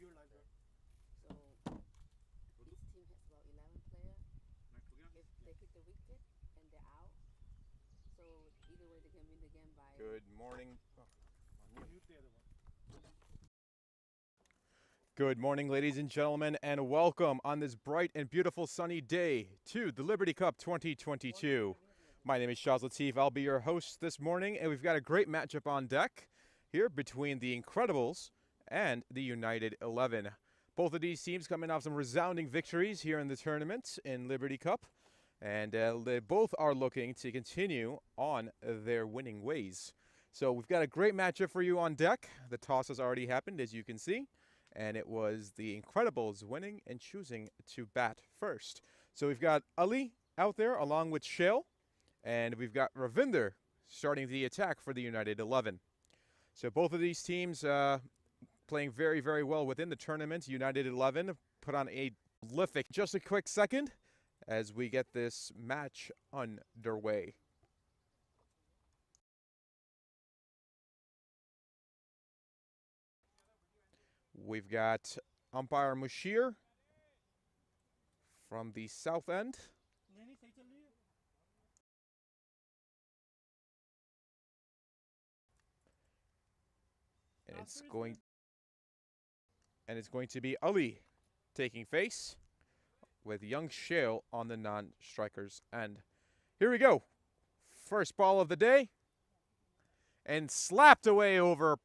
So each team has about 11 players. If they hit the wicket and they're out, so either way they can win the game by. Good morning. Good morning, ladies and gentlemen, and welcome on this bright and beautiful sunny day to the Liberty Cup 2022. My name is Shaz Latif. I'll be your host this morning, and we've got a great matchup on deck here between the Incredibles and the United 11. Both of these teams coming off some resounding victories here in the tournament in Liberty Cup, and they both are looking to continue on their winning ways. So we've got a great matchup for you on deck. The toss has already happened, as you can see, and it was the Incredibles winning and choosing to bat first. So we've got Ali out there along with Shale, and we've got Ravinder starting the attack for the United 11. So both of these teams playing very, very well within the tournament. United 11 put on a prolific. Just a quick second as we get this match underway. We've got umpire Mushir from the south end. And it's going to be Ali taking face with young Shale on the non-strikers end. Here we go. First ball of the day. And slapped away over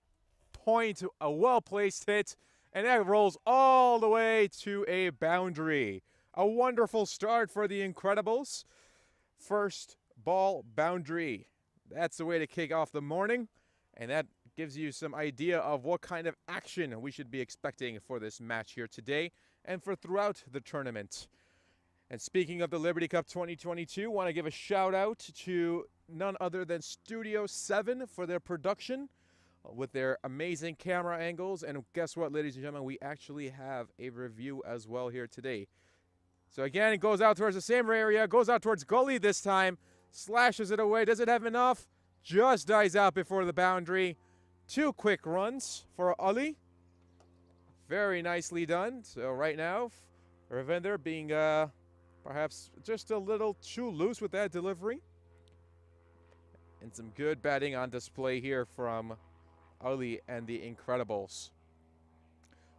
point, a well-placed hit, and that rolls all the way to a boundary. A wonderful start for the Incredibles. First ball boundary. That's the way to kick off the morning, and that gives you some idea of what kind of action we should be expecting for this match here today and for throughout the tournament. And speaking of the Liberty Cup 2022, want to give a shout out to none other than Studio 7 for their production with their amazing camera angles. And guess what, ladies and gentlemen, we actually have a review as well here today. So again, it goes out towards the same area, goes out towards Gully this time, slashes it away. Does it have enough? Just dies out before the boundary. 2 quick runs for Ali. Very nicely done. So right now, Ravinder being perhaps just a little too loose with that delivery. And some good batting on display here from Ali and the Incredibles.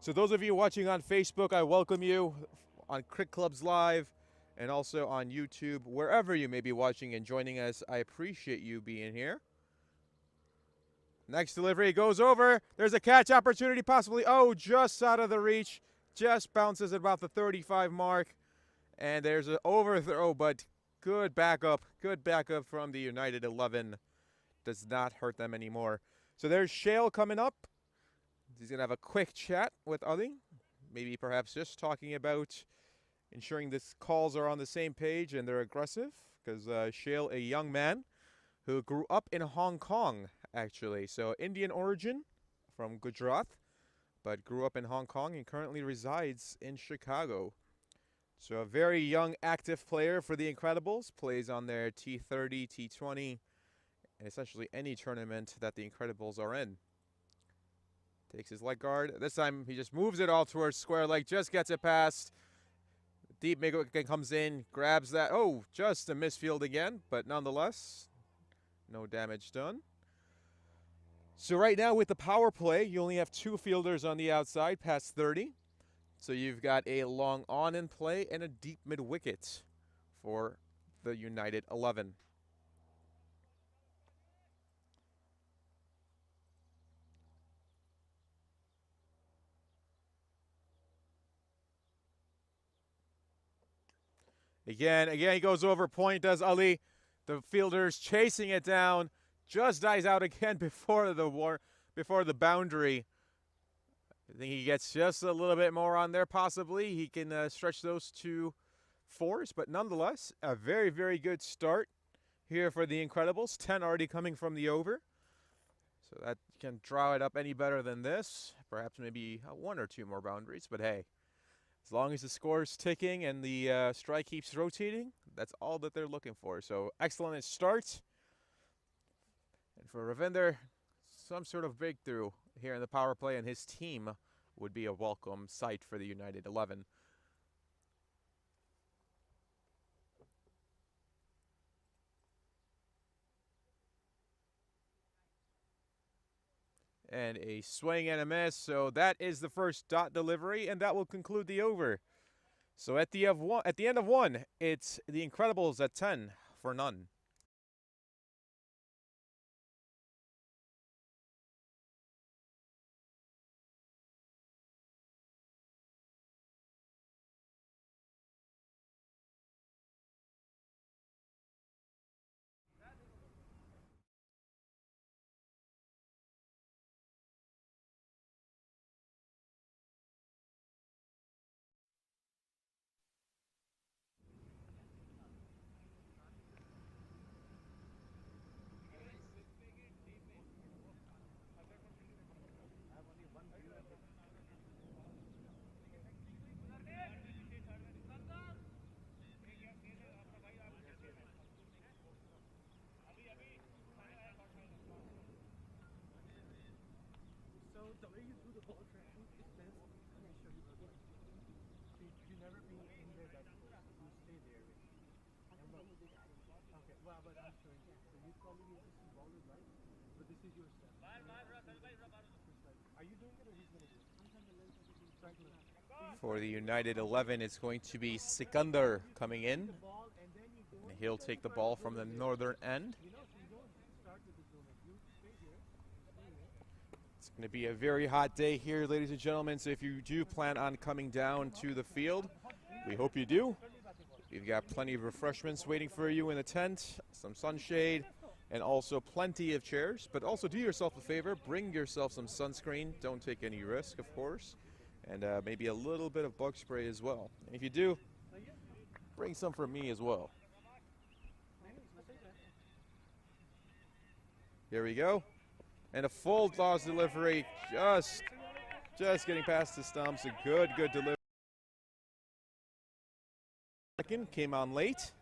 So those of you watching on Facebook, I welcome you on Cricket Clubs Live and also on YouTube, wherever you may be watching and joining us. I appreciate you being here. Next delivery goes over. There's a catch opportunity possibly. Oh, just out of the reach. Just bounces at about the 35 mark. And there's an overthrow, but good backup from the United 11. Does not hurt them anymore. So there's Shale coming up. He's going to have a quick chat with Ali. Maybe perhaps just talking about ensuring the calls are on the same page and they're aggressive. Because Shale, a young man who grew up in Hong Kong, actually. So Indian origin from Gujarat, but grew up in Hong Kong and currently resides in Chicago. So a very young, active player for the Incredibles. Plays on their T30, T20, and essentially any tournament that the Incredibles are in. Takes his leg guard. This time he just moves it all towards square leg. Just gets it past. Deep mid comes in, grabs that. Oh, just a misfield again, but nonetheless, no damage done. So right now with the power play, you only have 2 fielders on the outside past 30. So you've got a long on in play and a deep mid wicket for the United 11. Again, he goes over point, does Ali. The fielder's chasing it down. Just dies out again before the boundary. I think he gets just a little bit more on there, possibly. He can stretch those 2 fours, but nonetheless, a very, very good start here for the Incredibles. 10 already coming from the over. So that can draw it up any better than this. Perhaps maybe 1 or 2 more boundaries, but hey, as long as the score's ticking and the strike keeps rotating, that's all that they're looking for. So excellent start. And for Ravinder, some sort of breakthrough here in the power play, and his team would be a welcome sight for the United 11. And a swing and a miss. So that is the first dot delivery, and that will conclude the over. So at the end of one, it's the Incredibles at 10 for none. The way you do the ball tracking is best. Let me show you the way. See, you never be in there that close. You stay there. Okay, well, but I'm showing you. So you probably use this ball is right, but this is your step. Are you doing it or he's going to do it? For the United 11, it's going to be Sikandar coming in. And he'll take the ball from the northern end. It's going to be a very hot day here, ladies and gentlemen, so if you do plan on coming down to the field, we hope you do. We've got plenty of refreshments waiting for you in the tent, some sunshade, and also plenty of chairs. But also do yourself a favor, bring yourself some sunscreen. Don't take any risk, of course, and maybe a little bit of bug spray as well. And if you do, bring some for me as well. Here we go. And a full toss delivery, just getting past the stumps. A good delivery. Second came on late.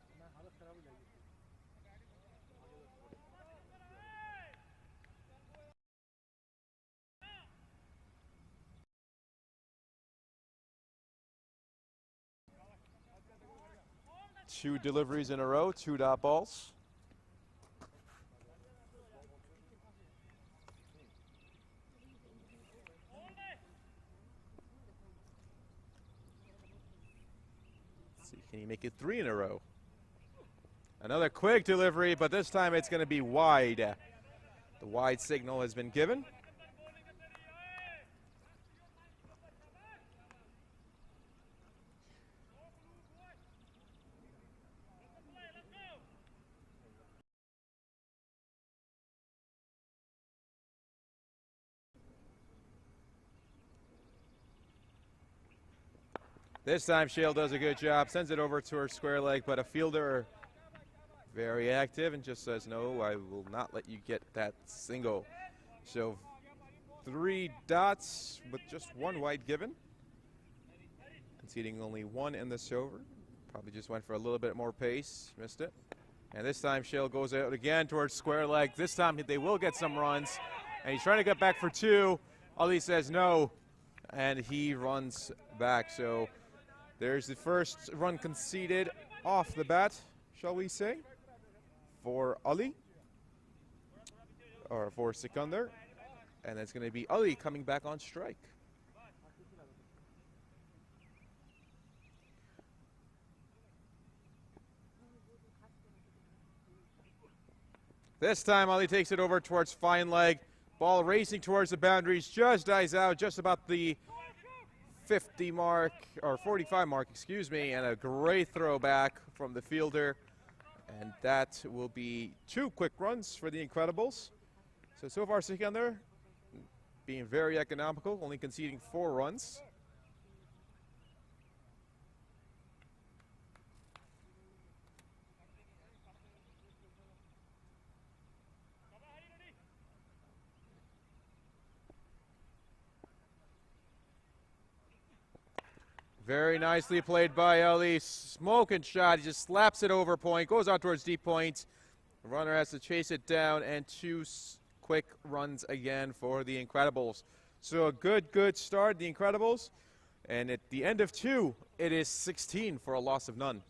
Two deliveries in a row, 2 dot balls. Can you make it 3 in a row? Another quick delivery, but this time it's going to be wide. The wide signal has been given. This time Shale does a good job, sends it over to her square leg, but a fielder very active and just says, no, I will not let you get that single. So 3 dots with just 1 wide given. Conceding only 1 in this over. Probably just went for a little bit more pace, missed it. And this time Shale goes out again towards square leg. This time they will get some runs. And he's trying to get back for 2. Ali says no, and he runs back. So there's the first run conceded off the bat, shall we say, for Ali, or for Sikandar. And it's going to be Ali coming back on strike. This time Ali takes it over towards fine leg. Ball racing towards the boundaries, just dies out, just about the 50 mark, or 45 mark, excuse me, and a great throw back from the fielder. And that will be 2 quick runs for the Incredibles. So far Sikandar being very economical, only conceding 4 runs. Very nicely played by Ali. Smoking shot. He just slaps it over point. Goes out towards deep point. The runner has to chase it down. And 2 quick runs again for the Incredibles. So a good start, the Incredibles. And at the end of 2, it is 16 for a loss of none.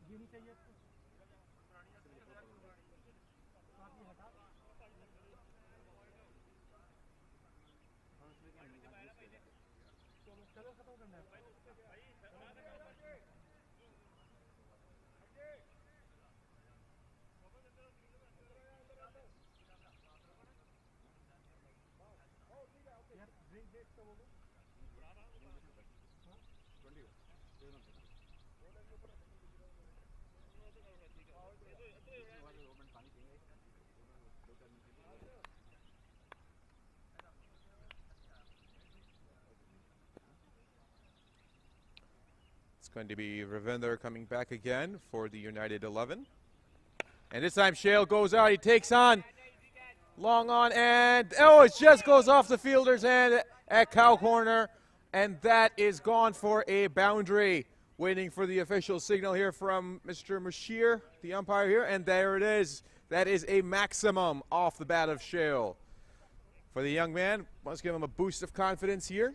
ये नहीं चाहिए आपको आप ये हटा चलो खत्म करना है यार ड्रिंक डेट कब होगा It's going to be Ravinder coming back again for the United 11. And this time Shale goes out. He takes on long on, and oh, it just goes off the fielder's hand at cow corner, and that is gone for a boundary. Waiting for the official signal here from Mr. Mashir, the umpire here, and there it is. That is a maximum off the bat of Shale. For the young man, let's give him a boost of confidence here.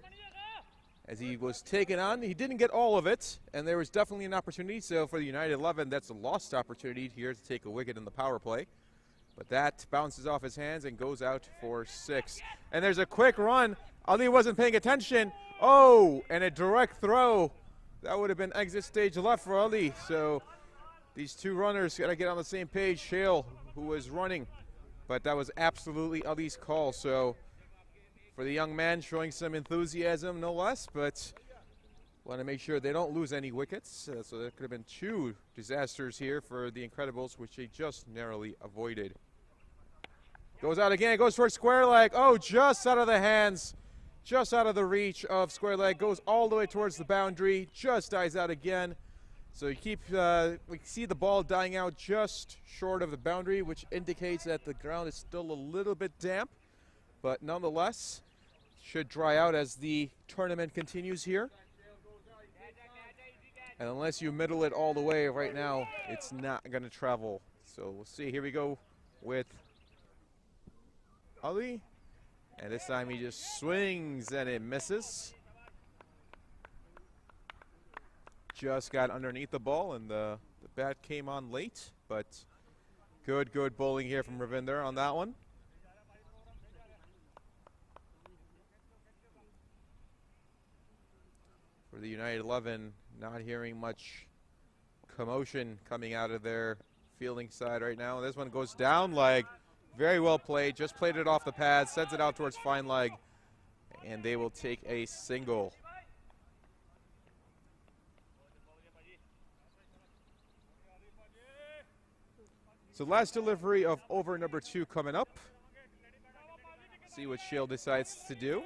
As he was taken on, he didn't get all of it, and there was definitely an opportunity. So for the United 11, that's a lost opportunity here to take a wicket in the power play. But that bounces off his hands and goes out for 6. And there's a quick run. Ali wasn't paying attention. Oh, and a direct throw. That would have been exit stage left for Ali. So these two runners got to get on the same page. Shale, who was running, but that was absolutely Ali's call. So for the young man, showing some enthusiasm, no less, but want to make sure they don't lose any wickets. So there could have been 2 disasters here for the Incredibles, which they just narrowly avoided. Goes out again, goes for a square leg. Oh, just out of the hands, just out of the reach of square leg. Goes all the way towards the boundary, just dies out again. So you keep, we see the ball dying out just short of the boundary, which indicates that the ground is still a little bit damp, but nonetheless, should dry out as the tournament continues here. And unless you middle it all the way right now, it's not going to travel. So we'll see. Here we go with Ali. And this time he just swings and it misses. Just got underneath the ball and the bat came on late. But good bowling here from Ravinder on that one. For the United 11, not hearing much commotion coming out of their fielding side right now. This one goes down leg. Very well played. Just played it off the pad, sends it out towards fine leg, and they will take a single. So last delivery of over number 2 coming up. See what Shale decides to do.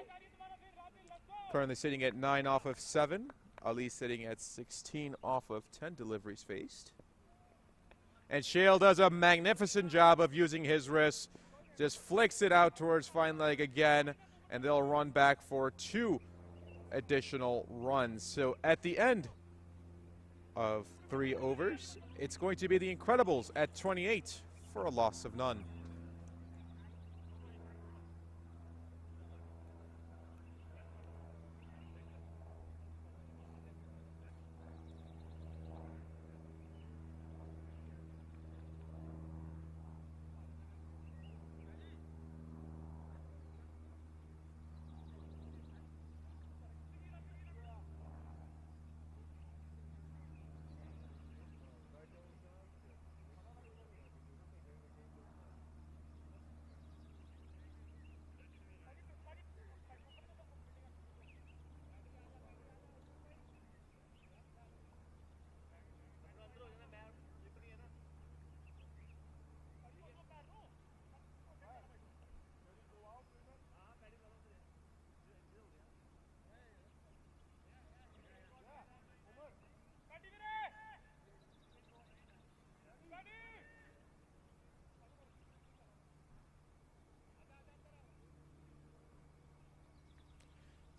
Currently sitting at 9 off of 7. Ali sitting at 16 off of 10 deliveries faced. And Shale does a magnificent job of using his wrist. Just flicks it out towards fine leg again. And they'll run back for 2 additional runs. So at the end of 3 overs, it's going to be the Incredibles at 28 for a loss of none.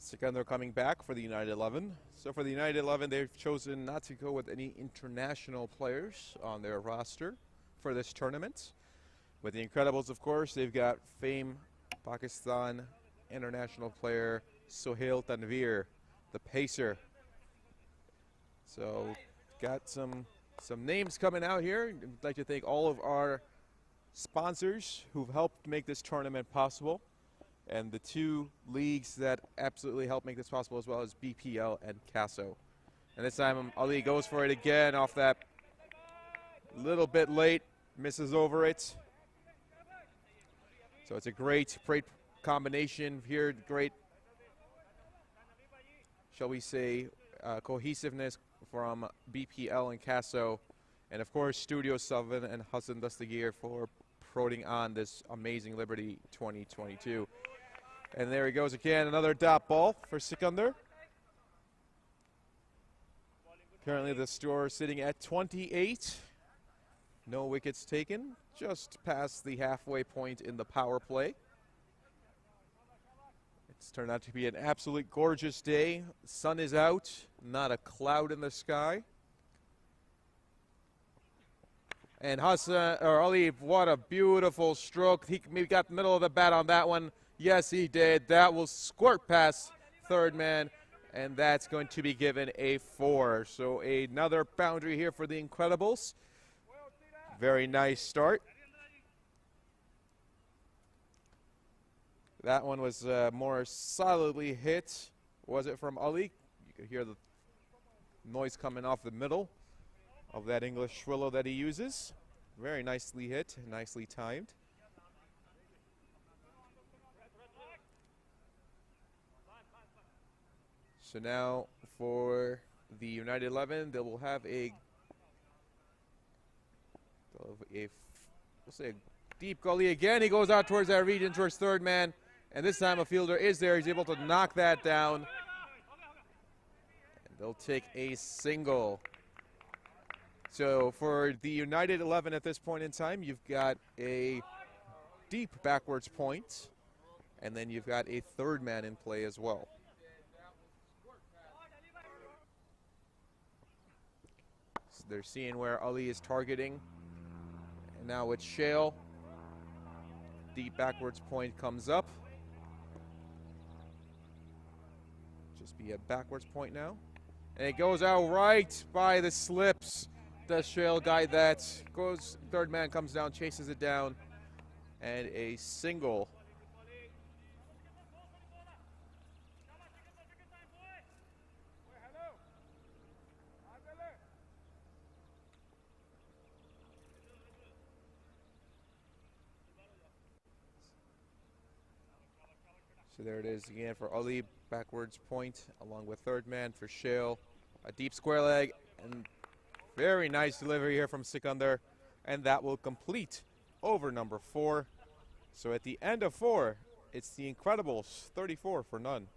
Sikandar coming back for the United 11. So for the United 11, they've chosen not to go with any international players on their roster for this tournament. With the Incredibles, of course, they've got famed Pakistan international player Sohail Tanvir, the pacer. So got some names coming out here. I'd like to thank all of our sponsors who've helped make this tournament possible, and the two leagues that absolutely helped make this possible as well as BPL and CASO. And this time Ali goes for it again off that little bit late, misses over it. So it's a great combination here, great, shall we say, cohesiveness from BPL and CASO. And of course, Studio 7 and Hassan Dastagir for putting on this amazing Liberty 2022. And there he goes again, another dot ball for Sikandar. Currently the score sitting at 28. No wickets taken, just past the halfway point in the power play. It's turned out to be an absolutely gorgeous day. Sun is out, not a cloud in the sky. And Hassan, or Ali, what a beautiful stroke. He maybe got the middle of the bat on that one. Yes, he did. That will squirt past third man, and that's going to be given a 4. So another boundary here for the Incredibles. Very nice start. That one was more solidly hit. Was it from Ali? You could hear the noise coming off the middle of that English swallow that he uses. Very nicely hit, nicely timed. So now for the United 11, they will have we'll say a deep gully again. He goes out towards that region, towards third man, and this time a fielder is there. He's able to knock that down. And they'll take a single. So for the United 11 at this point in time, you've got a deep backwards point, and then you've got a third man in play as well. So they're seeing where Ali is targeting. And now with Shale, deep backwards point comes up. Just be a backwards point now. And it goes out right by the slips. Does Shale guide that? Goes, third man comes down, chases it down, and a single. So there it is again for Ali, backwards point, along with third man for Shale. A deep square leg, and very nice delivery here from Sikandar, and that will complete over number 4. So at the end of 4, it's the Incredibles, 34 for none.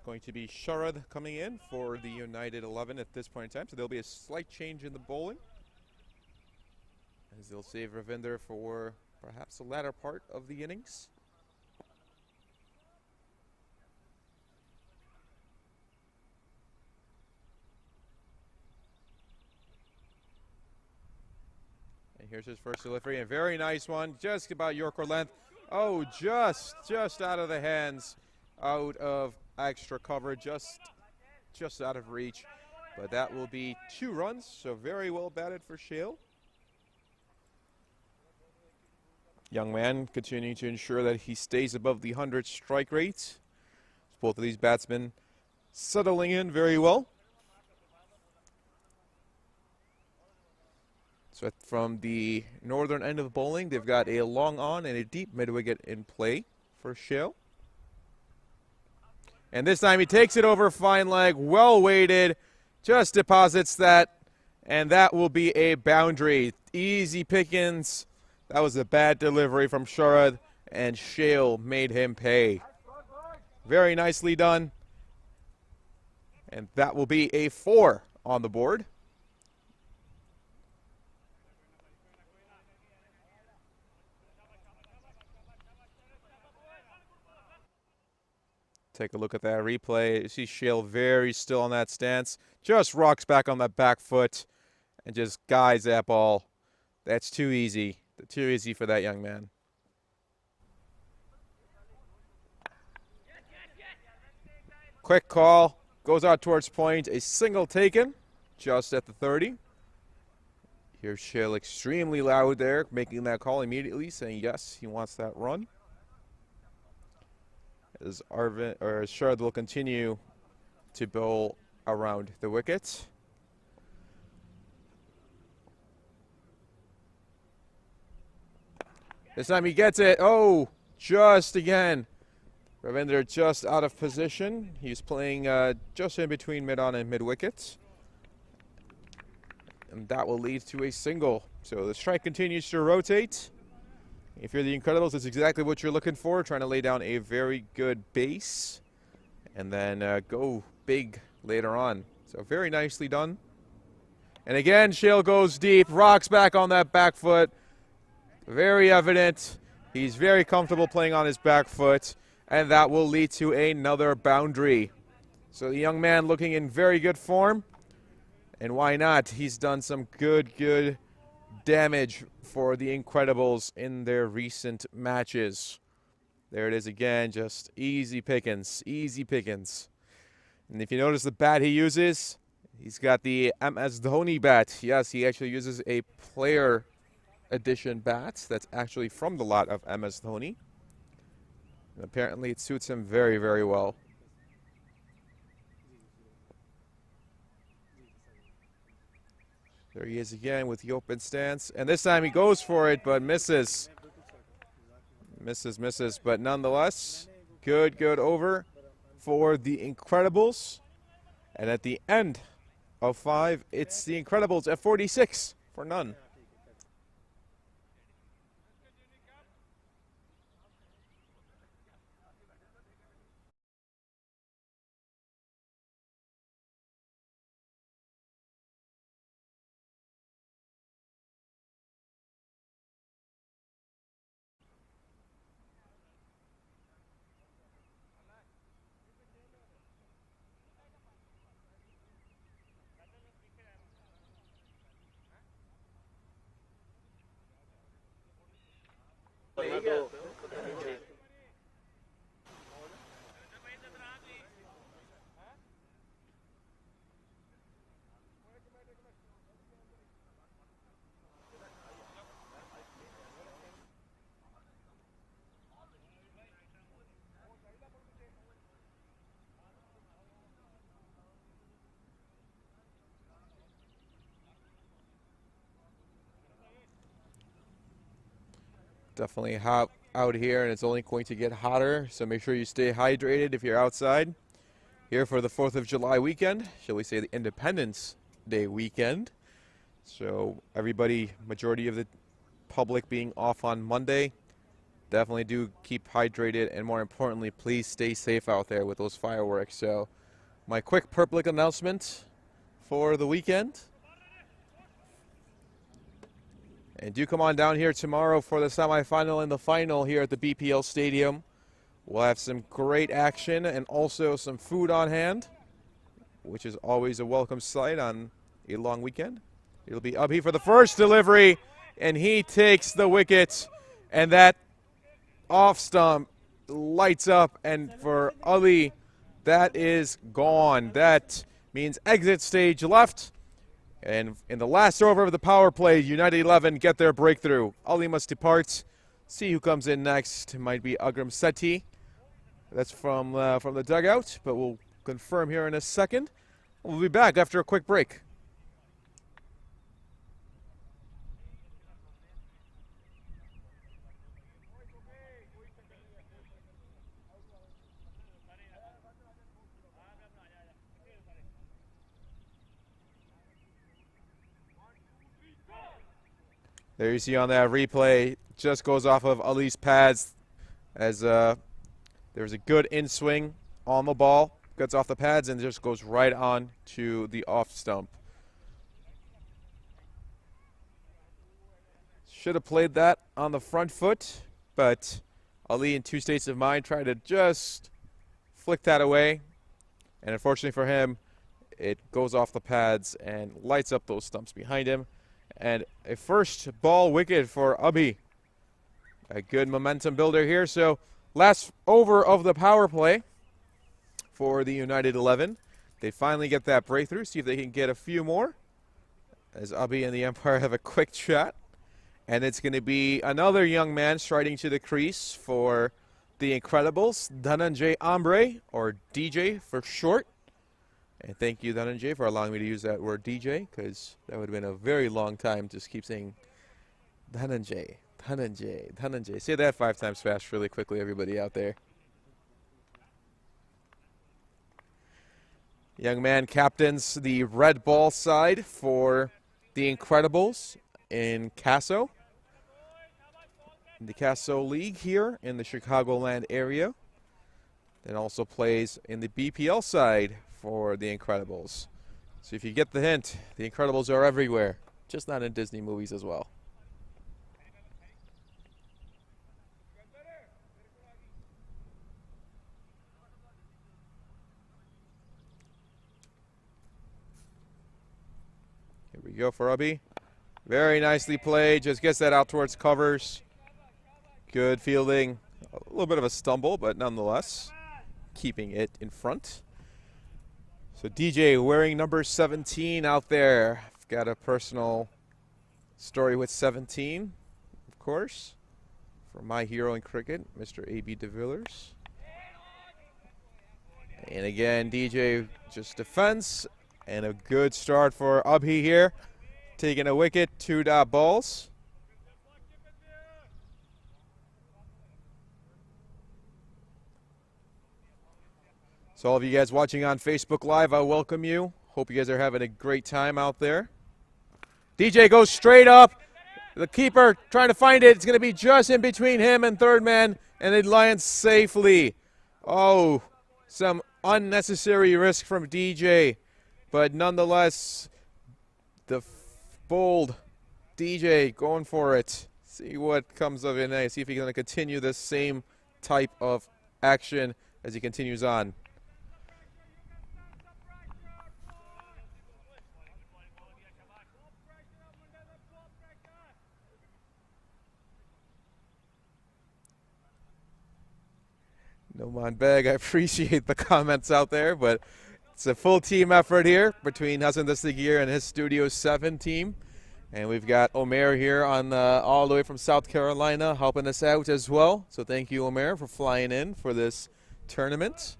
going to be Sharad coming in for the United 11 at this point in time. So there'll be a slight change in the bowling, as they'll save Ravinder for perhaps the latter part of the innings. And here's his first delivery, a very nice one, just about Yorker length. Oh, just out of the hands, out of extra cover, just out of reach. But that will be 2 runs, so very well batted for Shale. Young man continuing to ensure that he stays above the 100 strike rate. Both of these batsmen settling in very well. So from the northern end of bowling, they've got a long on and a deep mid-wicket in play for Shale. And this time he takes it over fine leg, well weighted, just deposits that, and that will be a boundary. Easy pickings. That was a bad delivery from Sharad, and Shale made him pay. Very nicely done. And that will be a 4 on the board. Take a look at that replay. You see Shale very still on that stance. Just rocks back on that back foot and just guides that ball. That's too easy. Too easy for that young man. Quick call. Goes out towards point. A single taken just at the 30. Here's Shale extremely loud there, making that call immediately, saying yes, he wants that run. As Sharad will continue to bowl around the wicket. This time he gets it. Oh, just again. Ravinder just out of position. He's playing just in between mid-on and mid-wicket. And that will lead to a single. So the strike continues to rotate. If you're the Incredibles, it's exactly what you're looking for. Trying to lay down a very good base. And then go big later on. So very nicely done. And again, Shale goes deep. Rocks back on that back foot. Very evident. He's very comfortable playing on his back foot. And that will lead to another boundary. So the young man looking in very good form. And why not? He's done some good damage for the Incredibles in their recent matches. There it is again, just easy pickings, easy pickings. And if you notice the bat he uses, he's got the MS Dhoni bat. Yes, he actually uses a player edition bat that's actually from the lot of MS Dhoni. And apparently it suits him very well. There he is again with the open stance. And this time he goes for it, but misses. Misses. But nonetheless, good over for the Incredibles. And at the end of 5, it's the Incredibles at 46 for none. Definitely hot out here, and it's only going to get hotter, so make sure you stay hydrated if you're outside. Here for the 4th of July weekend, shall we say the Independence Day weekend. So everybody, majority of the public being off on Monday, definitely do keep hydrated, and more importantly, please stay safe out there with those fireworks. So my quick public announcement for the weekend. And do come on down here tomorrow for the semifinal and the final here at the BPL Stadium. We'll have some great action and also some food on hand, which is always a welcome sight on a long weekend. It'll be Abhi for the first delivery, and he takes the wicket, and that off stump lights up, and for Ali, that is gone. That means exit stage left, and in the last over of the power play, United 11 get their breakthrough. Ali must depart. See who comes in next. It might be Agram Sethi. That's from the dugout, but we'll confirm here in a second. We'll be back after a quick break. There you see on that replay, just goes off of Ali's pads as there's a good in swing on the ball, gets off the pads and just goes right on to the off stump. Should have played that on the front foot, but Ali in two states of mind tried to just flick that away, and unfortunately for him, it goes off the pads and lights up those stumps behind him. And a first ball wicket for Abhi. A good momentum builder here. So last over of the power play for the United 11. They finally get that breakthrough. See if they can get a few more. As Abhi and the umpire have a quick chat. And it's going to be another young man striding to the crease for the Incredibles. Dhananjay Ambre, or DJ for short. And thank you, Dhananjay, for allowing me to use that word DJ, because that would have been a very long time to just keep saying Dhananjay, Dhananjay, Dhananjay. Say that 5 times fast really quickly, everybody out there. Young man captains the red ball side for the Incredibles in Casso. In the Casso League here in the Chicagoland area. And also plays in the BPL side for the Incredibles. So if you get the hint, the Incredibles are everywhere, just not in Disney movies as well. Here we go for Abhi. Very nicely played, just gets that out towards covers. Good fielding. A little bit of a stumble, but nonetheless, keeping it in front. So DJ wearing number 17 out there. I've got a personal story with 17, of course, for my hero in cricket, Mr. A.B. de Villers. And again, DJ just defense, and a good start for Abhi here. Taking a wicket, 2 dot balls. So all of you guys watching on Facebook Live, I welcome you. Hope you guys are having a great time out there. DJ goes straight up. The keeper trying to find it. It's going to be just in between him and third man, and it lands safely. Oh, some unnecessary risk from DJ. But nonetheless, the bold DJ going for it. See what comes of it. See if he's going to continue this same type of action as he continues on. No man beg, I appreciate the comments out there, but it's a full team effort here between Hassan Dastagir and his Studio 7 team. And we've got Omer here on all the way from South Carolina helping us out as well. So thank you, Omer, for flying in for this tournament.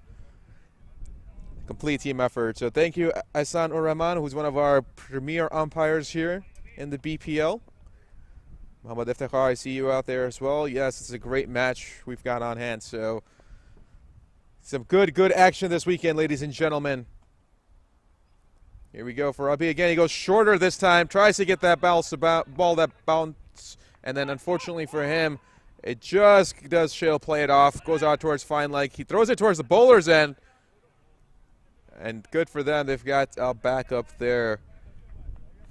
Complete team effort. So thank you, Ahsan Ur-Rahman, who's one of our premier umpires here in the BPL. Muhammad Iftikhar, I see you out there as well. Yes, it's a great match we've got on hand. So some good action this weekend, ladies and gentlemen. Here we go for Abhi. Again, he goes shorter this time. Tries to get that ball that bounce. And then unfortunately for him, It just does Shale play it off, goes out towards fine leg. He throws it towards the bowler's end. And good for them. They've got a backup there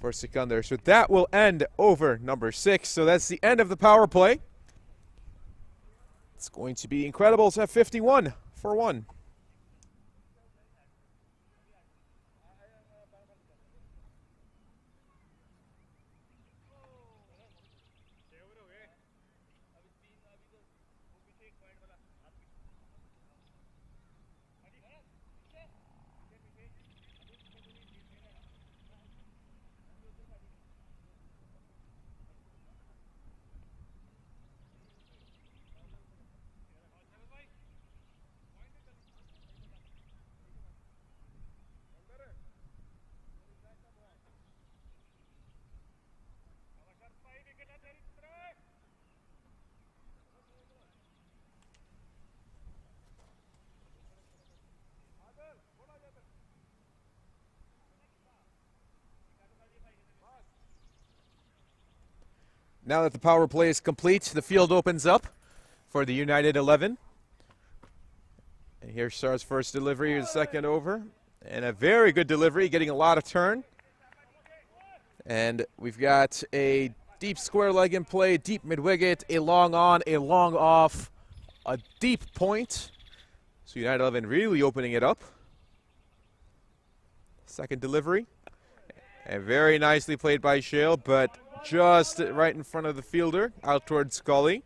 for Sikander. So that will end over number 6. So that's the end of the power play. It's going to be Incredibles at 51-1. Now that the power play is complete, the field opens up for the United 11. And here starts first delivery, second over. And a very good delivery, getting a lot of turn. And we've got a deep square leg in play, deep mid-wicket, a long on, a long off, a deep point. So United 11 really opening it up. Second delivery. And very nicely played by Shale, but just right in front of the fielder, out towards Scully.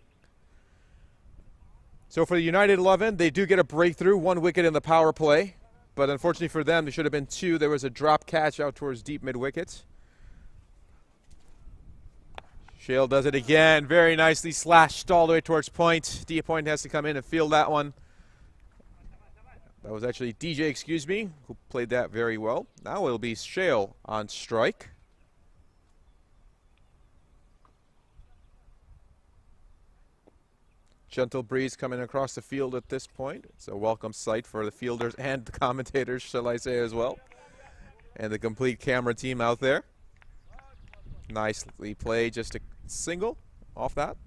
So for the United 11, they do get a breakthrough, 1 wicket in the power play. But unfortunately for them, there should have been 2. There was a drop catch out towards deep mid-wicket. Shale does it again, very nicely slashed all the way towards point. D Point has to come in and field that one. That was actually DJ, excuse me, who played that very well. Now it'll be Shale on strike. Gentle breeze coming across the field at this point. It's a welcome sight for the fielders and the commentators, shall I say, as well. And the complete camera team out there. Nicely played, just a single off that.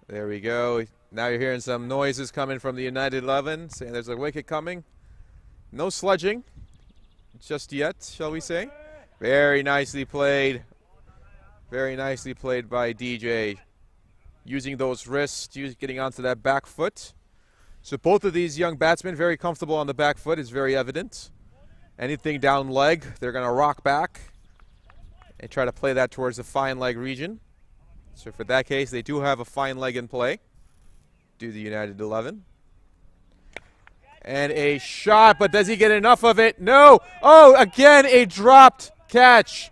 There we go. Now you're hearing some noises coming from the United 11, saying there's a wicket coming. No sludging just yet, shall we say. Very nicely played. Very nicely played by DJ. Using those wrists, getting onto that back foot. So both of these young batsmen very comfortable on the back foot is very evident. Anything down leg, they're going to rock back and try to play that towards the fine leg region. So for that case, they do have a fine leg in play. Do the United 11. And a shot, but does he get enough of it? No! Oh, again, a dropped catch.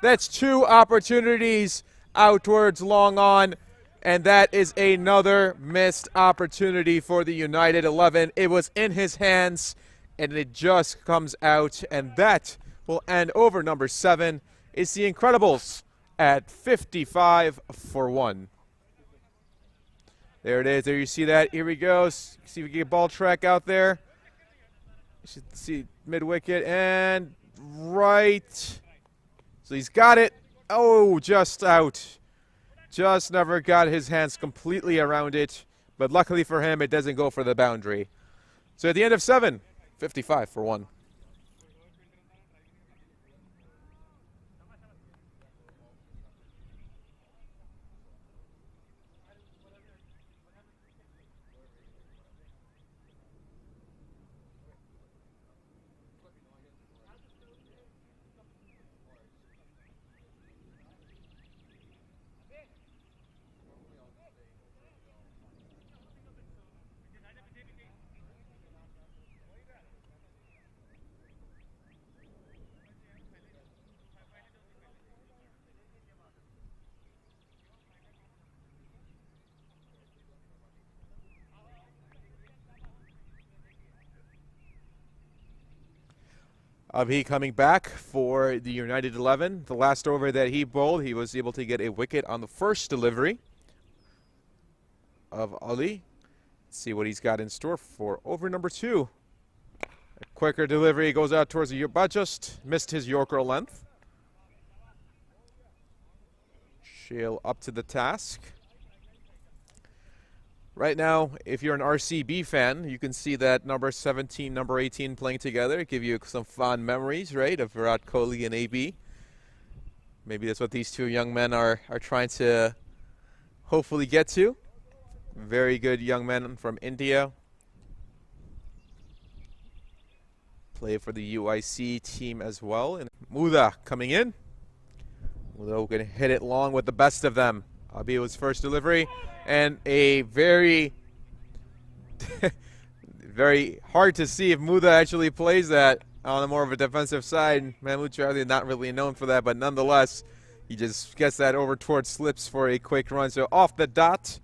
That's 2 opportunities out towards long on, and that is another missed opportunity for the United 11. It was in his hands, and it just comes out, and that will end over number 7. It's the Incredibles at 55-1. There it is. There you see that. Here we go. See if we can get ball track out there. You should see mid-wicket and right. So he's got it. Oh, just out. Just never got his hands completely around it. But luckily for him, it doesn't go for the boundary. So at the end of 7, 55-1. Abhi coming back for the United 11. The last over that he bowled, he was able to get a wicket on the first delivery of Ali. Let's see what he's got in store for over number 2. A quicker delivery goes out towards the but just missed his Yorker length. Shale up to the task. Right now, if you're an RCB fan, you can see that number 17, number 18 playing together. Give you some fond memories, right, of Virat Kohli and AB. Maybe that's what these two young men are trying to hopefully get to. Very good young men from India. Play for the UIC team as well. And Muda coming in. Muda going to hit it long with the best of them. Abi's first delivery. And a very, very hard to see if Muda actually plays that on a more of a defensive side. Mahmoud Charlie not really known for that, but nonetheless, he just gets that over towards slips for a quick run. So off the dot.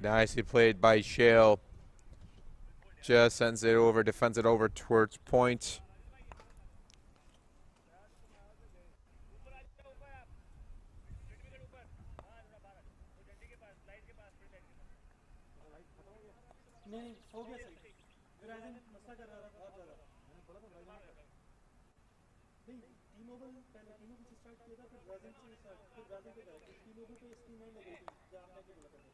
Nicely played by Shale. Just sends it over, defends it over towards point. नहीं हो गया सही Verizon मसला कर रहा था बहुत ज़्यादा मैंने बोला था वेराइजन नहीं टी मोबाइल पहले टी मोबाइल से स्टार्ट किया था फिर वेराइजन से स्टार्ट फिर वेराइजन पे करा टी मोबाइल पे स्क्रीन नहीं लगी थी क्या आपने क्या बोला था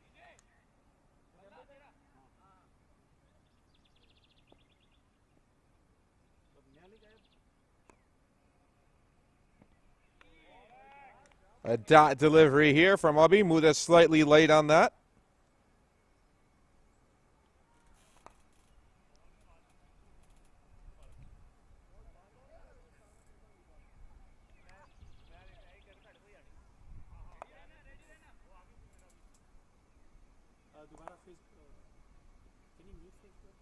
A dot delivery here from Abi. Muda slightly late on that. दोबारा face can you mute Facebook?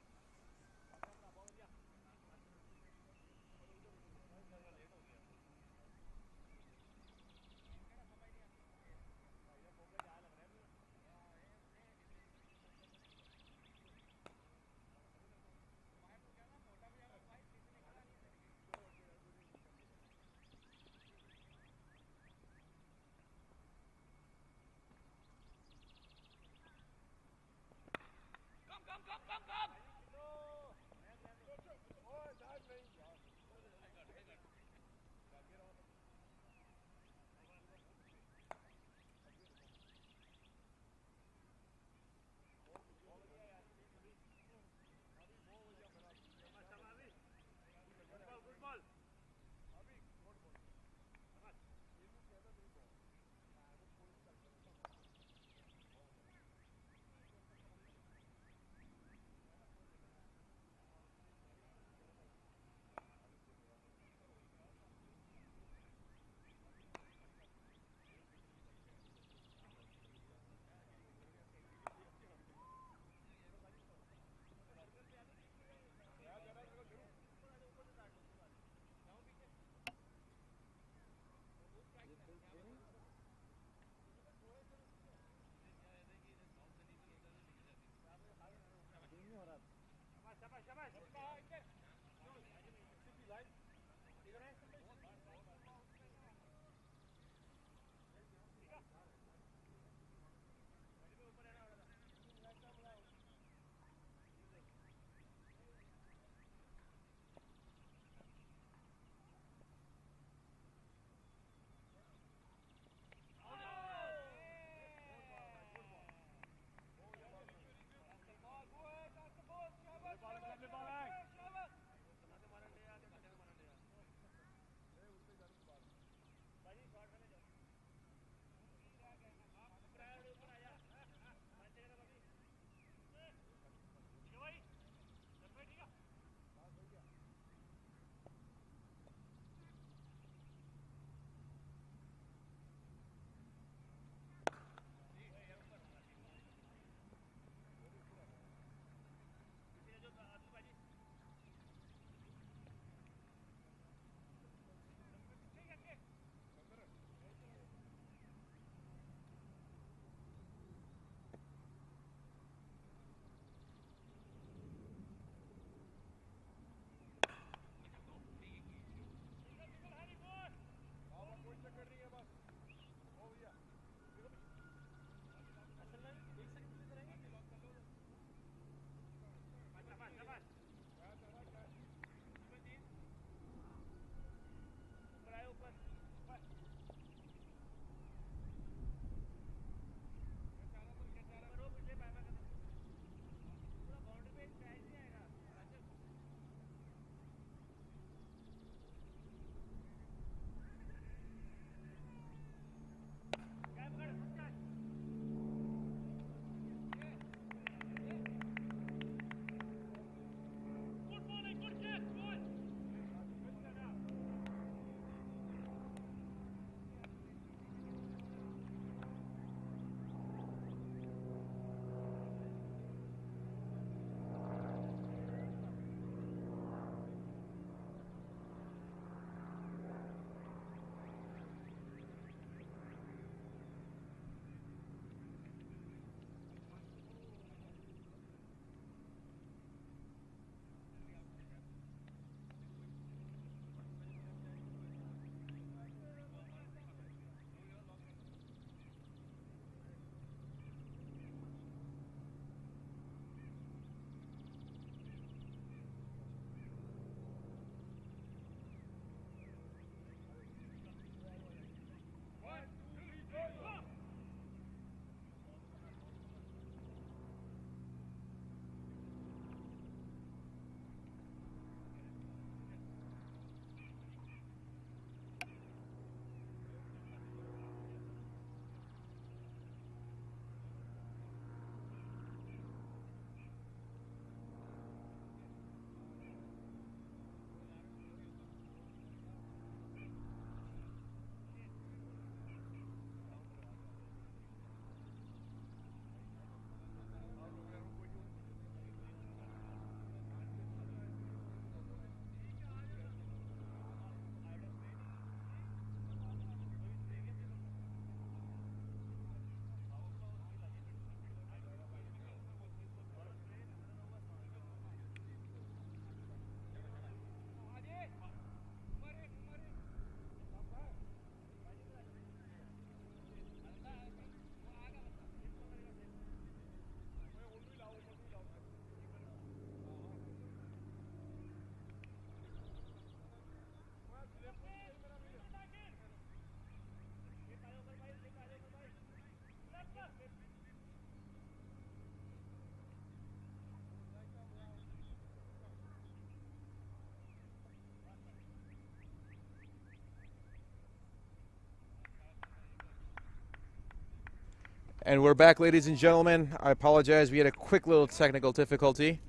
And we're back, ladies and gentlemen. I apologize. We had a quick little technical difficulty.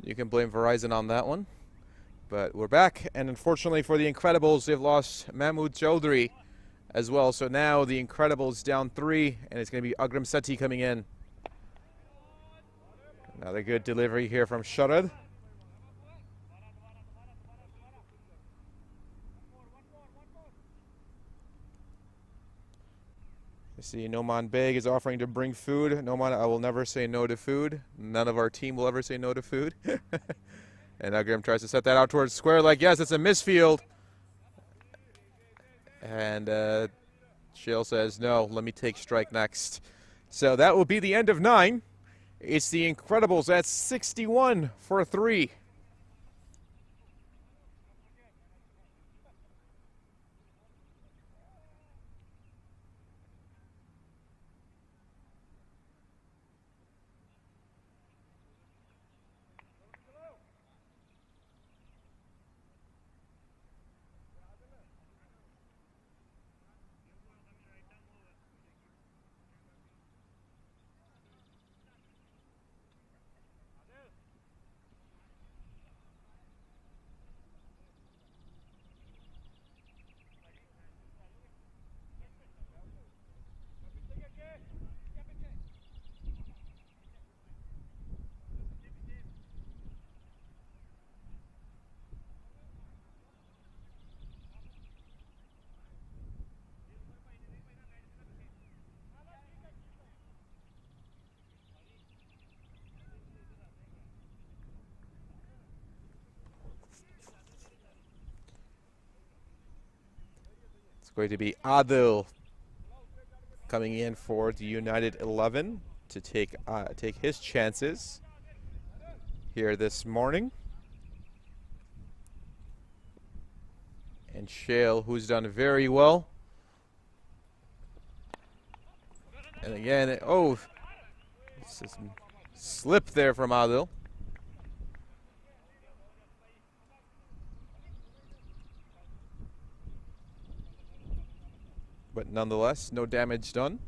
You can blame Verizon on that one. But we're back. And unfortunately for the Incredibles, they've lost Mahmoud Chaudhry as well. So now the Incredibles down 3, and it's going to be Agram Sethi coming in. Another good delivery here from Sharad. You see Noman Beg is offering to bring food. Noman, I will never say no to food. None of our team will ever say no to food. And Agram tries to set that out towards square leg. Yes, it's a misfield. And Shale says, no, let me take strike next. So that will be the end of 9. It's the Incredibles at 61 for 3. Going to be Adil coming in for the United 11 to take his chances here this morning. And Shale, who's done very well. And again, it's a slip there from Adil. But nonetheless, no damage done.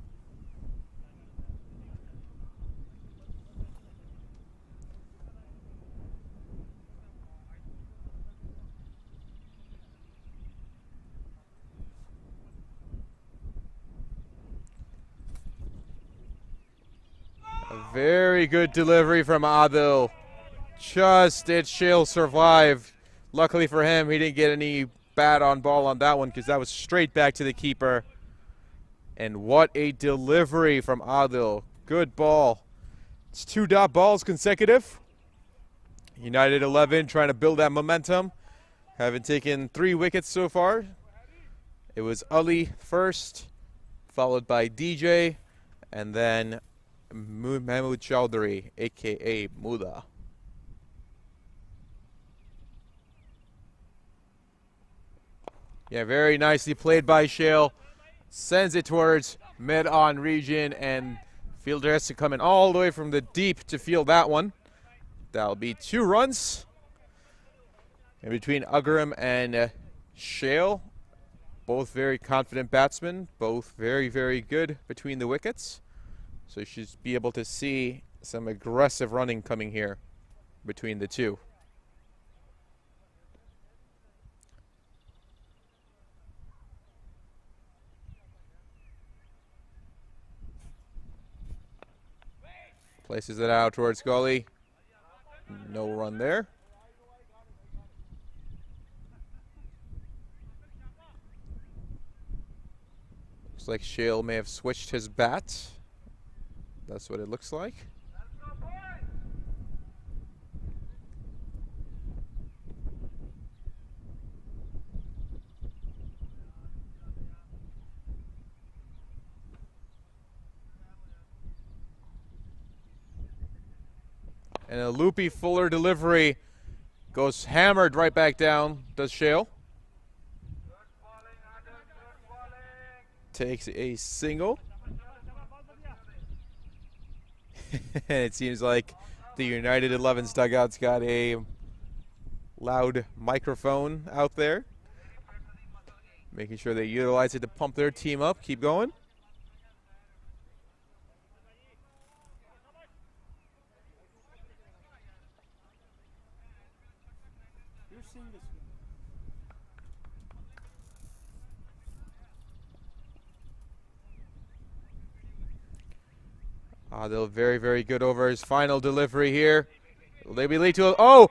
A very good delivery from Adil. Just did Shale survive. Luckily for him, he didn't get any bad on ball on that one because that was straight back to the keeper. And what a delivery from Adil. Good ball. It's 2 dot balls consecutive. United 11 trying to build that momentum. Having taken 3 wickets so far. It was Ali first, followed by DJ, and then Mahmoud Chaudhry, a.k.a. Muda. Yeah, very nicely played by Shale. Sends it towards mid-on region, and fielder has to come in all the way from the deep to field that one. That'll be 2 runs. In between Agram and Shale, both very confident batsmen, both very, very good between the wickets. So you should be able to see some aggressive running coming here between the two. Places it out towards goalie. No run there. Looks like Shale may have switched his bat. That's what it looks like. And a loopy Fuller delivery goes hammered right back down, does Shale. Takes a single. And it seems like the United 11's dugout's got a loud microphone out there, making sure they utilize it to pump their team up. Keep going. They're very, very good over his final delivery here. Will they be late to a... Oh!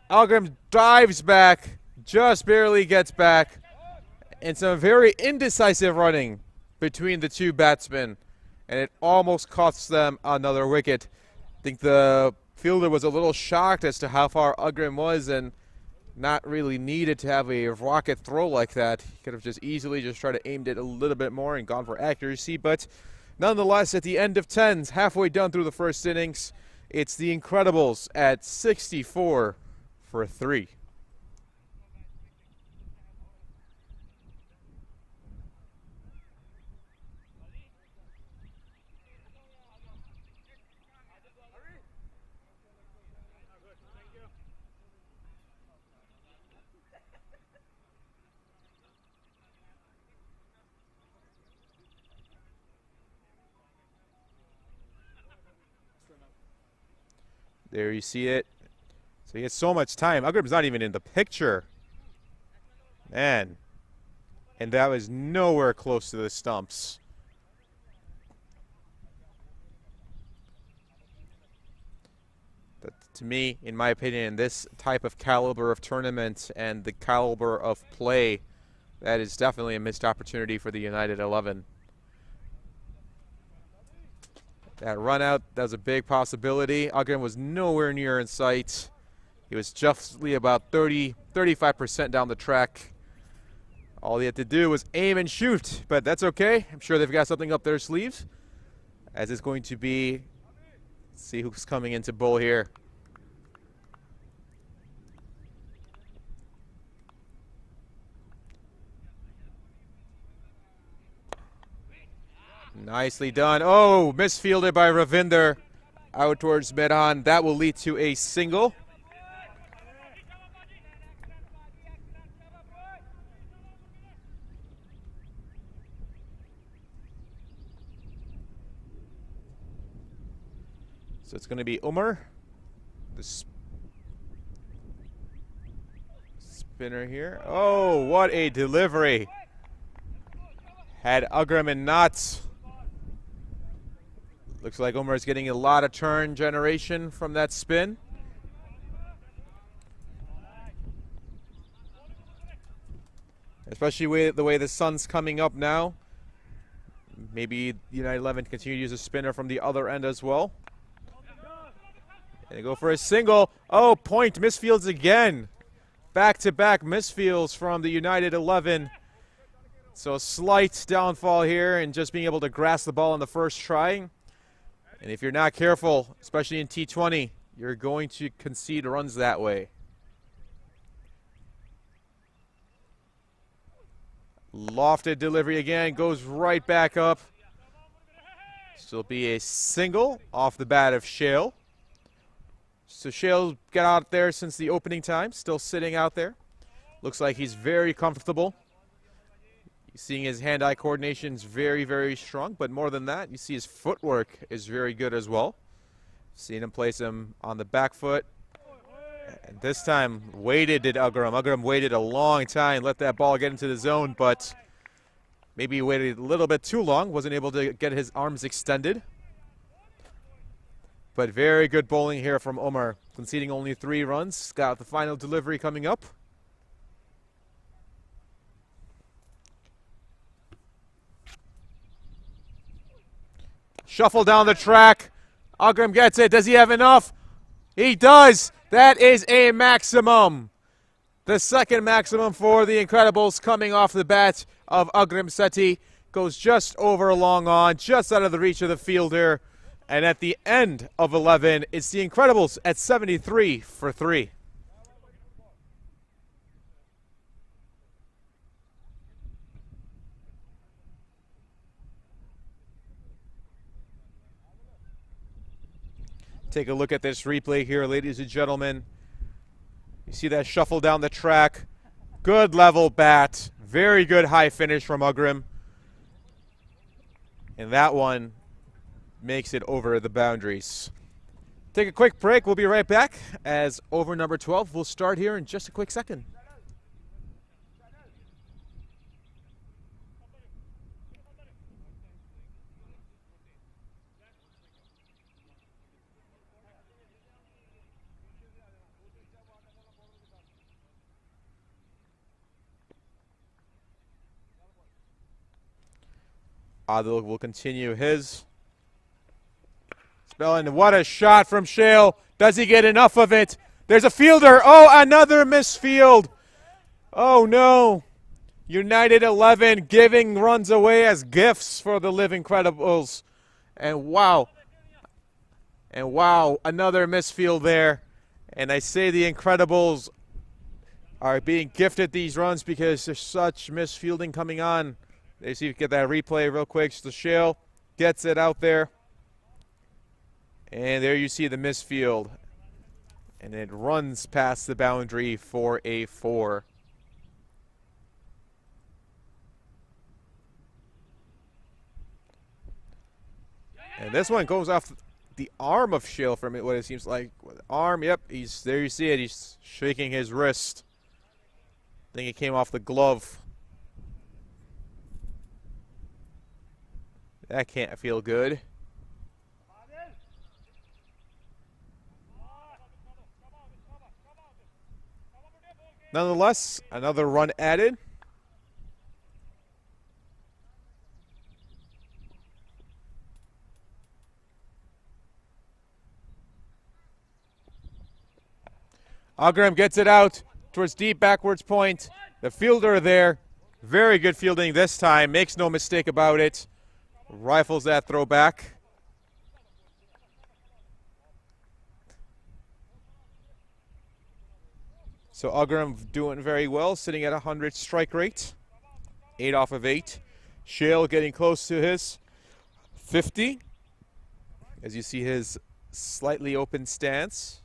Algrim dives back, just barely gets back, and some very indecisive running between the two batsmen, and it almost costs them another wicket. I think the fielder was a little shocked as to how far Algrim was and not really needed to have a rocket throw like that. He could have just easily just tried to aim it a little bit more and gone for accuracy, but nonetheless, at the end of 10s, halfway done through the first innings, it's the Incredibles at 64 for 3. There you see it. So he has so much time. Algrim's not even in the picture. Man. And that was nowhere close to the stumps. That, to me, in my opinion, this type of caliber of tournament and the caliber of play, that is definitely a missed opportunity for the United 11. That run out, that was a big possibility. Algrim was nowhere near in sight. He was justly about 35% down the track. All he had to do was aim and shoot, but that's okay. I'm sure they've got something up their sleeves, as it's going to be, let's see who's coming into bowl here. Nicely done. Oh, misfielded by Ravinder out towards Medhan. That will lead to a single. So it's going to be Umar, the spinner here. Oh, what a delivery. Had Algrim in knots. Looks like Umar is getting a lot of turn generation from that spin. Especially the way the sun's coming up now. Maybe United 11 continue to use a spinner from the other end as well. And they go for a single. Oh, point misfields again. Back-to-back misfields from the United 11. So a slight downfall here in just being able to grasp the ball on the first try. And if you're not careful, especially in T20, you're going to concede runs that way. Lofted delivery again, goes right back up. Still be a single off the bat of Shale. So Shale got out there since the opening time, still sitting out there. Looks like he's very comfortable. Seeing his hand-eye coordination is very, very strong, but more than that, you see his footwork is very good as well. Seeing him place him on the back foot. And this time, waited did Algrim. Algrim waited a long time, let that ball get into the zone, but maybe he waited a little bit too long, wasn't able to get his arms extended. But very good bowling here from Umar, conceding only 3 runs. Got the final delivery coming up. Shuffle down the track. Algrim gets it. Does he have enough? He does. That is a maximum. The second maximum for the Incredibles coming off the bat of Algrim Sethi. Goes just over long on, just out of the reach of the fielder. And at the end of 11, it's the Incredibles at 73 for 3. Take a look at this replay here, ladies and gentlemen. You see that shuffle down the track. Good level bat. Very good high finish from Algrim. And that one makes it over the boundaries. Take a quick break. We'll be right back as over number 12 will start here in just a quick second. Adil will continue his spell, and what a shot from Shale. Does he get enough of it? There's a fielder. Oh, another misfield. Oh, no. United 11 giving runs away as gifts for the Live Incredibles. And wow, another misfield there. And I say the Incredibles are being gifted these runs because there's such misfielding coming on. Let's see if we get that replay real quick. So Shale gets it out there. And there you see the misfield. And it runs past the boundary for a 4. And this one goes off the arm of Shale from it, what it seems like. Arm, yep, he's there, you see it. He's shaking his wrist. I think it came off the glove. That can't feel good. Nonetheless, another run added. Agram gets it out towards deep backwards point. The fielder there, very good fielding this time, makes no mistake about it. Rifles that throw back. So Agram doing very well, sitting at 100 strike rate. 8 off of 8. Shale getting close to his 50. As you see his slightly open stance.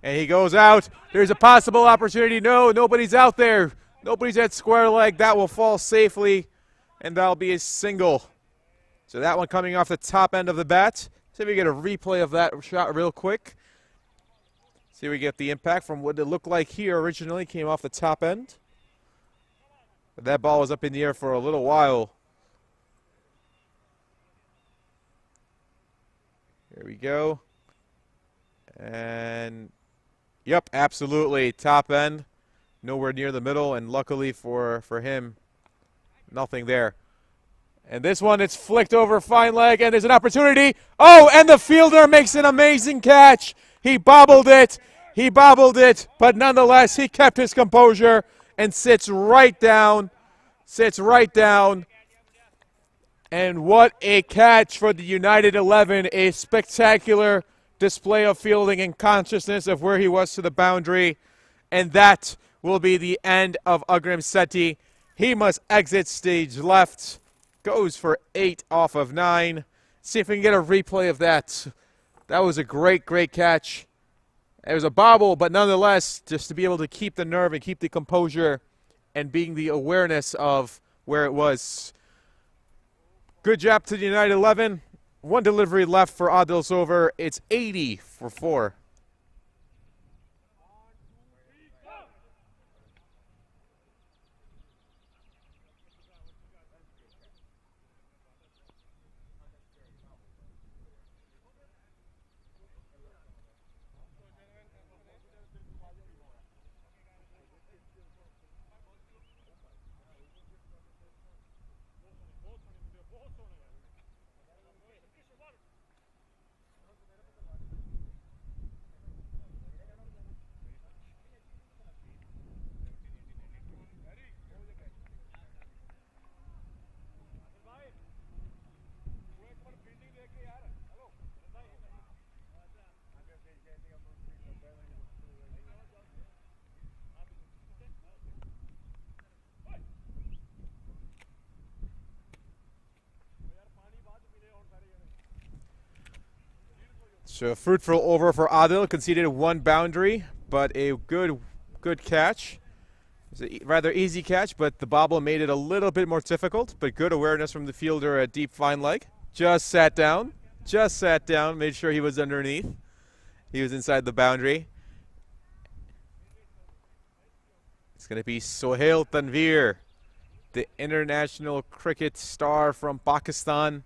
And he goes out. There's a possible opportunity. No, nobody's out there. Nobody's at square leg. That will fall safely, and that'll be a single. So that one coming off the top end of the bat. See if we get a replay of that shot real quick. See if we get the impact from what it looked like here originally. Came off the top end. But that ball was up in the air for a little while. Here we go. And yep, absolutely. Top end. Nowhere near the middle, and luckily for him, nothing there. And this one, it's flicked over fine leg, and there's an opportunity. Oh, and the fielder makes an amazing catch. He bobbled it. He bobbled it, but nonetheless, he kept his composure and sits right down. Sits right down. And what a catch for the United 11. A spectacular display of fielding and consciousness of where he was to the boundary. And that will be the end of Agram Sethi. He must exit stage left. Goes for 8 off of 9. See if we can get a replay of that. That was a great, great catch. It was a bobble, but nonetheless, just to be able to keep the nerve and keep the composure and being the awareness of where it was. Good job to the United 11. One delivery left for Adil's over. It's 80 for 4. So a fruitful over for Adil. Conceded 1 boundary, but a good catch. It's a rather easy catch, but the bobble made it a little bit more difficult. But good awareness from the fielder at deep fine leg. Just sat down, made sure he was underneath. He was inside the boundary. It's going to be Sohail Tanveer, the international cricket star from Pakistan.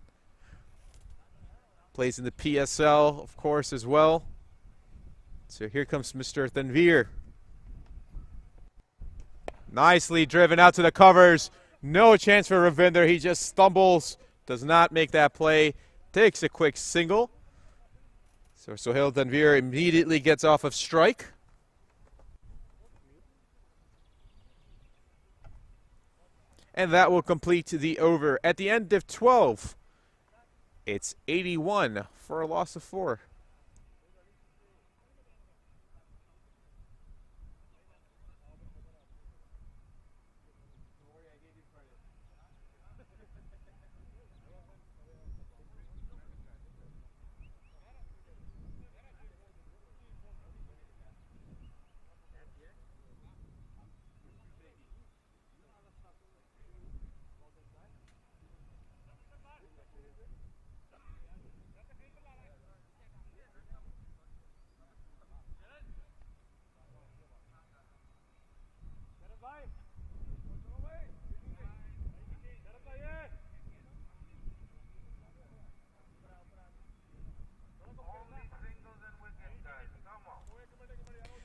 Plays in the PSL, of course, as well. So here comes Mr. Tanveer. Nicely driven out to the covers. No chance for Ravinder. He just stumbles, does not make that play, takes a quick single. So Sohail Tanvir immediately gets off of strike. And that will complete the over. At the end of 12, it's 81 for a loss of 4.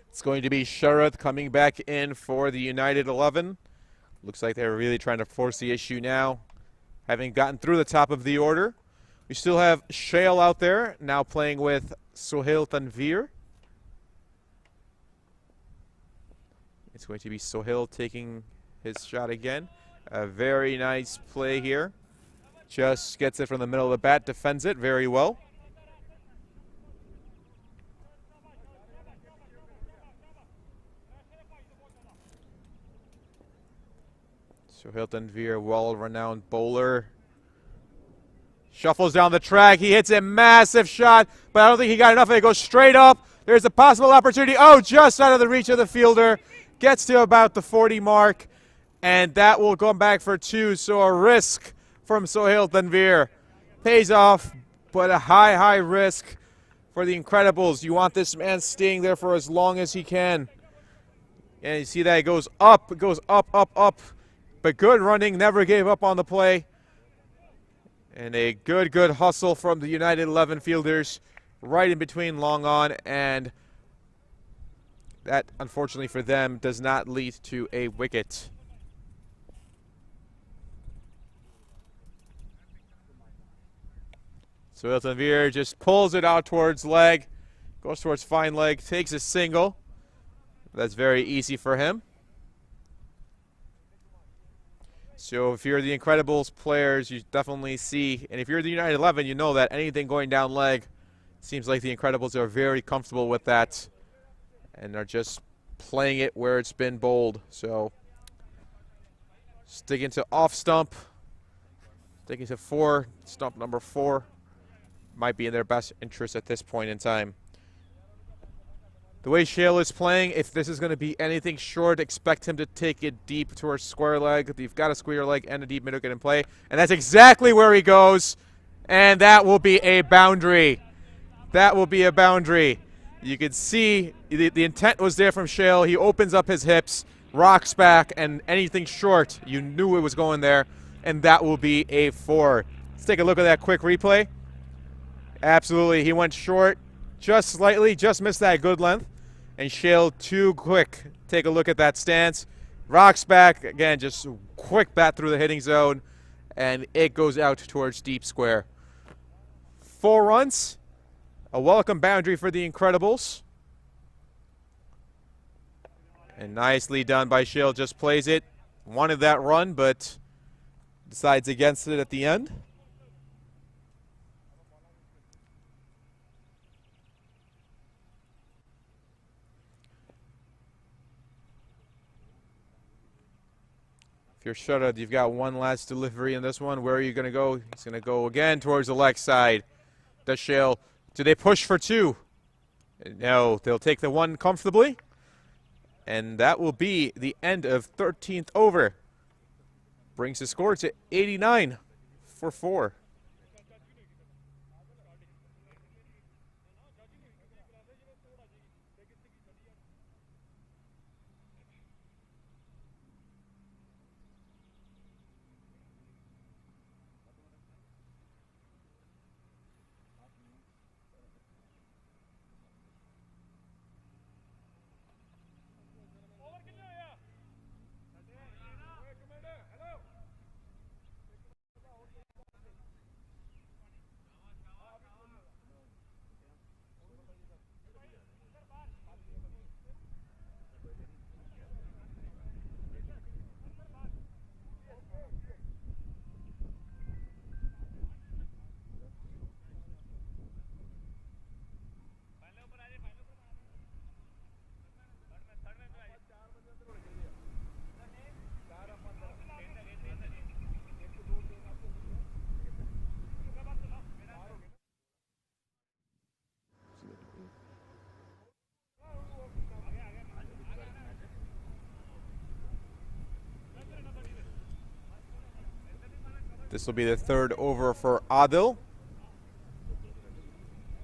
It's going to be Sharath coming back in for the United 11. Looks like they're really trying to force the issue now, having gotten through the top of the order. We still have Shale out there, now playing with Sohail Tanvir. It's going to be Sohail taking his shot again. A very nice play here. Just gets it from the middle of the bat, defends it very well. Sohail Tanvir, well-renowned bowler. Shuffles down the track. He hits a massive shot, but I don't think he got enough of it. It goes straight up. There's a possible opportunity. Oh, just out of the reach of the fielder. Gets to about the 40 mark, and that will come back for 2. So a risk from Sohail Tanvir. Pays off, but a high risk for the Incredibles. You want this man staying there for as long as he can. And you see that it goes up, up. But good running, never gave up on the play. And a good hustle from the United 11 fielders right in between long on, and that, unfortunately for them, does not lead to a wicket. So Tanvir just pulls it out towards leg, goes towards fine leg, takes a single. That's very easy for him. So if you're the Incredibles players, you definitely see, and if you're the United 11, you know that anything going down leg, seems like the Incredibles are very comfortable with that and are just playing it where it's been bowled. So sticking to off stump, sticking to 4, stump number 4, might be in their best interest at this point in time. The way Shale is playing, if this is going to be anything short, expect him to take it deep towards square leg. You've got a square leg and a deep mid wicket in play. And that's exactly where he goes. And that will be a boundary. That will be a boundary. You can see the intent was there from Shale. He opens up his hips, rocks back, and anything short, you knew it was going there. And that will be a 4. Let's take a look at that quick replay. Absolutely, he went short just slightly, just missed that good length. And Shale too quick. Take a look at that stance. Rocks back. Again, just quick bat through the hitting zone. And it goes out towards deep square. 4 runs. A welcome boundary for the Incredibles. And nicely done by Shale. Just plays it. Wanted that run, but decides against it at the end. If you're Sharath, you've got one last delivery in this one. Where are you going to go? He's going to go again towards the leg side. Does Shale, do they push for 2? No, they'll take the 1 comfortably. And that will be the end of 13th over. Brings the score to 89 for 4. This will be the third over for Adil.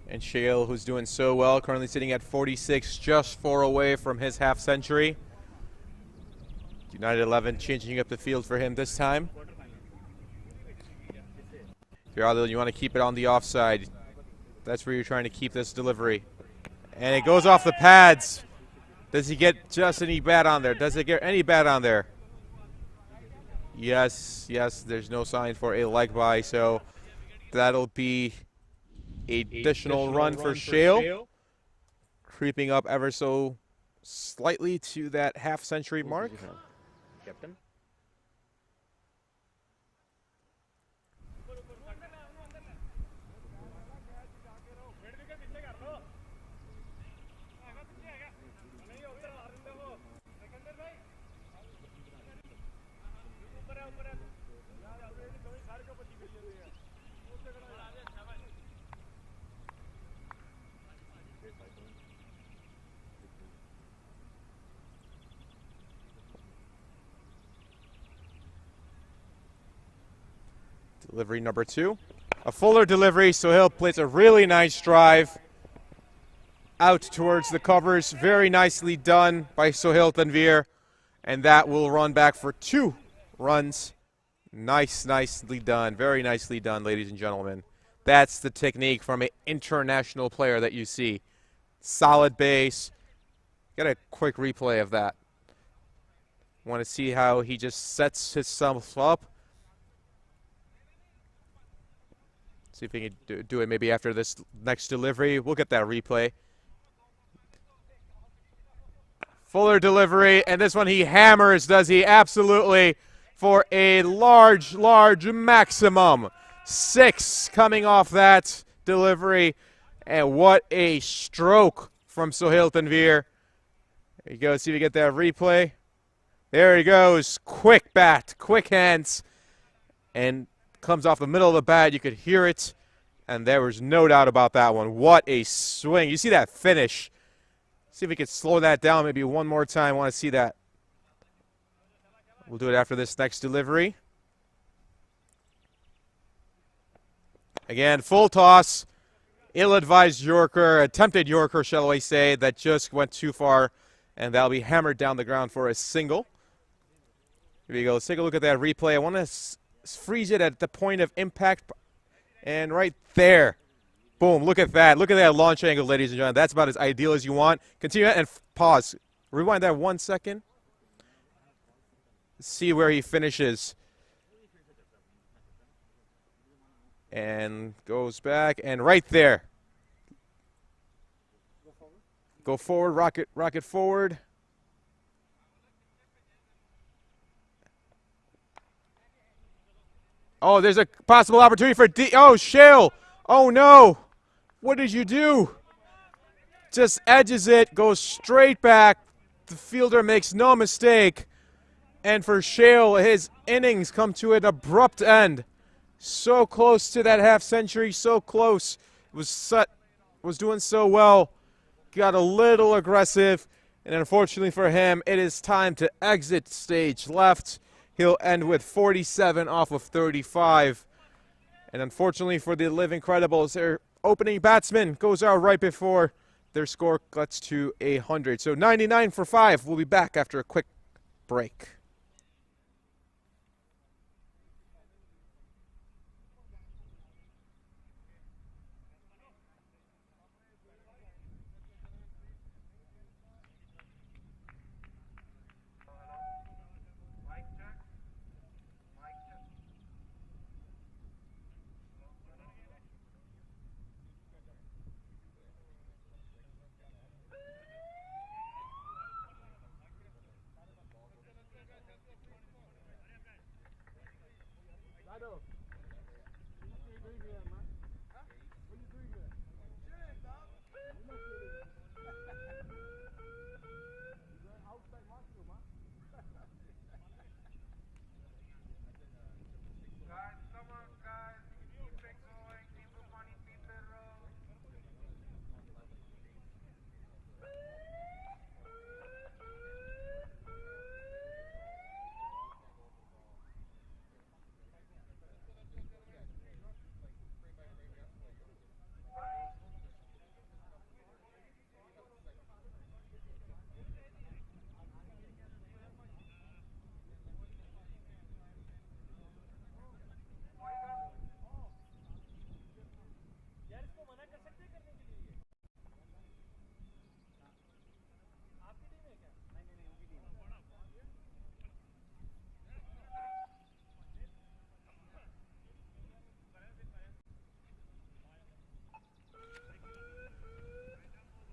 And Shale, who's doing so well, currently sitting at 46, just 4 away from his half century. United 11 changing up the field for him this time. If you're Adil, you want to keep it on the offside. That's where you're trying to keep this delivery. And it goes off the pads. Does he get just any bat on there? Does it get any bat on there? Yes, there's no sign for a leg by, so that'll be an additional run for Shale. Creeping up ever so slightly to that half century mark. Captain. Delivery number 2. A fuller delivery, Sohail plays a really nice drive out towards the covers. Very nicely done by Sohail Tanvir. And that will run back for 2 runs. Nicely done. Very nicely done, ladies and gentlemen. That's the technique from an international player that you see. Solid base. Get a quick replay of that. Want to see how he just sets himself up. See if he can do it maybe after this next delivery. We'll get that replay. Fuller delivery, and this one he hammers, does he? Absolutely, for a large maximum. 6 coming off that delivery, and what a stroke from Sohail Tanvir. There you go, see if we get that replay. There he goes, quick bat, quick hands, and comes off the middle of the bat. You could hear it, and there was no doubt about that one. What a swing. You see that finish. See if we can slow that down maybe one more time. I want to see that. We'll do it after this next delivery. Again, full toss. Ill-advised Yorker, attempted Yorker, shall I say, that just went too far, and that'll be hammered down the ground for a single. Here we go. Let's take a look at that replay. I want to freeze it at the point of impact, and right there, boom, look at that launch angle, ladies and gentlemen. That's about as ideal as you want. Continue that and pause, rewind that 1 second, see where he finishes, and goes back, and right there, go forward, rocket forward. Oh, there's a possible opportunity for oh, Shale. Oh, no. What did you do? Just edges it, goes straight back. The fielder makes no mistake. And for Shale, his innings come to an abrupt end. So close to that half century, so close. Was doing so well. Got a little aggressive. And unfortunately for him, it is time to exit stage left. He'll end with 47 off of 35. And unfortunately for the Live Incredibles, their opening batsman goes out right before their score gets to 100. So 99 for 5. We'll be back after a quick break.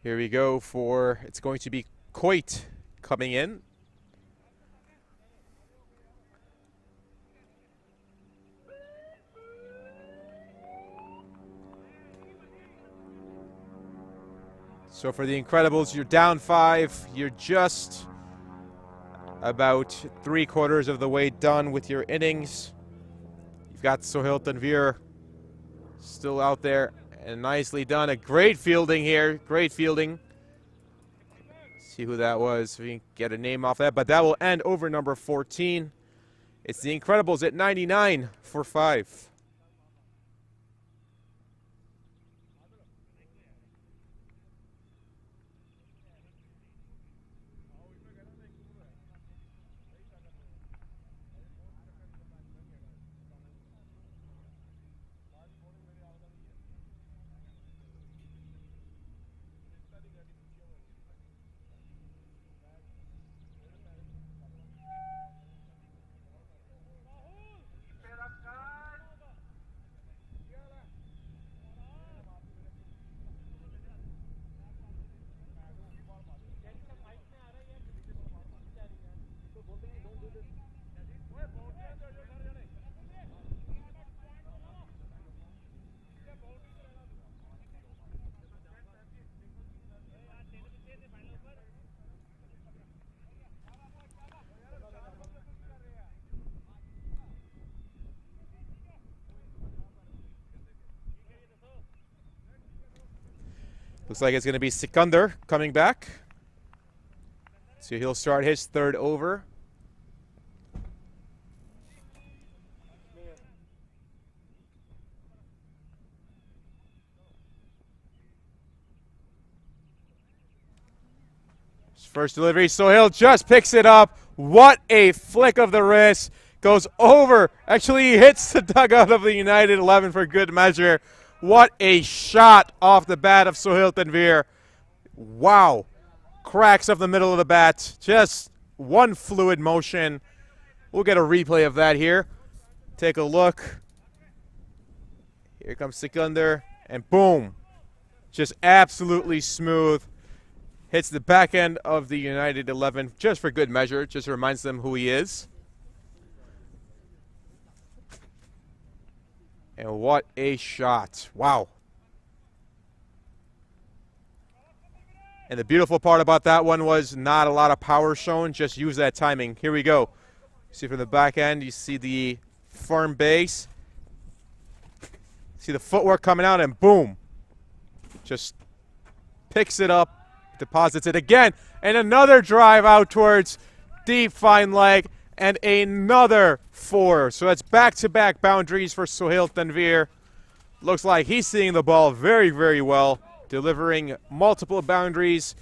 Here we go for, it's going to be Coit coming in. So for the Incredibles, you're down 5. You're just about 3/4 of the way done with your innings. You've got Sohail Tanvir still out there, and nicely done. A great fielding here. Great fielding. See who that was. If we can get a name off that. But that will end over number 14. It's the Incredibles at 99 for 5. Looks like it's going to be Sikandar coming back. So he'll start his 3rd over. His first delivery, Sohail just picks it up. What a flick of the wrist. Goes over. Actually, he hits the dugout of the United 11 for good measure. What a shot off the bat of Sohail Tanvir. Wow. Cracks up the middle of the bat. Just one fluid motion. We'll get a replay of that here. Take a look. Here comes Sikandar. And boom. Just absolutely smooth. Hits the back end of the United 11 just for good measure. Just reminds them who he is. And what a shot. Wow. And the beautiful part about that one was not a lot of power shown. Just use that timing. Here we go. See from the back end, you see the firm base. See the footwork coming out, and boom. Just picks it up, deposits it again. And another drive out towards deep fine leg. And another 4. So that's back-to-back boundaries for Sohail Tanvir. Looks like he's seeing the ball very, very well, delivering multiple boundaries.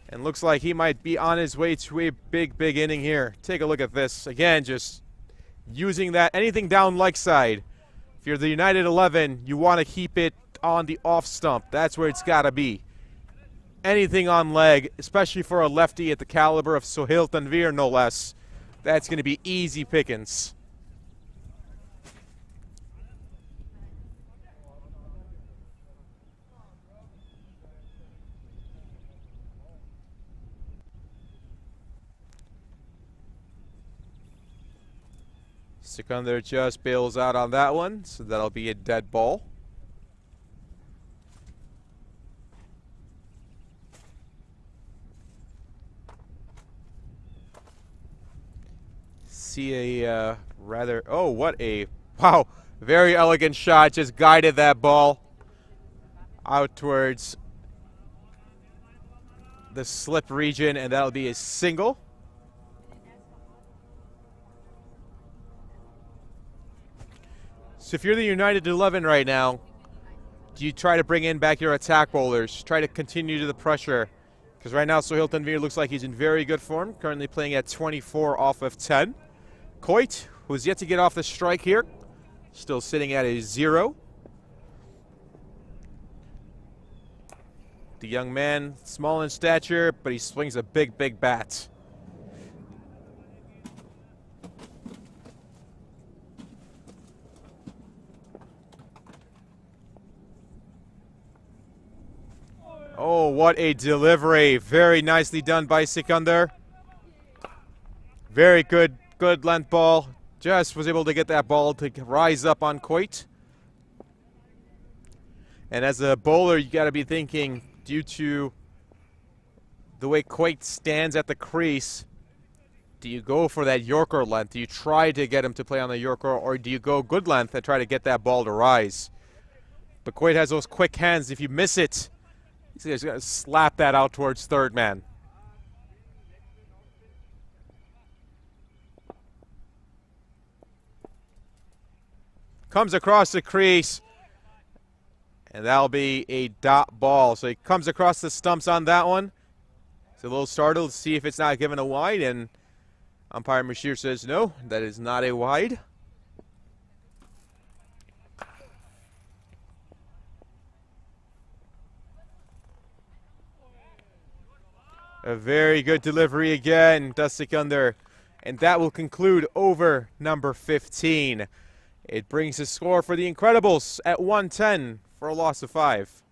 And looks like he might be on his way to a big, big inning here. Take a look at this. Again, just using that. Anything down leg side. If you're the United 11, you want to keep it on the off stump. That's where it's got to be. Anything on leg, especially for a lefty at the caliber of Sohail Tanvir, no less. That's going to be easy pickings. Sikandar just bails out on that one, so that'll be a dead ball. See a rather, oh, what a, wow, very elegant shot. Just guided that ball out towards the slip region, and that'll be a single. So if you're the United 11 right now, do you try to bring in back your attack bowlers, try to continue to the pressure? Because right now Sohail Tanvir looks like he's in very good form, currently playing at 24 off of 10. Coit, who's yet to get off the strike here, still sitting at a 0. The young man, small in stature, but he swings a big, big bat. Oh, what a delivery. Very nicely done by Sikandar. Very good length ball. Just was able to get that ball to rise up on Coit. And as a bowler, you got to be thinking, due to the way Coit stands at the crease, do you go for that Yorker length? Do you try to get him to play on the Yorker, or do you go good length and try to get that ball to rise? But Coit has those quick hands. If you miss it, he's going to slap that out towards third man. Comes across the crease, and that'll be a dot ball. So he comes across the stumps on that one. He's a little startled to see if it's not given a wide, and umpire Mashir says no, that is not a wide. A very good delivery again, does Sikandar. And that will conclude over number 15. It brings the score for the Incredibles at 110 for a loss of 5.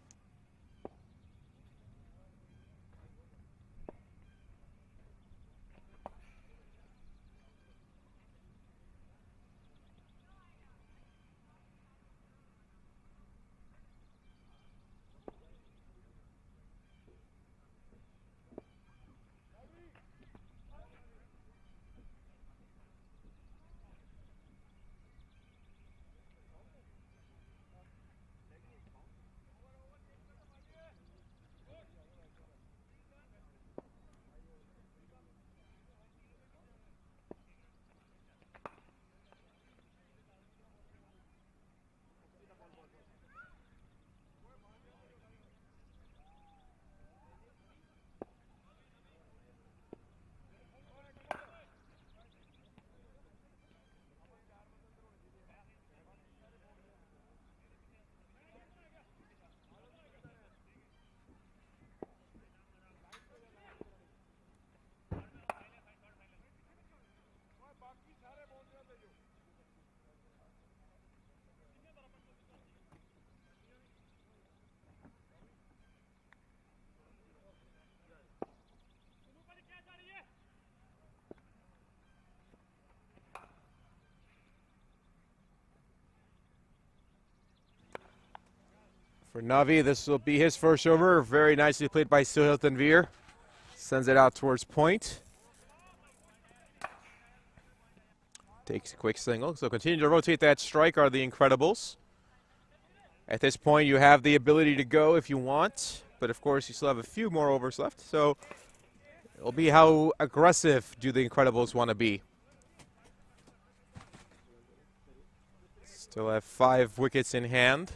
For Navi, this will be his first over. Very nicely played by Sohail Tanvir. Sends it out towards point. Takes a quick single. So continue to rotate that strike are the Incredibles. At this point, you have the ability to go if you want. But of course, you still have a few more overs left. So it'll be how aggressive do the Incredibles want to be. Still have 5 wickets in hand.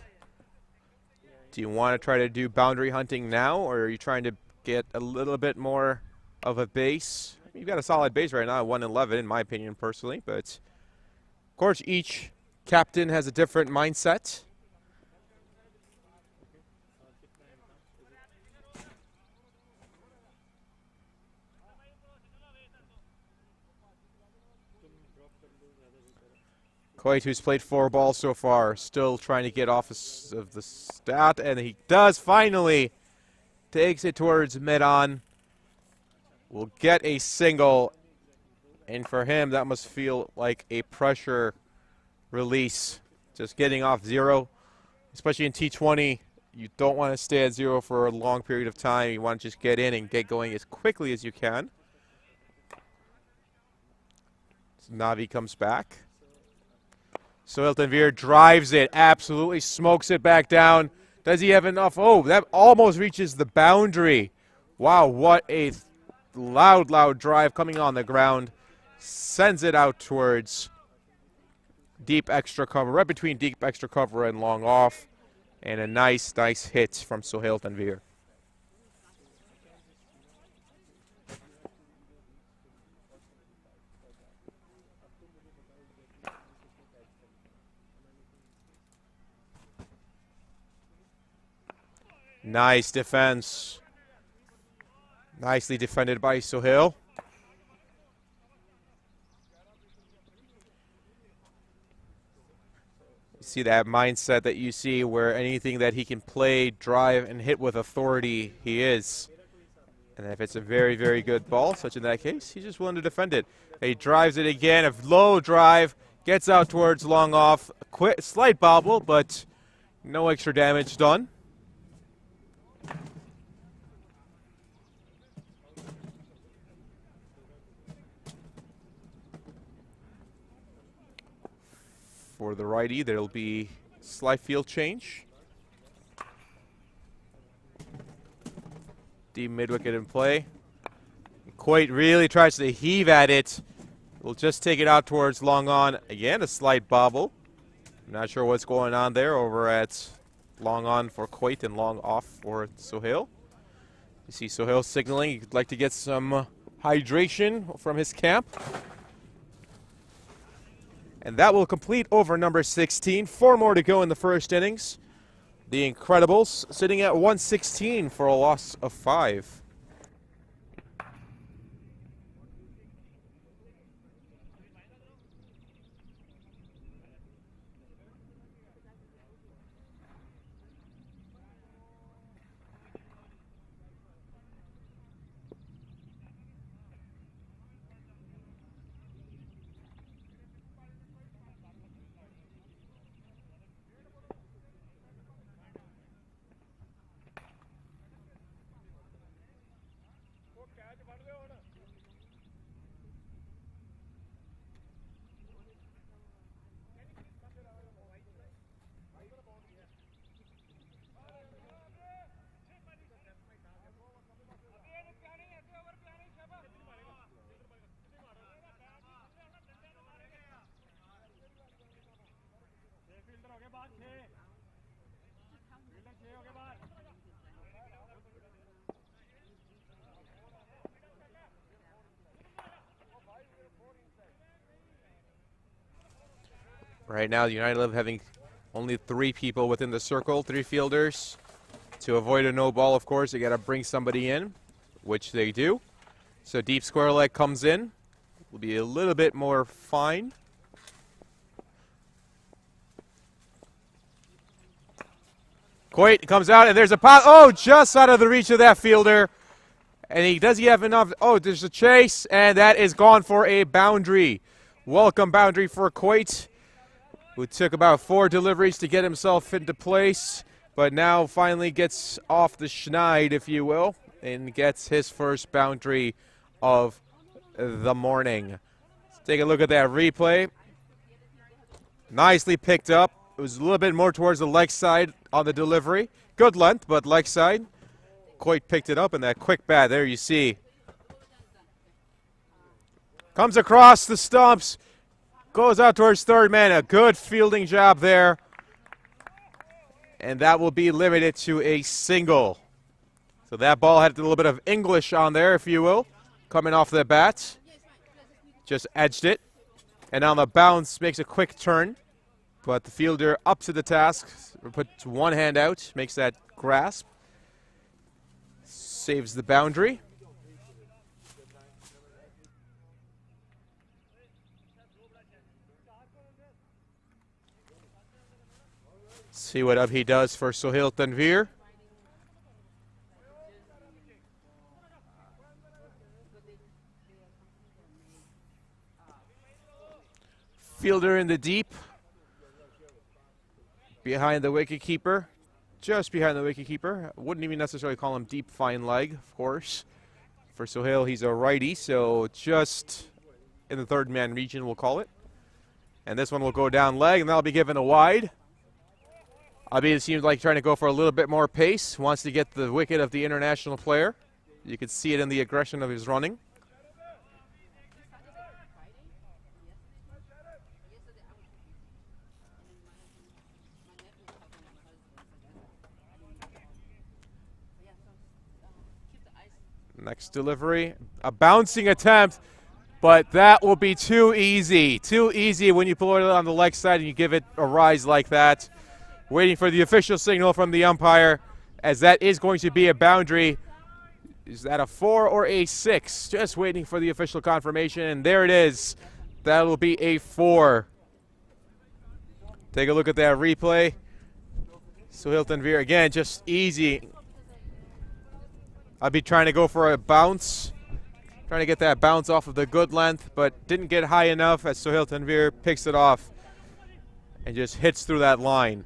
Do you want to try to do boundary hunting now, or are you trying to get a little bit more of a base? You've got a solid base right now, 111 in my opinion personally, but of course each captain has a different mindset. Coit, who's played 4 balls so far, still trying to get off of the stat, and he does finally. Takes it towards mid-on. Will get a single, and for him, that must feel like a pressure release. Just getting off 0, especially in T20, you don't want to stay at 0 for a long period of time. You want to just get in and get going as quickly as you can. So Navi comes back. Sohail Tanvir drives it, absolutely smokes it back down. Does he have enough? Oh, that almost reaches the boundary. Wow, what a loud drive coming on the ground. Sends it out towards deep extra cover, right between deep extra cover and long off. And a nice hit from Sohail Tanvir. Nice defense. Nicely defended by Sohail. See that mindset that you see where anything that he can play, drive, and hit with authority, he is. And if it's a very, very good ball, such in that case, he's just willing to defend it. He drives it again, a low drive, gets out towards long off, quick, slight bobble, but no extra damage done. For the righty, there'll be slight field change. Deep mid-wicket in play. Coit really tries to heave at it. We'll just take it out towards long on. Again, a slight bobble. I'm not sure what's going on there over at long on for Coit and long off for Sohail. You see Sohail signaling he'd like to get some hydration from his camp. And that will complete over number 16. 4 more to go in the first innings. The Incredibles sitting at 116 for a loss of 5. Right now, the United Live having only 3 people within the circle, 3 fielders. To avoid a no ball, of course, they got to bring somebody in, which they do. So deep square leg comes in. Will be a little bit more fine. Coit comes out, and there's a pot. Oh, just out of the reach of that fielder. And does he have enough? Oh, there's a chase, and that is gone for a boundary. Welcome boundary for Coit, who took about 4 deliveries to get himself into place, but now finally gets off the schneid, if you will, and gets his first boundary of the morning. Let's take a look at that replay. Nicely picked up. It was a little bit more towards the leg side on the delivery. Good length, but leg side. Coit picked it up, and that quick bat, there you see. Comes across the stumps. Goes out towards third man. A good fielding job there. And that will be limited to a single. So that ball had a little bit of English on there, if you will, coming off the bat. Just edged it. And on the bounce, makes a quick turn. But the fielder up to the task. Puts one hand out, makes that grasp. Saves the boundary. See what Abhi does for Sohail Tanvir. Fielder in the deep. Behind the wicketkeeper. Just behind the wicketkeeper. Wouldn't even necessarily call him deep fine leg, of course. For Sohail, he's a righty, so just in the third man region, we'll call it. And this one will go down leg, and that'll be given a wide. Abhi seems like trying to go for a little bit more pace. Wants to get the wicket of the international player. You can see it in the aggression of his running. Next delivery, a bouncing attempt, but that will be too easy. Too easy when you pull it on the leg side and you give it a rise like that. Waiting for the official signal from the umpire, as that is going to be a boundary. Is that a 4 or a 6? Just waiting for the official confirmation, and there it is. That will be a 4. Take a look at that replay. Sohail Tanvir again, just easy. I'd be trying to go for a bounce. Trying to get that bounce off of the good length, but didn't get high enough as Sohail Tanvir picks it off and just hits through that line.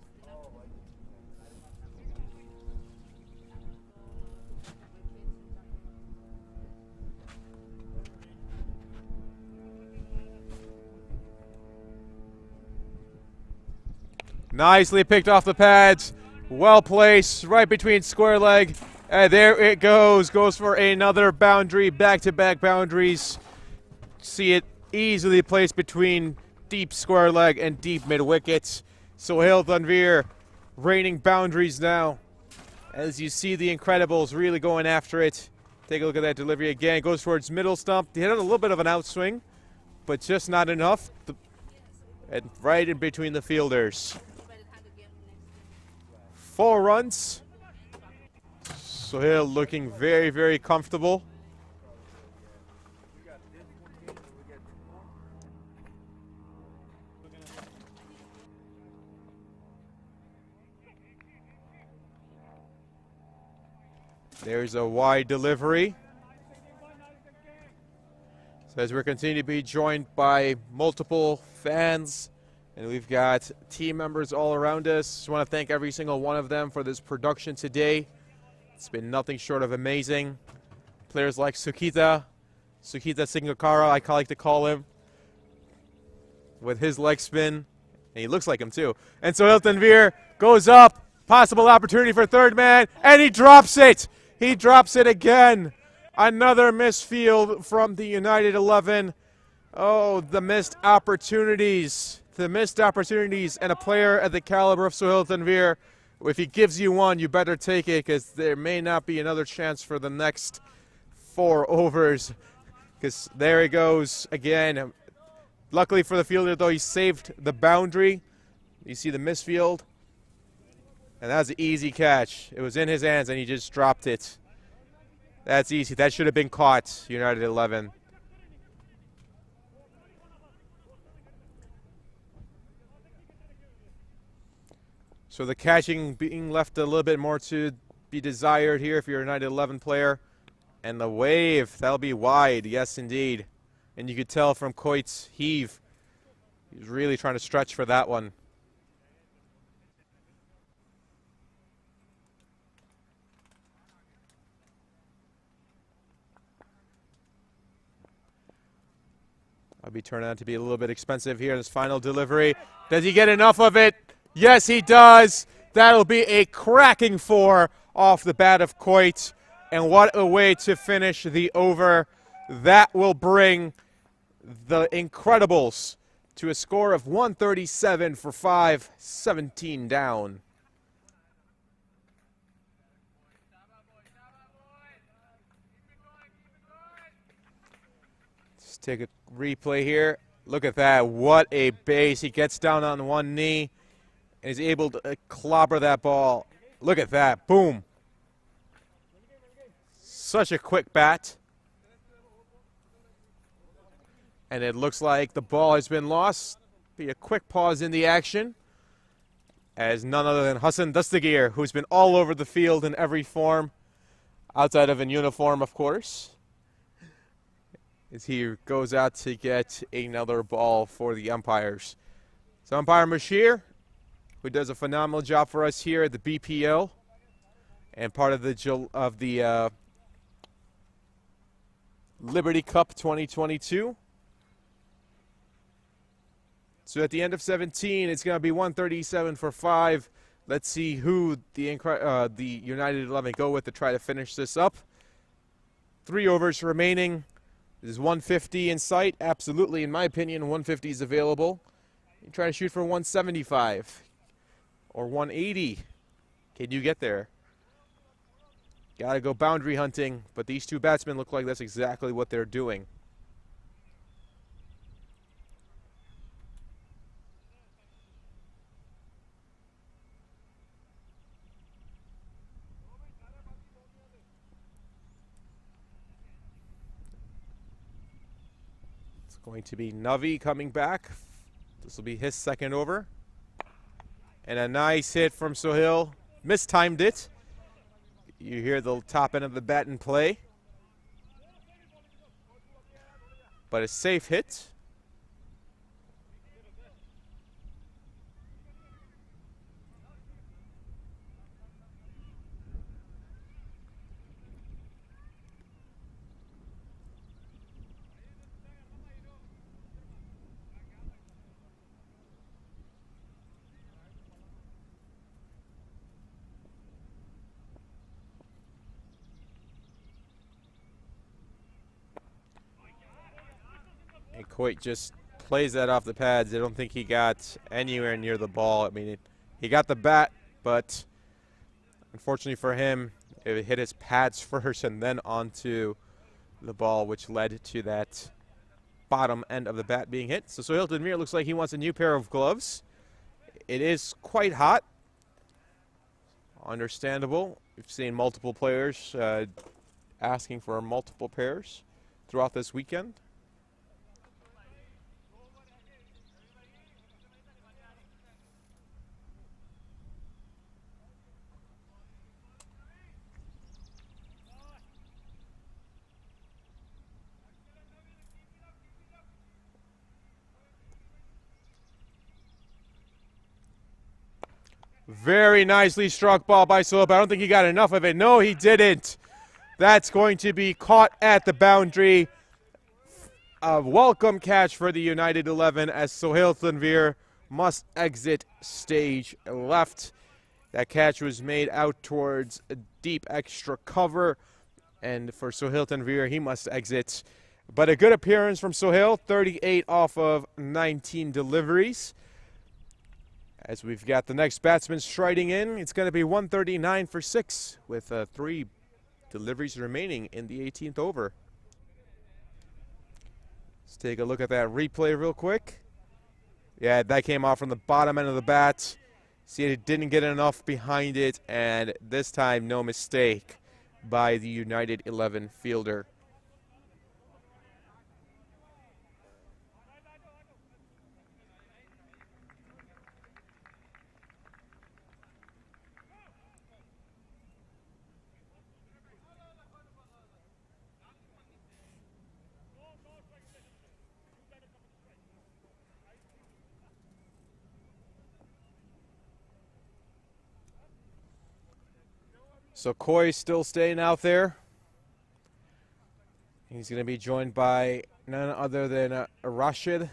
Nicely picked off the pads. Well placed, right between square leg. And there it goes. Goes for another boundary, back-to-back boundaries. See it easily placed between deep square leg and deep mid-wicket. Sohail Tanvir raining boundaries now. As you see the Incredibles really going after it. Take a look at that delivery again. Goes towards middle stump. He hit a little bit of an outswing, but just not enough. And right in between the fielders. 4 runs. Sohail looking very, very comfortable. There's a wide delivery. So as we're continuing to be joined by multiple fans, and we've got team members all around us. Just want to thank every single one of them for this production today. It's been nothing short of amazing. Players like Sukita Singakara, I like to call him, with his leg spin. And he looks like him too. And Sohail Tanvir goes up. Possible opportunity for third man. And he drops it. He drops it again. Another misfield from the United 11. Oh, the missed opportunities. The missed opportunities, and a player at the caliber of Sohail Tanvir, if he gives you one, you better take it, because there may not be another chance for the next 4 overs. Because there he goes again. Luckily for the fielder, though, he saved the boundary. You see the misfield. And that was an easy catch. It was in his hands, and he just dropped it. That's easy. That should have been caught, United 11. So the catching being left a little bit more to be desired here if you're a United 11 player. And the wave, that'll be wide, yes indeed. And you could tell from Coit's heave, he's really trying to stretch for that one. I'll be turning out to be a little bit expensive here in this final delivery. Does he get enough of it? Yes, he does. That'll be a cracking 4 off the bat of Coit. And what a way to finish the over. That will bring the Incredibles to a score of 137 for 5, 17 down. Let's take a replay here. Look at that. What a base. He gets down on one knee and is able to clobber that ball. Look at that. Boom. Such a quick bat. And it looks like the ball has been lost. Be a quick pause in the action, as none other than Hassan Dastagir, who's been all over the field in every form, outside of in uniform, of course, as he goes out to get another ball for the umpires. So umpire Mashir, who does a phenomenal job for us here at the BPL, and part of the Liberty Cup 2022. So at the end of 17, it's going to be 137 for 5. Let's see who the United 11 go with to try to finish this up. 3 overs remaining. There's 150 in sight. Absolutely, in my opinion, 150 is available. You try to shoot for 175 or 180. Can you get there? Got to go boundary hunting, but these 2 batsmen look like that's exactly what they're doing. It's going to be Navi coming back. This will be his second over. And a nice hit from Sohail. Mistimed it. You hear the top end of the bat in play. But a safe hit. And Coit just plays that off the pads. I don't think he got anywhere near the ball. I mean, he got the bat, but unfortunately for him, it hit his pads first and then onto the ball, which led to that bottom end of the bat being hit. So Sohail Tanvir looks like he wants a new pair of gloves. It is quite hot. Understandable. We've seen multiple players asking for multiple pairs throughout this weekend. Very nicely struck ball by Sohail, but I don't think he got enough of it. No, he didn't. That's going to be caught at the boundary. A welcome catch for the United 11 as Sohail Tanvir must exit stage left. That catch was made out towards a deep extra cover. And for Sohail Tanvir, he must exit. But a good appearance from Sohail, 38 off of 19 deliveries. As we've got the next batsman striding in, it's going to be 139 for 6 with 3 deliveries remaining in the 18th over. Let's take a look at that replay real quick. Yeah, that came off from the bottom end of the bat. See, it didn't get enough behind it, and this time no mistake by the United 11 fielder. So Coy still staying out there. He's going to be joined by none other than Rashid.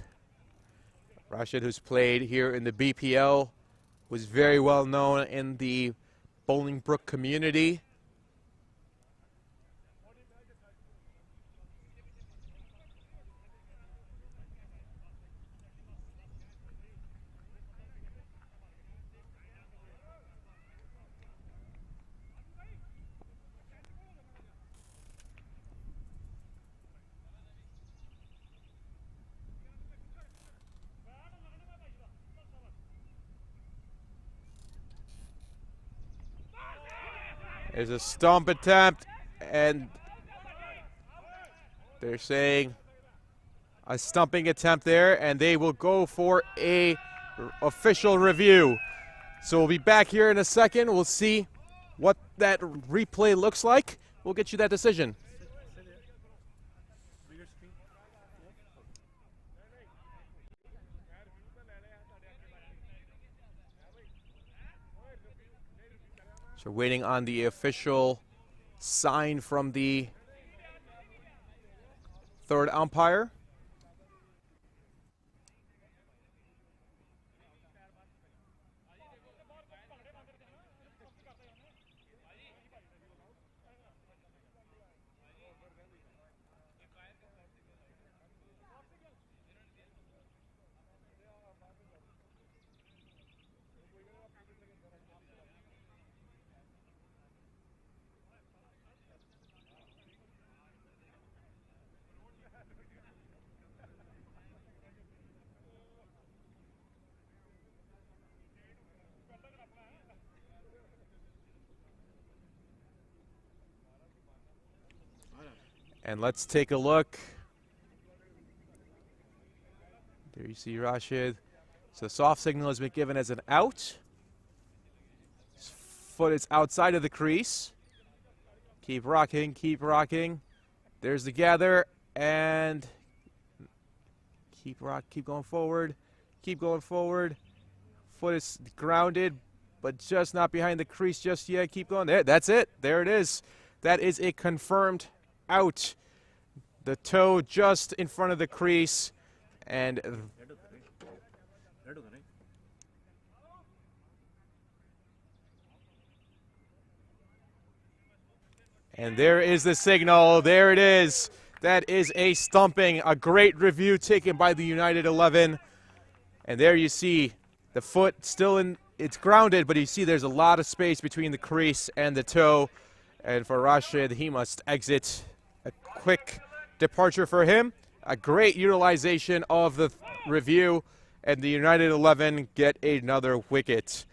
Rashid, who's played here in the BPL, was very well known in the Bolingbrook community. There's a stump attempt, and they're saying a stumping attempt there, and they will go for a official review. So we'll be back here in a second. We'll see what that replay looks like. We'll get you that decision. So waiting on the official sign from the third umpire. And let's take a look. There you see Rashid. So soft signal has been given as an out. foot is outside of the crease. Keep rocking, keep rocking. There's the gather, and keep going forward. Keep going forward. Foot is grounded, but just not behind the crease just yet. Keep going. There, that's it. There it is. That is a confirmed out. The toe just in front of the crease, and there is the signal. There it is. That is a stumping. A great review taken by the United 11. And there you see the foot still in, it's grounded, but you see there's a lot of space between the crease and the toe. And for Rashid, he must exit. A quick departure for him. A great utilization of the review. And the United 11 get another wicket.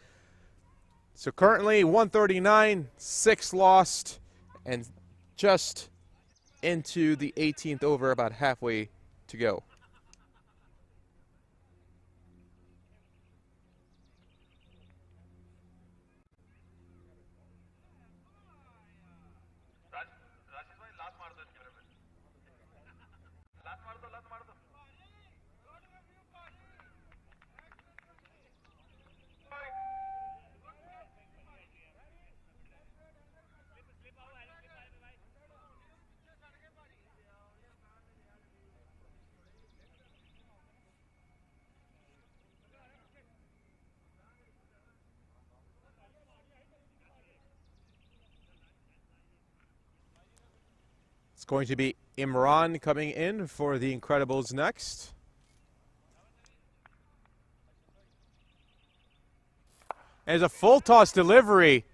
So currently 139, 6 lost. And just into the 18th over, about halfway to go. It's going to be Imran coming in for the Incredibles next. And it's a full toss delivery.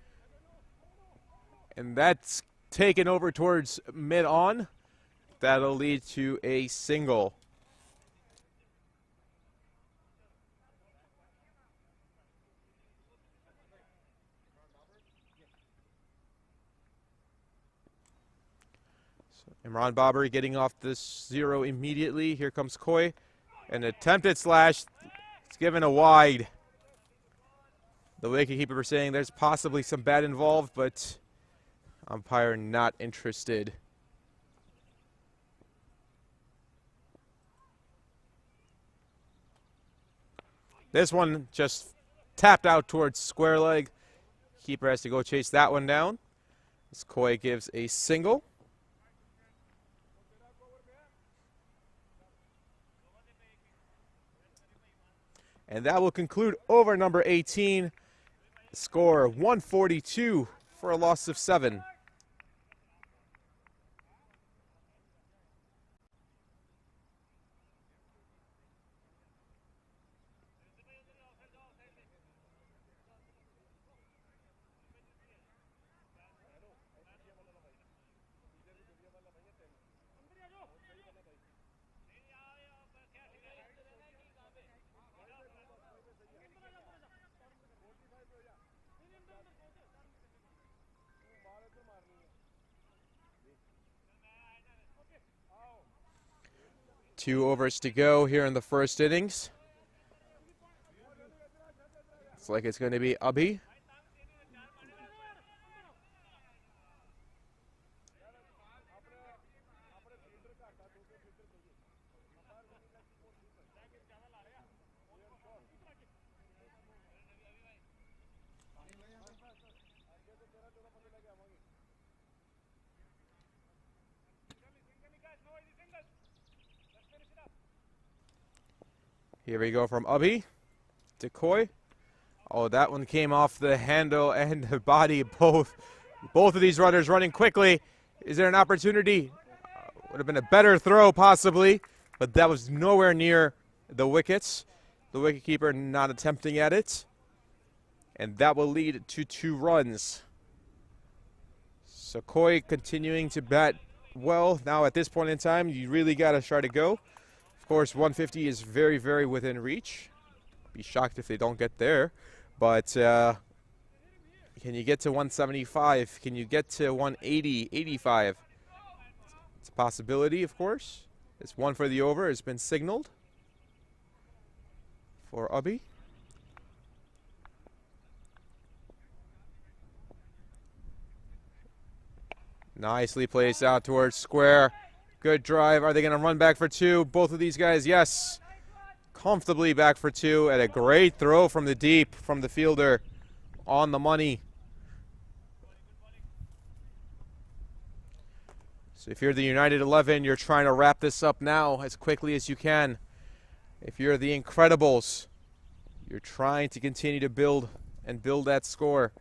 And that's taken over towards mid-on. That'll lead to a single. Imran Babri getting off this 0 immediately. Here comes Koi. An attempted slash. It's given a wide. The wicketkeeper saying there's possibly some bat involved, but umpire not interested. This one just tapped out towards square leg. Keeper has to go chase that one down. As Koi gives a single. And that will conclude over number 18. Score 142 for a loss of 7. Two overs to go here in the first innings. Looks like it's going to be Abhi. Here we go from Abhi to Koi. Oh, that one came off the handle and the body. Both of these runners running quickly. Is there an opportunity? Would have been a better throw possibly, but that was nowhere near the wickets. The wicketkeeper not attempting at it. And that will lead to 2 runs. So Koi continuing to bat well. Now at this point in time, you really got to try to go. Of course, 150 is very, very within reach. Be shocked if they don't get there. But can you get to 175? Can you get to 180, 85? It's a possibility, of course. This one for the over has been signaled for Abhi. Nicely placed out towards square. Good drive. Are they going to run back for two? Both of these guys, yes. Comfortably back for two. And a great throw from the deep, from the fielder. On the money. So if you're the United 11, you're trying to wrap this up now as quickly as you can. If you're the Incredibles, you're trying to continue to build that score.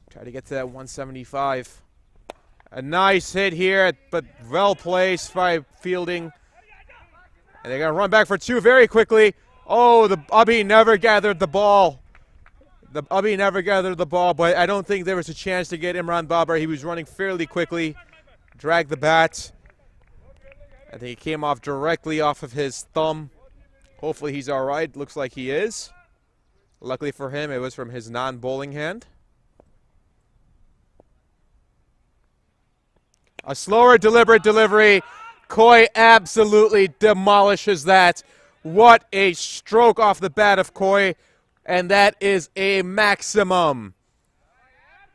Try to get to that 175. A nice hit here, but well placed by fielding. And they're going to run back for two very quickly. Oh, the Ubby never gathered the ball. The Ubby never gathered the ball, but I don't think there was a chance to get Imran Babar. He was running fairly quickly. Dragged the bat. I think he came off directly off of his thumb. Hopefully he's all right. Looks like he is. Luckily for him, it was from his non-bowling hand. A slower, deliberate delivery. Koi absolutely demolishes that. What a stroke off the bat of Koi. And that is a maximum.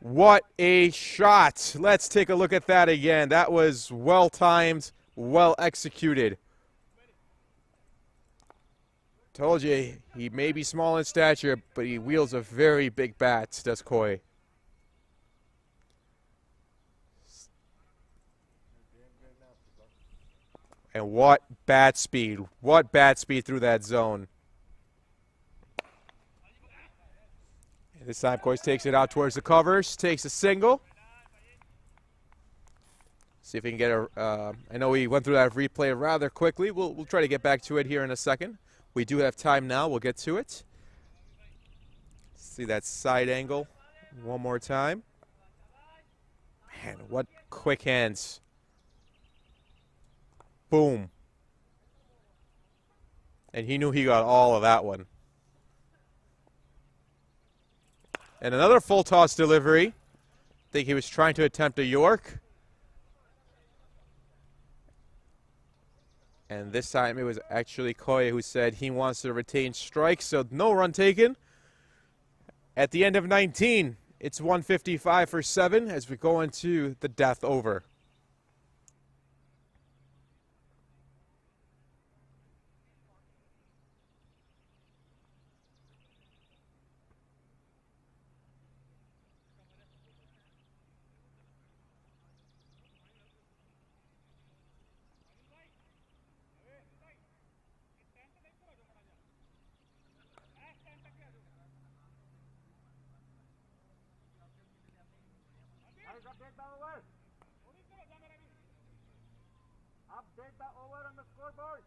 What a shot. Let's take a look at that again. That was well timed, well executed. Told you, he may be small in stature, but he wields a very big bat, does Koi. And what bat speed. What bat speed through that zone. This time, Koi takes it out towards the covers, takes a single. See if he can get a. I know we went through that replay rather quickly. We'll try to get back to it here in a second. We do have time now. We'll get to it. See that side angle one more time. Man, what quick hands. Boom. And he knew he got all of that one. And another full toss delivery. I think he was trying to attempt a York. And this time it was actually Koi who said he wants to retain strikes, so no run taken. At the end of 19, it's 155 for 7 as we go into the death over. Update the over. Update the over on the scoreboard.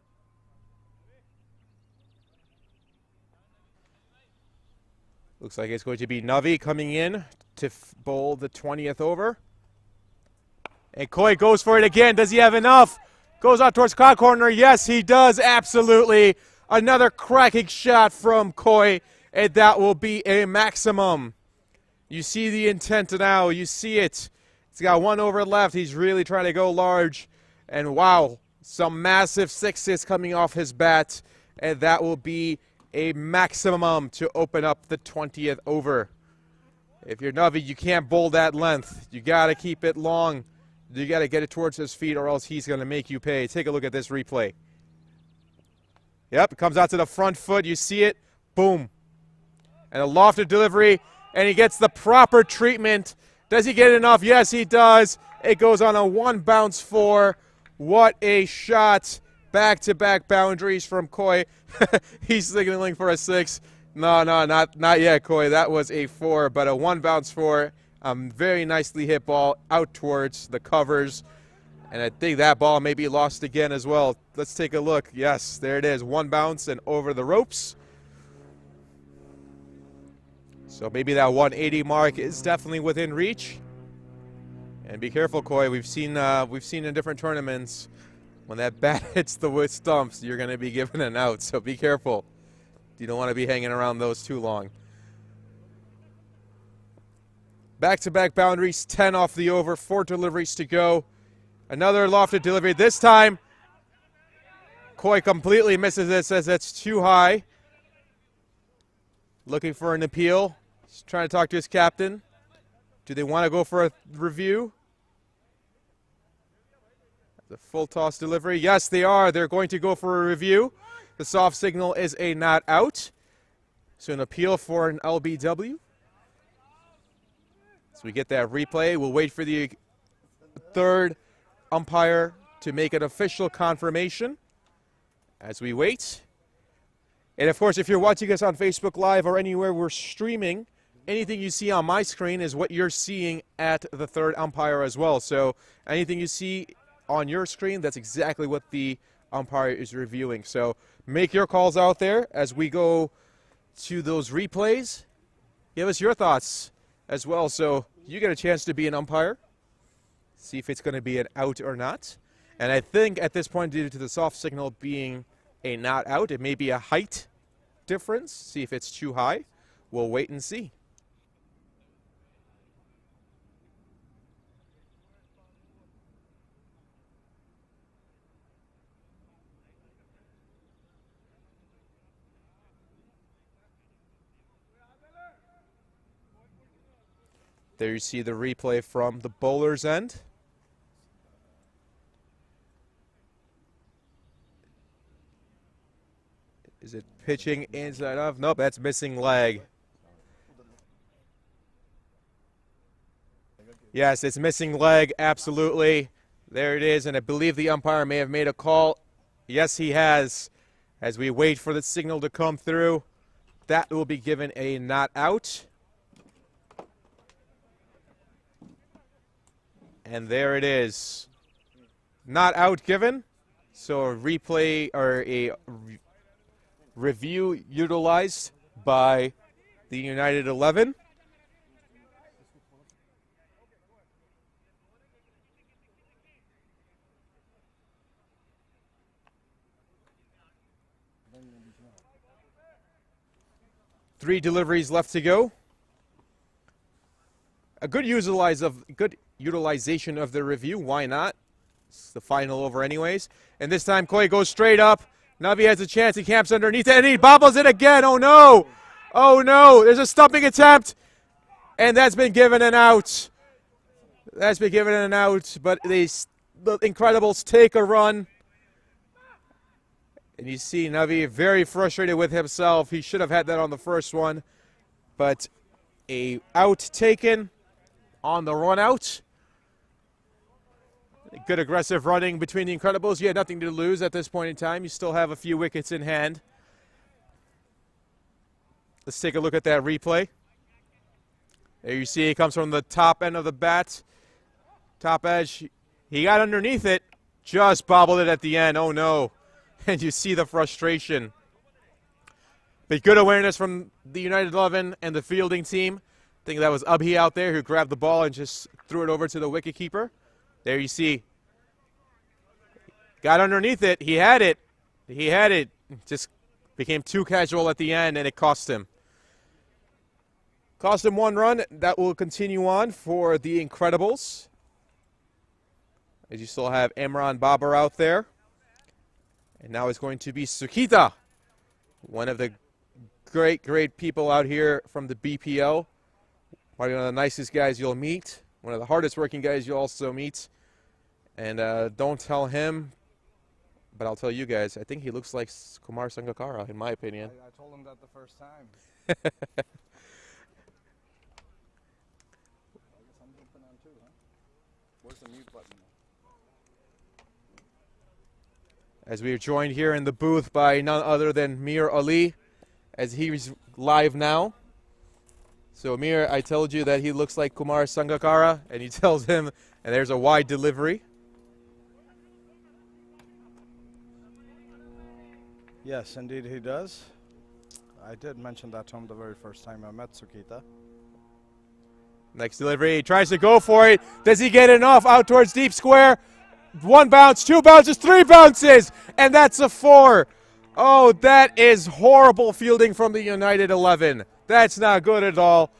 Looks like it's going to be Navi coming in to bowl the 20th over. And Koi goes for it again. Does he have enough? Goes out towards cloud corner. Yes, he does. Absolutely. Another cracking shot from Koi. And that will be a maximum. You see the intent now. You see it. He's got one over left. He's really trying to go large. And wow, some massive sixes coming off his bat. And that will be a maximum to open up the 20th over. If you're Navi, you can't bowl that length. You got to keep it long. You got to get it towards his feet or else he's going to make you pay. Take a look at this replay. Yep, it comes out to the front foot. You see it. Boom. And a lofted delivery. And he gets the proper treatment. Does he get enough? Yes, he does. It goes on a one bounce four. What a shot. Back-to-back boundaries from Koi. He's signaling for a 6. No, not yet, Koi. That was a 4, but a one bounce 4. Very nicely hit ball out towards the covers. And I think that ball may be lost again as well. Let's take a look. Yes, there it is. One bounce and over the ropes. So maybe that 180 mark is definitely within reach. And be careful, Koi. We've seen in different tournaments when that bat hits the wood stumps, you're going to be given an out. So be careful. You don't want to be hanging around those too long. Back-to-back boundaries, 10 off the over, 4 deliveries to go. Another lofted delivery. This time, Koi completely misses it, says that's too high. Looking for an appeal. He's trying to talk to his captain. Do they want to go for a review? The full toss delivery. Yes, they are. They're going to go for a review. The soft signal is a not out. So an appeal for an LBW. So we get that replay. We'll wait for the third umpire to make an official confirmation as we wait. And of course, if you're watching us on Facebook Live or anywhere we're streaming, anything you see on my screen is what you're seeing at the third umpire as well. So anything you see on your screen, that's exactly what the umpire is reviewing. So make your calls out there as we go to those replays. Give us your thoughts as well. So you get a chance to be an umpire. See if it's going to be an out or not. And I think at this point, due to the soft signal being a not out, it may be a height difference. See if it's too high. We'll wait and see. There you see the replay from the bowler's end. Is it pitching inside of? Nope, that's missing leg. Yes, it's missing leg, absolutely. There it is, and I believe the umpire may have made a call. Yes, he has. As we wait for the signal to come through, that will be given a not out. And there it is. Not out given. So a replay or a review utilized by the United 11. Three deliveries left to go. A good utilization of the review. Why not? It's the final over anyways. And this time Koi goes straight up. Navi has a chance. He camps underneath it, and he bobbles it again. Oh, no. Oh, no. There's a stumping attempt, and that's been given an out. That's been given an out, but the Incredibles take a run. And you see Navi very frustrated with himself. He should have had that on the first one, but a out taken on the run out. Good aggressive running between the Incredibles. You had nothing to lose at this point in time. You still have a few wickets in hand. Let's take a look at that replay. There you see it comes from the top end of the bat. Top edge. He got underneath it. Just bobbled it at the end. Oh, no. And you see the frustration. But good awareness from the United 11 and the fielding team. I think that was Abhi out there who grabbed the ball and just threw it over to the wicketkeeper. There you see. Got underneath it. He had it. He had it. Just became too casual at the end, and it cost him. Cost him one run. That will continue on for the Incredibles. As you still have Imran Babar out there. And now it's going to be Sukita, one of the great, great people out here from the BPL. One of the nicest guys you'll meet. One of the hardest working guys you'll also meet. And don't tell him, but I'll tell you guys, I think he looks like Kumar Sangakkara, in my opinion. I told him that the first time. Where's the mute button? As we are joined here in the booth by none other than Mir Ali, as he's live now. So Mir, I told you that he looks like Kumar Sangakkara, and he tells him, and there's a wide delivery. Yes, indeed he does. I did mention that to him the very first time I met Sukita. Next delivery, he tries to go for it. Does he get enough? Out towards deep square. One bounce, two bounces, three bounces, and that's a 4. Oh, that is horrible fielding from the United 11. That's not good at all.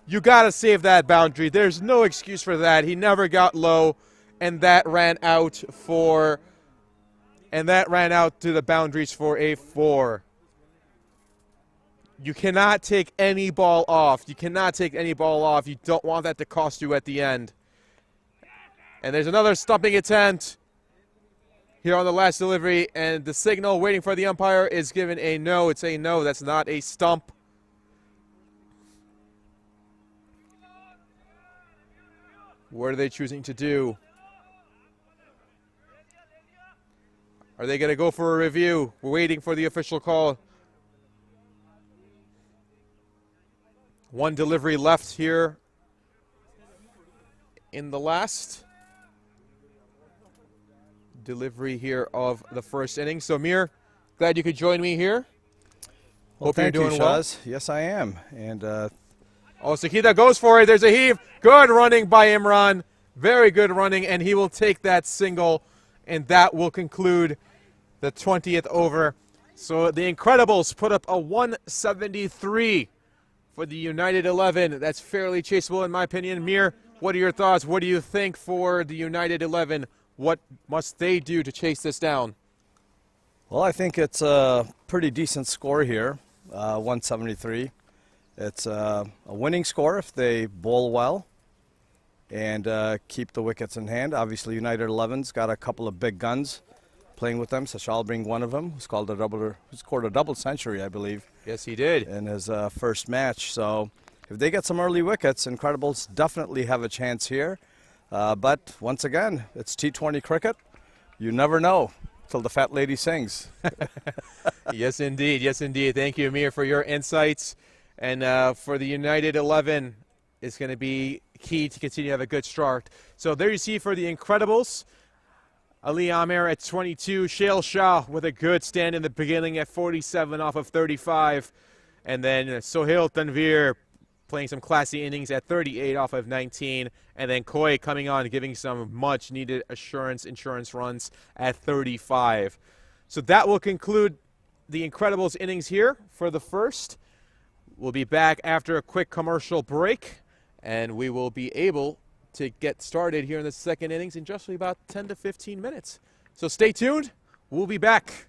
You got to save that boundary. There's no excuse for that. He never got low, and that ran out to the boundaries for a 4. You cannot take any ball off. You cannot take any ball off. You don't want that to cost you at the end. And there's another stumping attempt. here on the last delivery, and the signal waiting for the umpire is given a no. It's a no. That's not a stump. What are they choosing to do? Are they going to go for a review? We're waiting for the official call. One delivery left here in the last delivery here of the first inning. So, Mir, glad you could join me here. Well, Hope you're thank doing you, well. Shaz. Yes, I am. And Oh, Sakita goes for it. There's a heave. Good running by Imran. Very good running, and he will take that single, and that will conclude the 20th over. So the Incredibles put up a 173 for the United 11. That's fairly chaseable in my opinion. Mir, what are your thoughts? What do you think for the United 11? What must they do to chase this down? well, I think it's a pretty decent score here, 173. It's a winning score if they bowl well and keep the wickets in hand. Obviously, United 11's got a couple of big guns playing with them. Sachal being one of them, who scored a double century, I believe. Yes, he did. In his first match. So if they get some early wickets, Incredibles definitely have a chance here. But once again, it's T20 cricket. You never know till the fat lady sings. Yes, indeed. Yes, indeed. Thank you, Amir, for your insights. And for the United 11, it's going to be key to continue to have a good start. So there you see for the Incredibles, Ali Amer at 22, Shail Shah with a good stand in the beginning at 47 off of 35. And then Sohail Tanvir playing some classy innings at 38 off of 19. And then Koi coming on, giving some much-needed insurance runs at 35. So that will conclude the Incredibles innings here for the first. We'll be back after a quick commercial break, and we will be able to get started here in the second innings in just about 10 to 15 minutes. So stay tuned. We'll be back.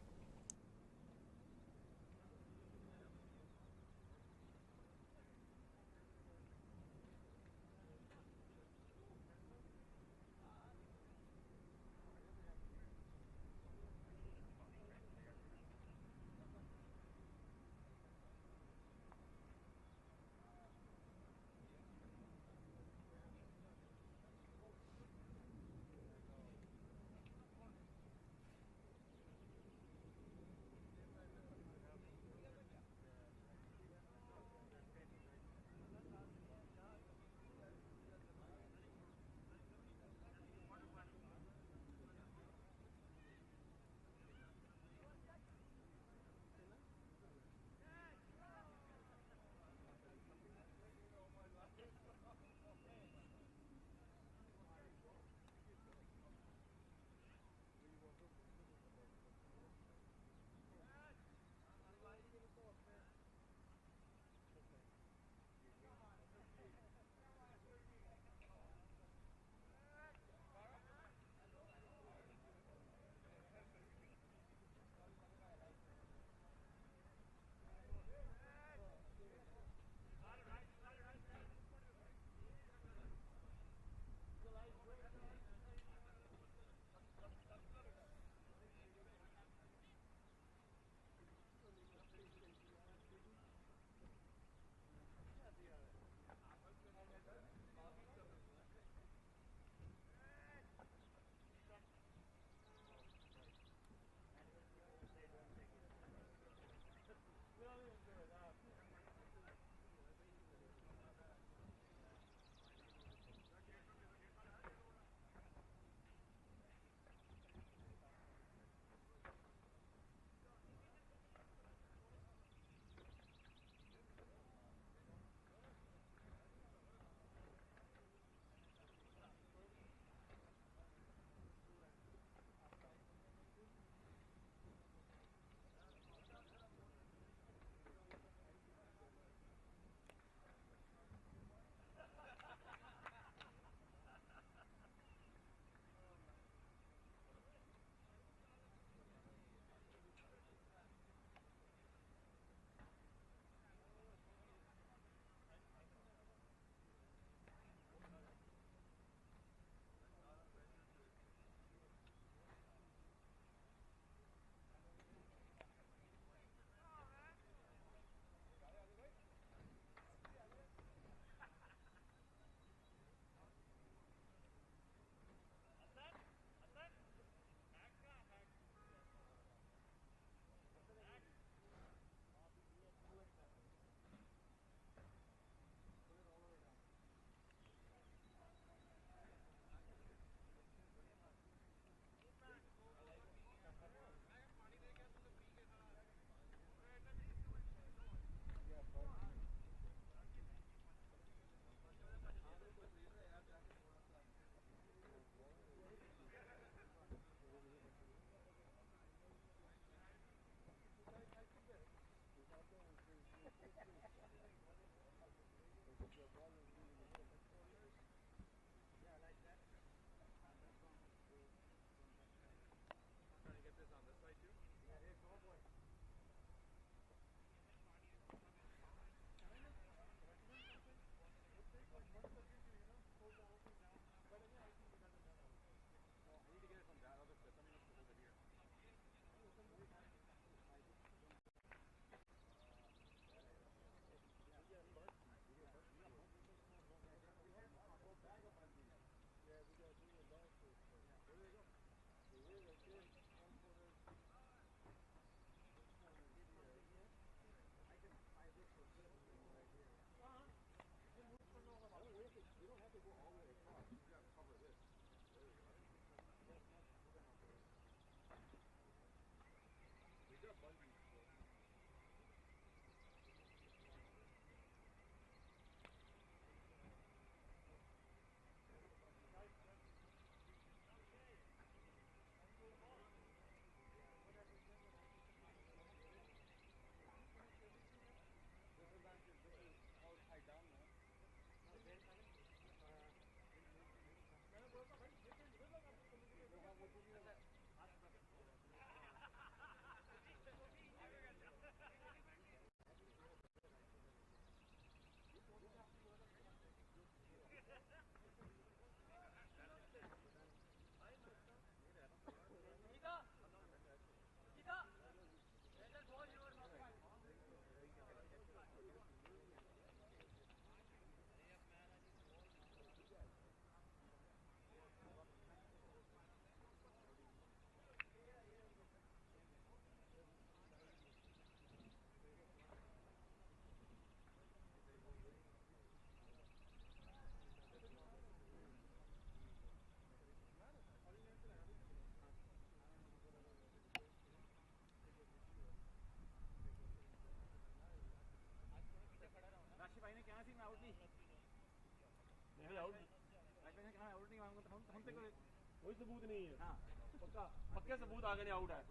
कोई सबूत नहीं है हाँ पक्का पक्के सबूत आगे नहीं आउट है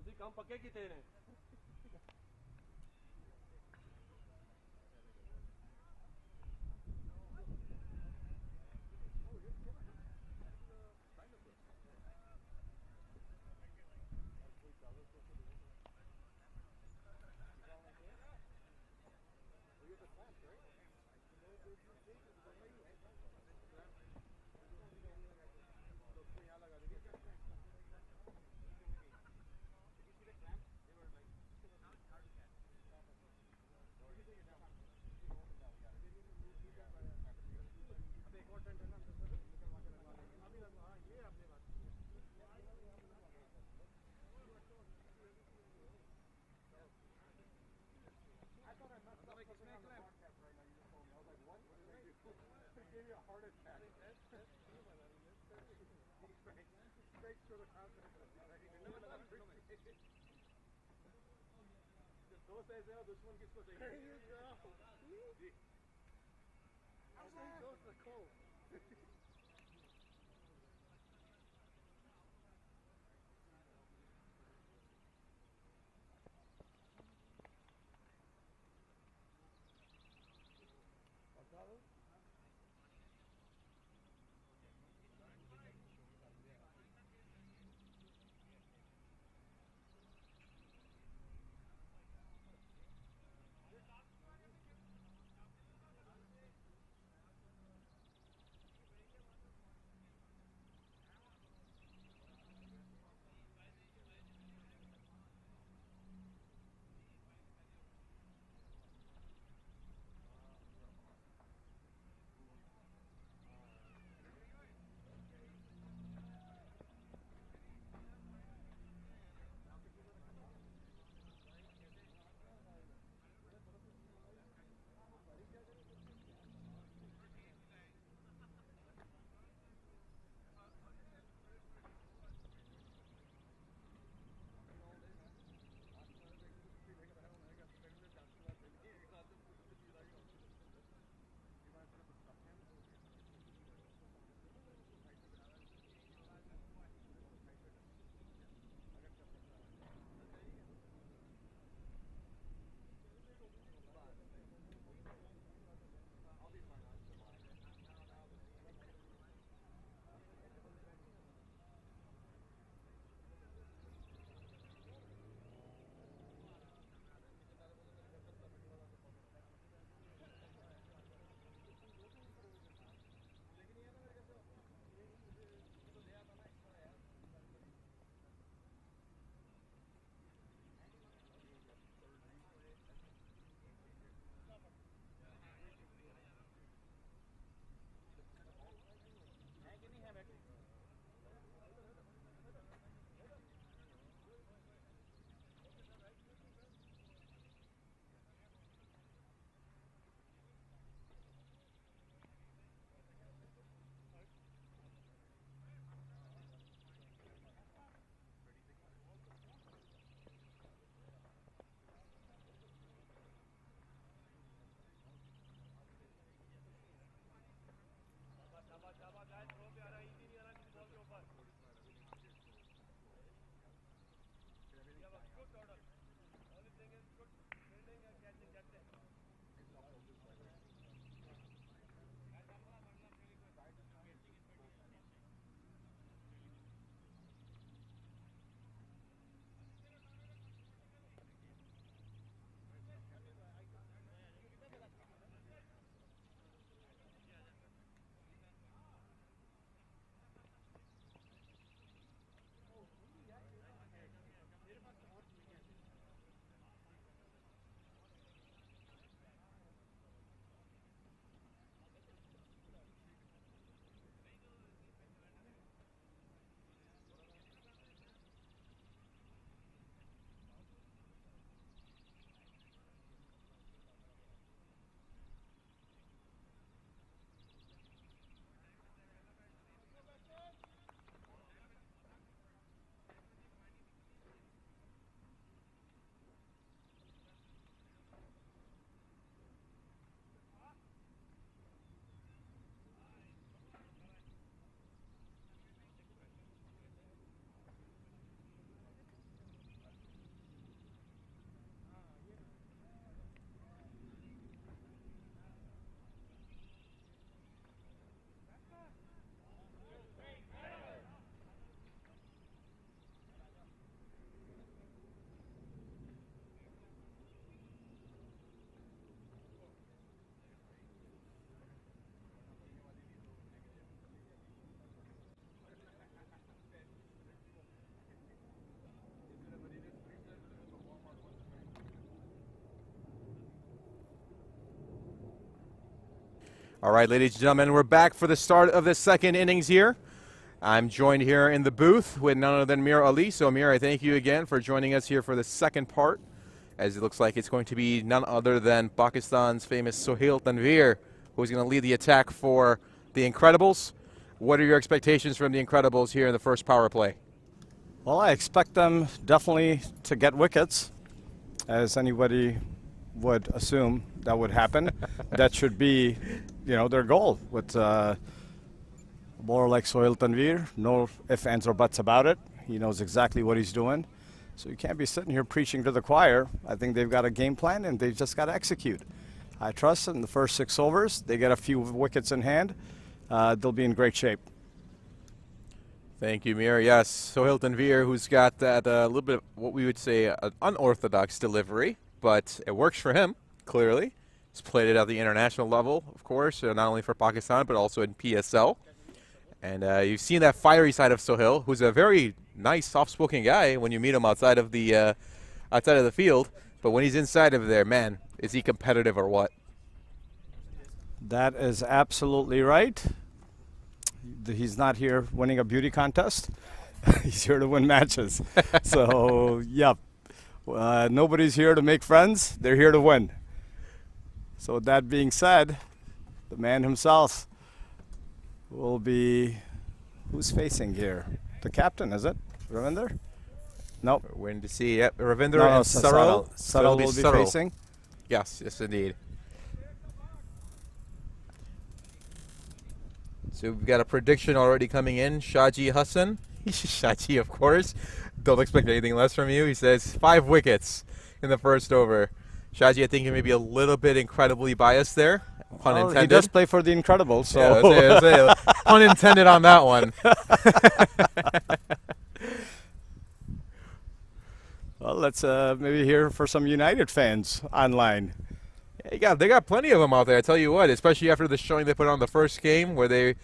उसी काम पक्के की थे ने दोस्त ऐसे हो दुश्मन किसको चाहिए All right, ladies and gentlemen, we're back for the start of the second innings here. I'm joined here in the booth with none other than Mir Ali. So, Mir, I thank you again for joining us here for the second part, as it looks like it's going to be none other than Pakistan's famous Sohail Tanvir, who's going to lead the attack for the Incredibles. What are your expectations from the Incredibles here in the first power play? Well, I expect them definitely to get wickets, as anybody would assume that would happen. That should be, their goal with a bowler like Sohail Tanvir. No ifs, ands, or buts about it. He knows exactly what he's doing. So you can't be sitting here preaching to the choir. I think they've got a game plan, and they've just got to execute. I trust in the first 6 overs. They get a few wickets in hand. They'll be in great shape. Thank you, Mir. Yes, Sohail Tanvir, who's got that little bit of what we would say an unorthodox delivery, but it works for him, clearly. He's played it at the international level, of course, not only for Pakistan, but also in PSL. And you've seen that fiery side of Sohail, who's a very nice, soft-spoken guy when you meet him outside of the field. But when he's inside of there, man, is he competitive or what? That is absolutely right. He's not here winning a beauty contest. He's here to win matches. So, yeah, nobody's here to make friends. They're here to win. So with that being said, the man himself will be, who's facing here? The captain, is it? Ravinder? Nope. We're waiting to see. Yep, Ravinder and Sarul. Sarul will be facing. Yes, indeed. So we've got a prediction already coming in. Shaji Hassan. Shaji, of course. Don't expect anything less from you. He says 5 wickets in the first over. Shaji, I think you may be a little bit incredibly biased there. Pun intended. He does play for the Incredibles, so. Yeah, let's say, pun intended on that one. Well, let's maybe hear for some United fans online. Yeah, they got plenty of them out there, I tell you what, especially after the showing they put on the first game where they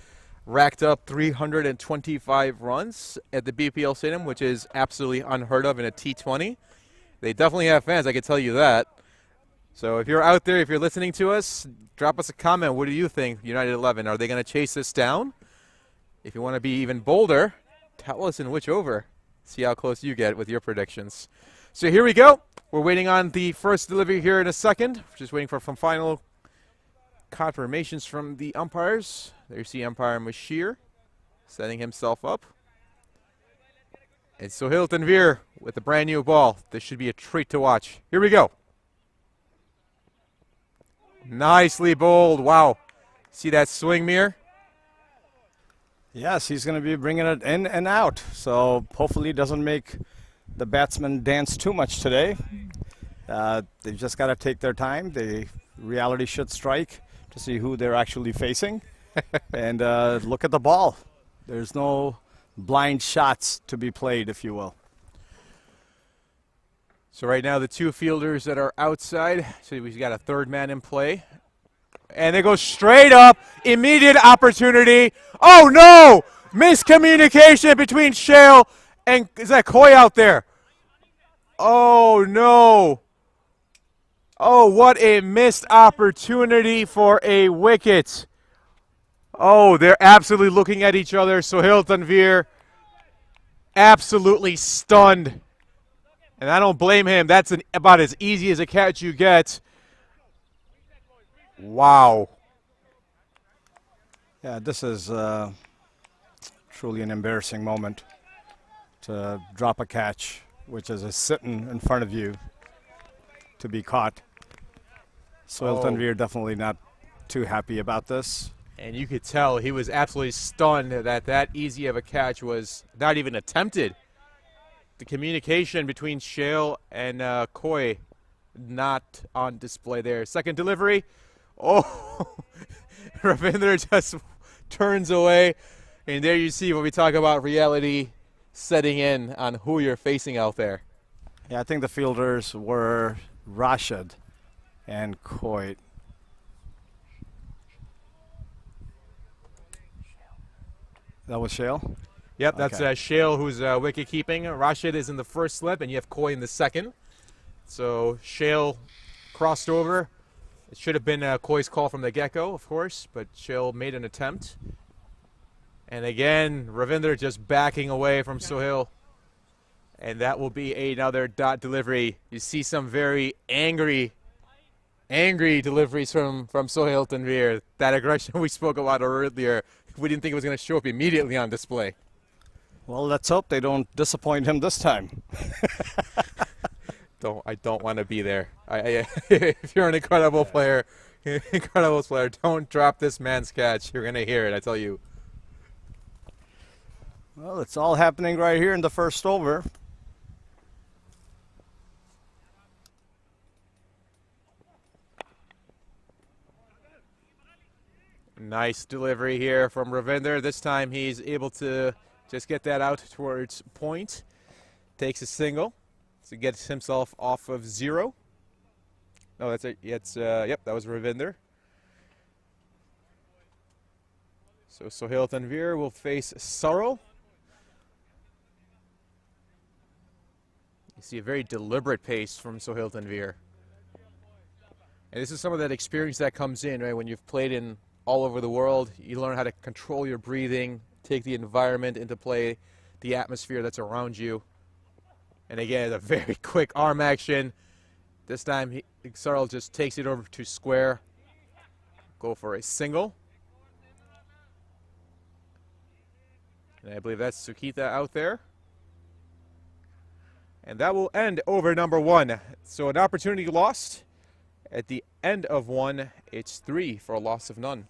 racked up 325 runs at the BPL Stadium, which is absolutely unheard of in a T20. They definitely have fans, I can tell you that. So if you're out there, if you're listening to us, drop us a comment. What do you think, United 11? Are they going to chase this down? If you want to be even bolder, tell us in which over. See how close you get with your predictions. So here we go. We're waiting on the first delivery here in a second. Just waiting for some final confirmations from the umpires. There you see umpire Mashir setting himself up. And Sohail Tanvir with a brand new ball. This should be a treat to watch. Here we go. Nicely bowled. Wow. See that swing, Mir? Yes, he's going to be bringing it in and out. So hopefully it doesn't make the batsmen dance too much today. They've just got to take their time. The reality should strike to see who they're actually facing. And look at the ball. There's no blind shots to be played, if you will. So right now the 2 fielders that are outside, so we've got a 3rd man in play. And they go straight up, immediate opportunity. Oh no! Miscommunication between Shale and, is that Koi out there? Oh no! Oh, what a missed opportunity for a wicket. Oh, they're absolutely looking at each other. Sohail Tanvir absolutely stunned. And I don't blame him. That's about as easy as a catch you get. Wow. Yeah, this is truly an embarrassing moment to drop a catch, which is sitting in front of you to be caught. Sohail Tanvir definitely not too happy about this. And you could tell he was absolutely stunned that easy of a catch was not even attempted. The communication between Shale and Koi not on display there. Second delivery. Oh, Ravinder just turns away. And there you see when we talk about reality setting in on who you're facing out there. Yeah, I think the fielders were Rashid and Koi. That was Shale? Yep, that's Shale who's wicket keeping. Rashid is in the first slip, and you have Koi in the second. So Shale crossed over, It should have been a Koi's call from the get-go, of course, but Chill made an attempt. And again, Ravinder just backing away from Sohail. And that will be another dot delivery. You see some very angry deliveries from Sohail Tanvir. That aggression we spoke about earlier, we didn't think it was going to show up immediately on display. Well, let's hope they don't disappoint him this time. I don't want to be there. If you're an incredible player, don't drop this man's catch. You're going to hear it, I tell you. Well, it's all happening right here in the first over. Nice delivery here from Ravinder. This time he's able to just get that out towards point. Takes a single to get himself off of 0. No, that's it. Yep, that was Ravinder. So Sohail Tanvir will face Sarl. You see a very deliberate pace from Sohail Tanvir. And this is some of that experience that comes in, right? When you've played in all over the world, you learn how to control your breathing, take the environment into play, the atmosphere that's around you. And again, a very quick arm action. This time, Sarl just takes it over to square. Go for a single. And I believe that's Sukita out there. And that will end over number 1. So an opportunity lost. At the end of 1, it's 3 for a loss of none.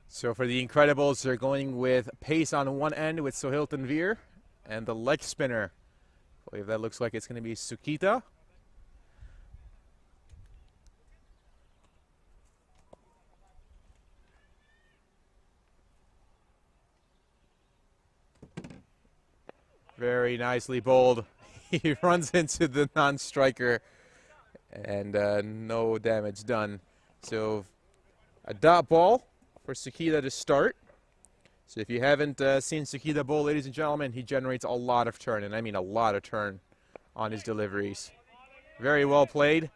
So for the Incredibles, they're going with pace on one end with Sohail Tanvir and the leg spinner. I believe that looks like it's going to be Sukita. Very nicely bowled. He runs into the non-striker and no damage done. So a dot ball for Sukita to start. So if you haven't seen Sukita bowl, ladies and gentlemen, he generates a lot of turn, and I mean a lot of turn on his deliveries. Very well played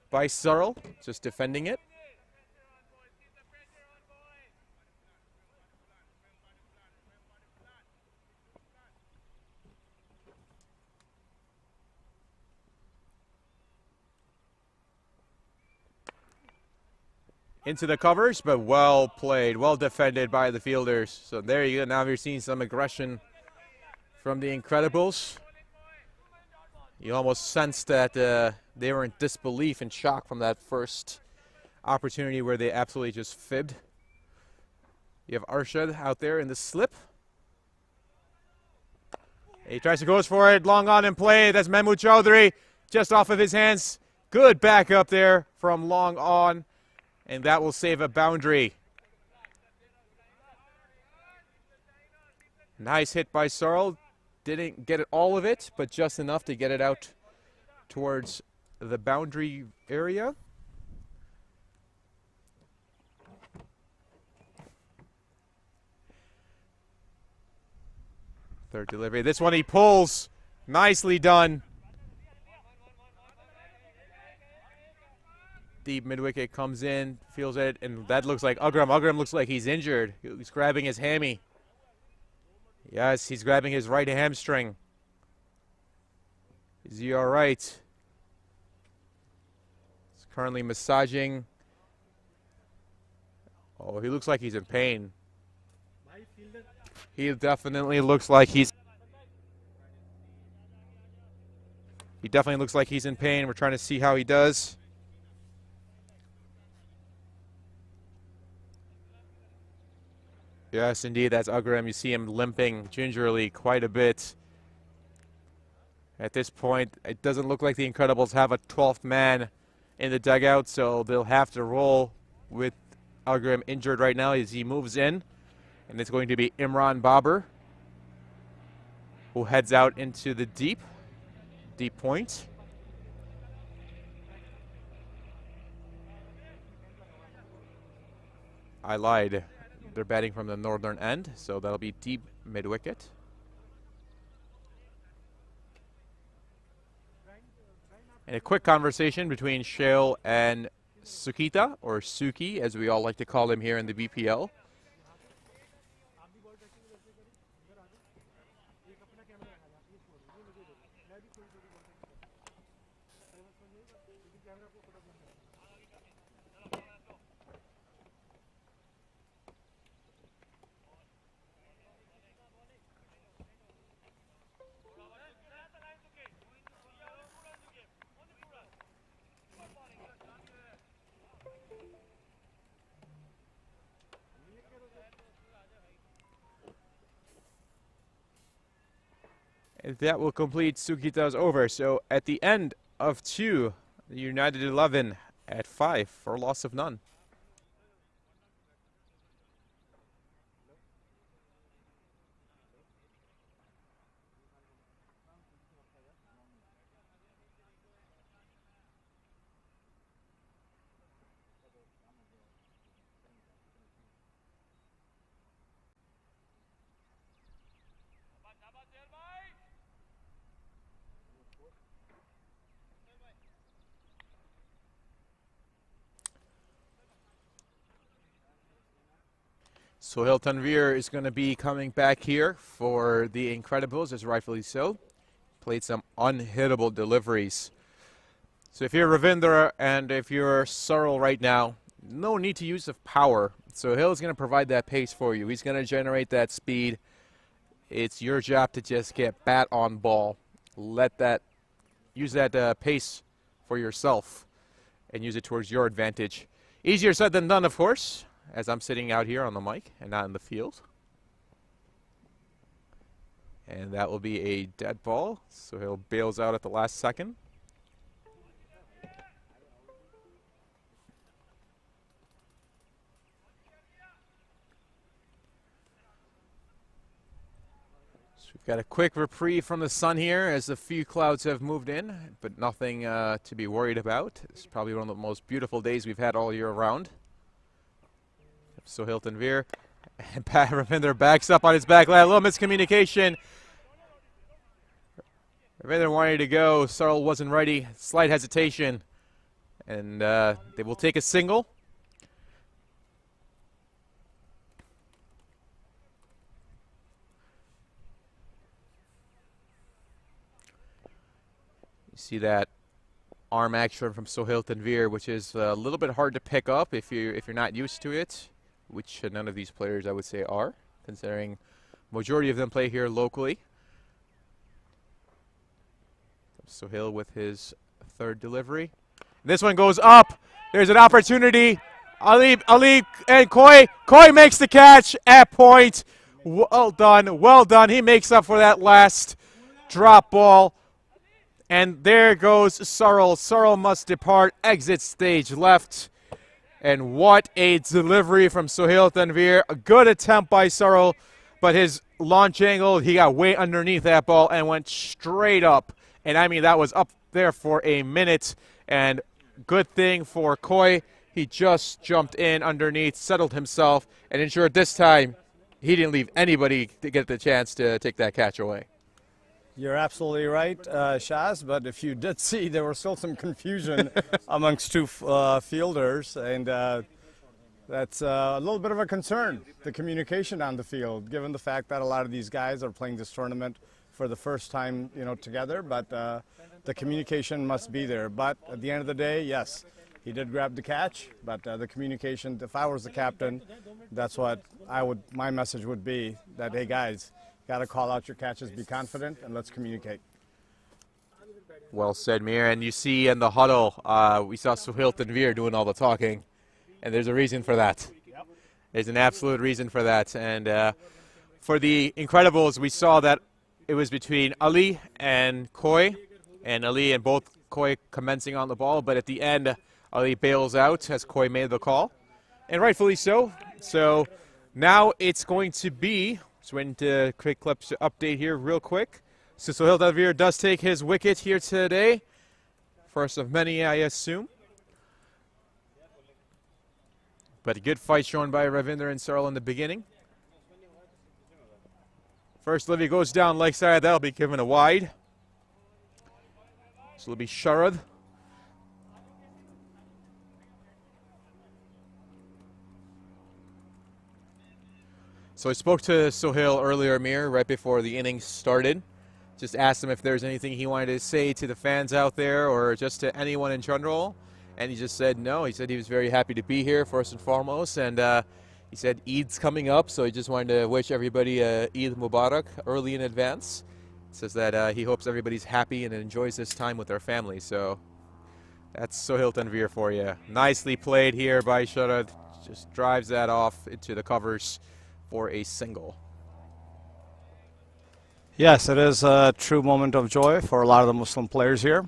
by Sarl, just defending it. Into the covers, but well played, well defended by the fielders. So there you go. Now you're seeing some aggression from the Incredibles. You almost sense that they were in disbelief and shock from that first opportunity where they absolutely just fibbed. You have Arshad out there in the slip. He tries to go for it, long on in play. That's Mahmood Chowdhury just off of his hands. Good backup there from long on. And that will save a boundary. Nice hit by Sarl. Didn't get all of it, but just enough to get it out towards the boundary area. Third delivery. This one he pulls. Nicely done. Deep mid-wicket comes in, feels it, and that looks like Agram. Agram looks like he's injured. He's grabbing his hammy. Yes, he's grabbing his right hamstring. Is he all right? He's currently massaging Oh, he looks like he's in pain. भाई fielder He definitely looks like he's... He definitely looks like he's in pain. We're trying to see how he does. Yes, indeed, that's Ugram. You see him limping gingerly quite a bit. At this point, it doesn't look like the Incredibles have a 12th man in the dugout, so they'll have to roll with Ugram injured right now as he moves in. And it's going to be Imran Babar, who heads out into the deep point. I lied. They're batting from the northern end, so that'll be deep mid-wicket. And a quick conversation between Shale and Sukita, or Suki, as we all like to call him here in the BPL. And that will complete Sukita's over. So at the end of 2, the United 11 at 5 for loss of none. Sohail Tanvir is going to be coming back here for the Incredibles, as rightfully so. Played some unhittable deliveries. So if you're Ravinder and if you're Searle right now, no need to use of power. Sohail's going to provide that pace for you. He's going to generate that speed. It's your job to just get bat on ball. Use that pace for yourself and use it towards your advantage. Easier said than done, of course, as I'm sitting out here on the mic and not in the field. And that will be a dead ball, so he'll bails out at the last second. So we've got a quick reprieve from the sun here as a few clouds have moved in, but nothing to be worried about. It's probably one of the most beautiful days we've had all year round. Sohail Tanvir, and Pat Ravinder backs up on his back line. A little miscommunication. Ravinder wanted to go. Searle wasn't ready. Slight hesitation. And they will take a single. You see that arm action from Sohail Tanvir, which is a little bit hard to pick up if you're not used to it, which none of these players I would say are, considering majority of them play here locally. Sohail with his third delivery. This one goes up. There's an opportunity. Ali and Koi. Koi makes the catch at point. Well done. Well done. He makes up for that last drop ball. And there goes Searle. Searle must depart. Exit stage left. And what a delivery from Sohail Tanvir. A good attempt by Searle, but his launch angle, he got way underneath that ball and went straight up. And I mean, that was up there for a minute. And good thing for Koi, he just jumped in underneath, settled himself, and ensured this time he didn't leave anybody to get the chance to take that catch away. You're absolutely right, Shaz, but if you did see, there was still some confusion amongst two fielders, and that's a little bit of a concern, the communication on the field, given the fact that a lot of these guys are playing this tournament for the first time, together, but the communication must be there. But at the end of the day, yes, He did grab the catch, but the communication, if I was the captain, that's what my message would be, that, hey guys, got to call out your catches, be confident, and let's communicate. Well said, Mir. And you see in the huddle, we saw Sohail Tanvir doing all the talking, and there's a reason for that. There's an absolute reason for that. And for the Incredibles, we saw that it was between Ali and Koi, and Ali and both Koi commencing on the ball, but at the end, Ali bails out as Koi made the call, and rightfully so. So now it's going to be, so went into quick clips update here real quick. So Sohail Tanvir does take his wicket here today. First of many, I assume. But a good fight shown by Ravinder and Searle in the beginning. First Livy goes down leg side. That'll be given a wide. So it'll be Sharad. So I spoke to Sohail earlier, Mir, right before the innings started. Just asked him if there's anything he wanted to say to the fans out there or just to anyone in general. And he just said no. He said he was very happy to be here, first and foremost. And he said Eid's coming up, so he just wanted to wish everybody Eid Mubarak early in advance. Says that he hopes everybody's happy and enjoys this time with their family. So that's Sohail Tanvir for you. Nicely played here by Sharad. Just drives that off into the covers for a single. Yes, it is a true moment of joy for a lot of the Muslim players here.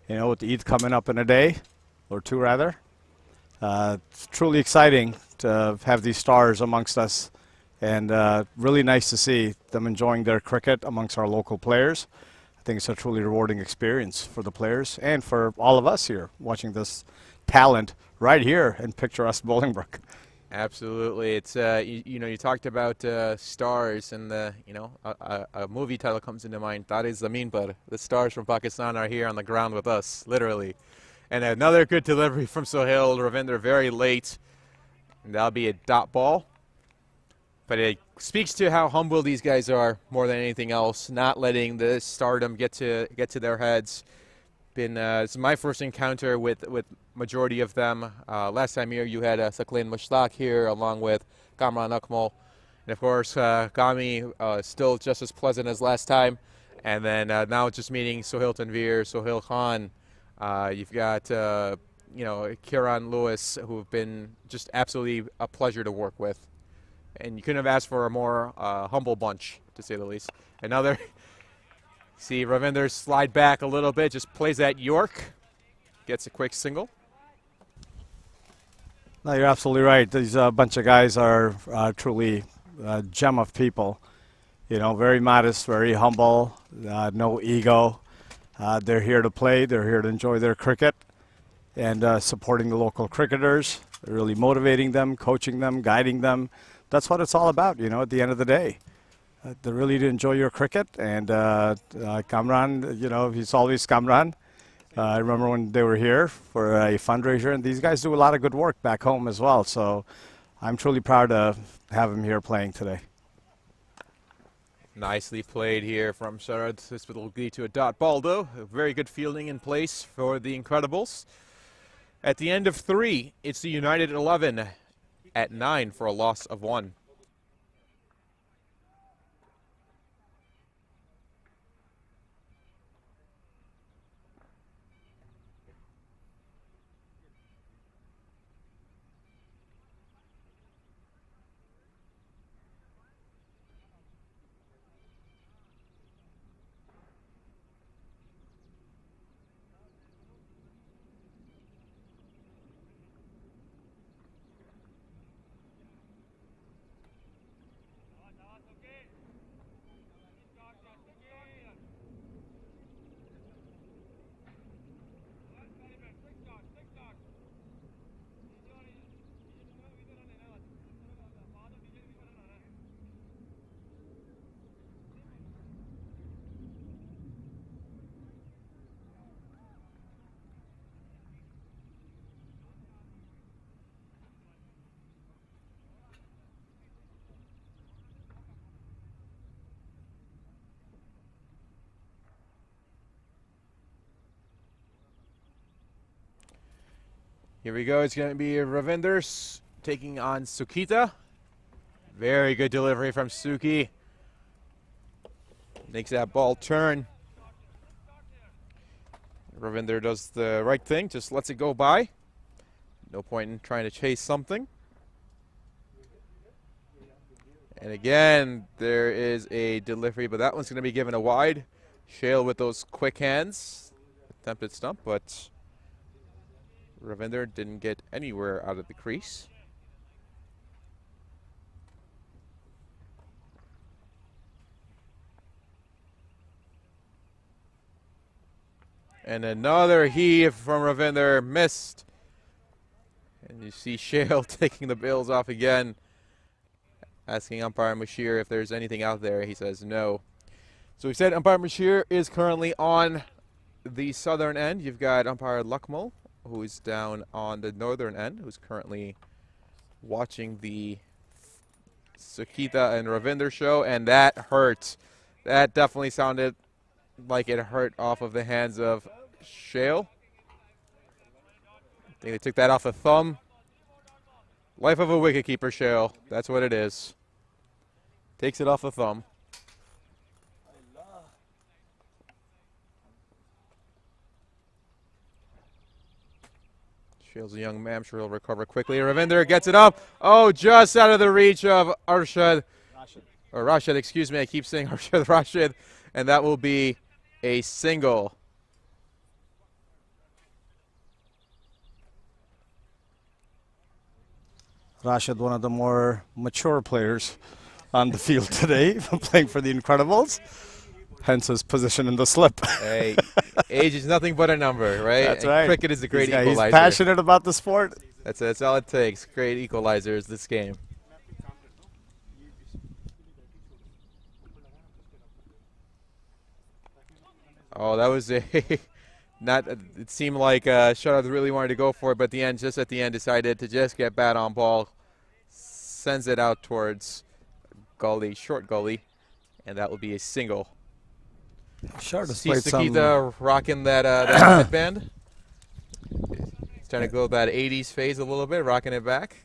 You know, with Eid coming up in a day, or two rather. It's truly exciting to have these stars amongst us, and really nice to see them enjoying their cricket amongst our local players. I think it's a truly rewarding experience for the players and for all of us here watching this talent right here in picturesque Bolingbrook. Absolutely. It's you talked about stars, and a movie title comes into mind. That is Zameen Par. The stars from Pakistan are here on the ground with us, literally. And another good delivery from Sohail Ravinder, very late, and that'll be a dot ball. But it speaks to how humble these guys are more than anything else, not letting the stardom get to their heads. It's my first encounter with majority of them. Last time here you had Saqlain Mushtaq here along with Kamran Akmal. And of course Kami still just as pleasant as last time. And then now just meeting Sohail Tanvir, Sohail Khan. You've got Kieran Lewis, who've been just absolutely a pleasure to work with. And you couldn't have asked for a more humble bunch, to say the least. Another, see Ravinder slide back a little bit, just plays that York, gets a quick single. No, you're absolutely right. These bunch of guys are truly a gem of people. You know, very modest, very humble, no ego. They're here to play. They're here to enjoy their cricket and supporting the local cricketers, really motivating them, coaching them, guiding them. That's what it's all about, you know, at the end of the day. They're really to enjoy your cricket. And Kamran, you know, he's always Kamran. I remember when they were here for a fundraiser, and these guys do a lot of good work back home as well. So I'm truly proud to have him here playing today. Nicely played here from Sharad. This will lead to a dot ball, though. A very good fielding in place for the Incredibles. At the end of 3, it's the United 11 at 9 for a loss of 1. Here we go. It's going to be Ravinder taking on Sukita. Very good delivery from Suki. Makes that ball turn. Ravinder does the right thing, just lets it go by. No point in trying to chase something. And again, there is a delivery, but that one's going to be given a wide. Shale with those quick hands. Attempted stump, but Ravinder didn't get anywhere out of the crease. And another heave from Ravinder, missed. And you see Shale taking the bails off again, asking umpire Mashir if there's anything out there. He says no. So we said umpire Mashir is currently on the southern end. You've got umpire Lakmal, who's down on the northern end, who's currently watching the Sukita and Ravinder show, and that hurt. That definitely sounded like it hurt off of the hands of Shale. I think they took that off the thumb. Life of a wicketkeeper, Shale. That's what it is. Takes it off the thumb. Shale's a young man. I'm sure he'll recover quickly. Ravinder gets it up. Oh, just out of the reach of Arshad. Or Rashid, excuse me. I keep saying Arshad Rashid. And that will be a single. Rashid, one of the more mature players on the field today, playing for the Incredibles. Hence his position in the slip. Hey, age is nothing but a number, right? That's and right. Cricket is a great equalizer. He's passionate about the sport. That's all it takes. Great equalizer is this game. Oh, that was a not. It seemed like Shutout really wanted to go for it, but just at the end, decided to just get bat on ball. Sends it out towards gully, short gully, and that will be a single. Sure, See Sukita rocking that headband. He's trying to go that 80s phase a little bit, rocking it back.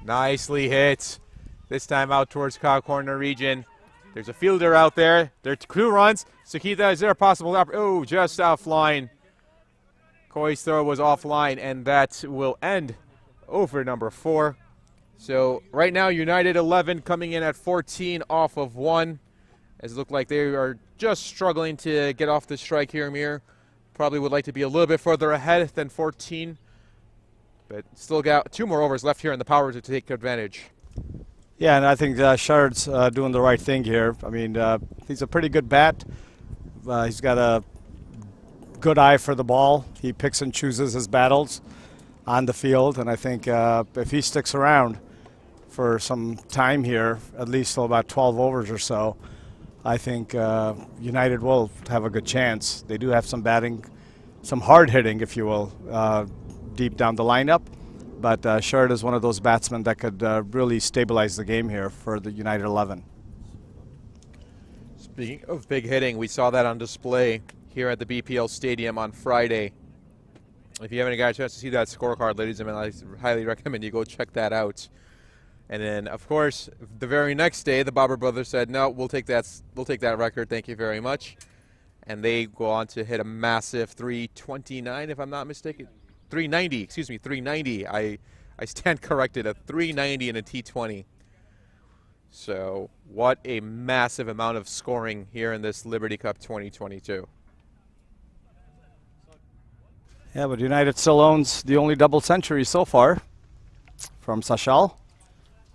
Nicely hit. This time out towards cow corner region. There's a fielder out there. There are 2 runs. Sukita, is there a possible oh, just offline. Koi's throw was offline, and that will end over number 4. So right now, United 11 coming in at 14 off of 1. As it looked like they are just struggling to get off the strike here, Amir. Probably would like to be a little bit further ahead than 14. But still got 2 more overs left here in the power to take advantage. Yeah, and I think Shard's doing the right thing here. I mean, he's a pretty good bat. He's got a good eye for the ball. He picks and chooses his battles on the field, and I think if he sticks around for some time here, at least till about 12 overs or so, I think United will have a good chance. They do have some batting, some hard hitting, if you will, deep down the lineup. But Shard is one of those batsmen that could really stabilize the game here for the United 11. Speaking of big hitting, we saw that on display here at the BPL Stadium on Friday. If you haven't got a chance to see that scorecard, ladies and gentlemen, I highly recommend you go check that out. And then, of course, the very next day, the Babur brothers said, "No, we'll take that record. Thank you very much." And they go on to hit a massive 329, if I'm not mistaken. 390, excuse me, 390. I stand corrected, a 390 and a T20. So what a massive amount of scoring here in this Liberty Cup 2022. Yeah, but United still owns the only double century so far from Sashal.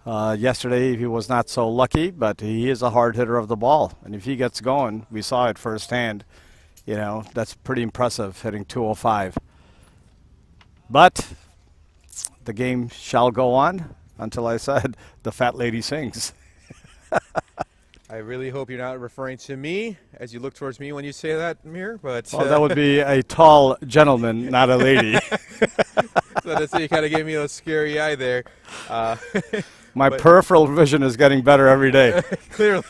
Yesterday he was not so lucky, but he is a hard hitter of the ball. And if he gets going, we saw it firsthand, you know, that's pretty impressive, hitting 205. But the game shall go on until I said the fat lady sings. I really hope you're not referring to me as you look towards me when you say that, Amir. But well, that would be a tall gentleman, not a lady. So that's you kind of gave me a scary eye there. My But- peripheral vision is getting better every day. Clearly.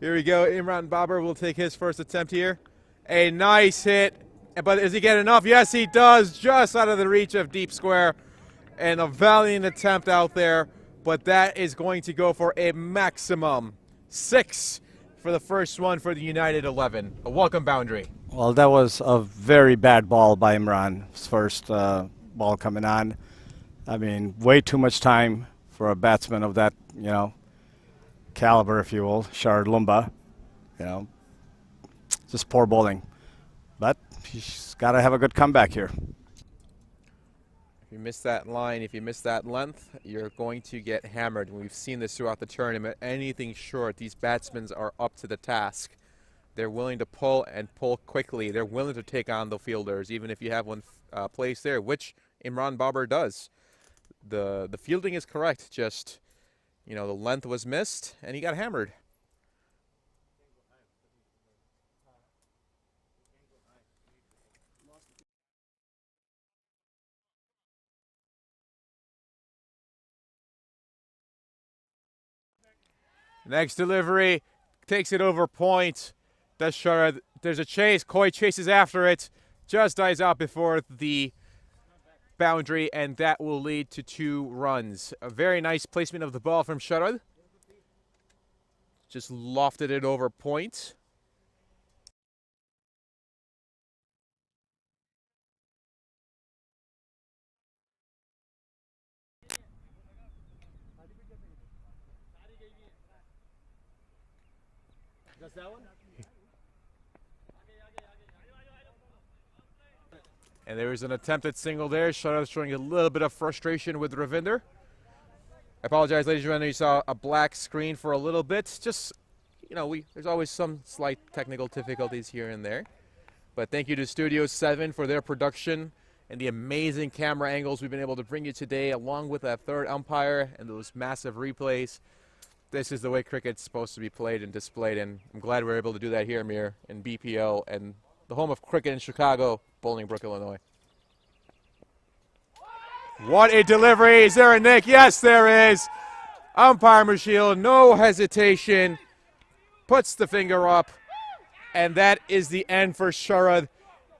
Here we go. Imran Babar will take his first attempt here. A nice hit. But does he get enough? Yes, he does. Just out of the reach of deep square. And a valiant attempt out there. But that is going to go for a maximum 6 for the first one for the United 11. A welcome boundary. Well, that was a very bad ball by Imran. His first ball coming on. I mean, way too much time for a batsman of that, caliber, if you will, Sharad Lumba. Just poor bowling. But he's got to have a good comeback here. If you miss that line, if you miss that length, you're going to get hammered. We've seen this throughout the tournament. Anything short, these batsmen are up to the task. They're willing to pull and pull quickly. They're willing to take on the fielders, even if you have one placed there, which Imran Babar does. The fielding is correct, just, the length was missed, and he got hammered. Next delivery, takes it over point. That's Sharad. There's a chase. Koi chases after it. Just dies out before the boundary, and that will lead to 2 runs. A very nice placement of the ball from Sharad. Just lofted it over point. And there is an attempted single there. Sharad showing a little bit of frustration with Ravinder. I apologize, ladies and gentlemen. You saw a black screen for a little bit. Just, there's always some slight technical difficulties here and there. But thank you to Studio 7 for their production and the amazing camera angles we've been able to bring you today, along with that third umpire and those massive replays. This is the way cricket's supposed to be played and displayed, and I'm glad we're able to do that here, Amir, in BPL and the home of cricket in Chicago, Bolingbrook, Illinois. What a delivery. Is there a nick? Yes, there is. Umpire Mashil, no hesitation, puts the finger up, and that is the end for Sharad.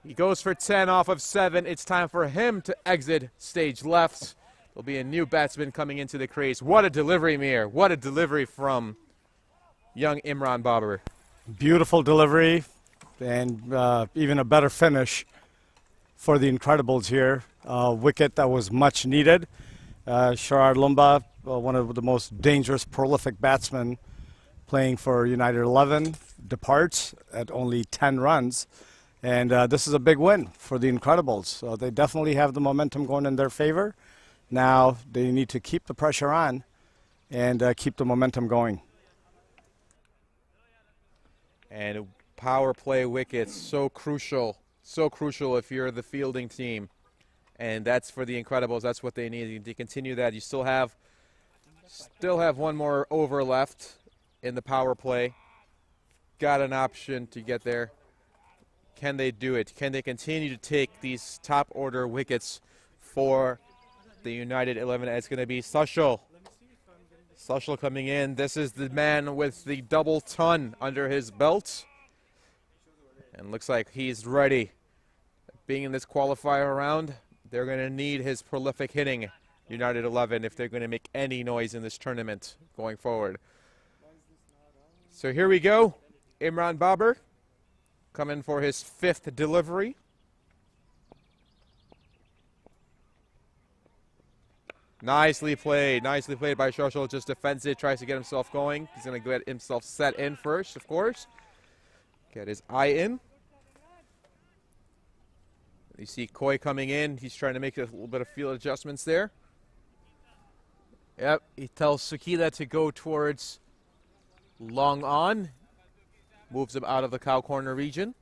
He goes for 10 off of 7. It's time for him to exit stage left. There'll be a new batsman coming into the crease. What a delivery, Mir. What a delivery from young Imran Babar. Beautiful delivery, and even a better finish for the Incredibles here. Wicket that was much needed. Sharad Lumba, one of the most dangerous, prolific batsmen playing for United 11, departs at only 10 runs. And this is a big win for the Incredibles. So they definitely have the momentum going in their favor. Now they need to keep the pressure on and keep the momentum going. And power play wickets, so crucial if you're the fielding team. And that's for the Incredibles. That's what they need to continue that. You still have one more over left in the power play. Got an option to get there. Can they do it? Can they continue to take these top order wickets for the United 11? It's going to be Sashal. Sashal coming in. This is the man with the double ton under his belt. And looks like he's ready. Being in this qualifier round, they're going to need his prolific hitting, United 11, if they're going to make any noise in this tournament going forward. So here we go. Imran Babar coming for his 5th delivery. Nicely played by Shoshol. Just defends it, tries to get himself going. He's going to get himself set in first, of course. Get his eye in. You see Koi coming in. He's trying to make a little bit of field adjustments there. Yep, he tells Sukila to go towards long on. Moves him out of the cow corner region.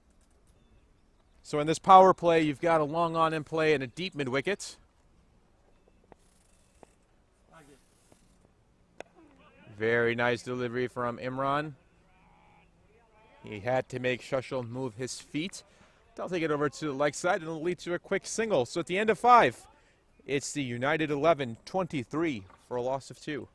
So in this power play, you've got a long on in play and a deep mid wicket. Very nice delivery from Imran. He had to make Shushel move his feet. They'll take it over to the leg side and it'll lead to a quick single. So at the end of 5, It's the United 11, 23 for a loss of 2.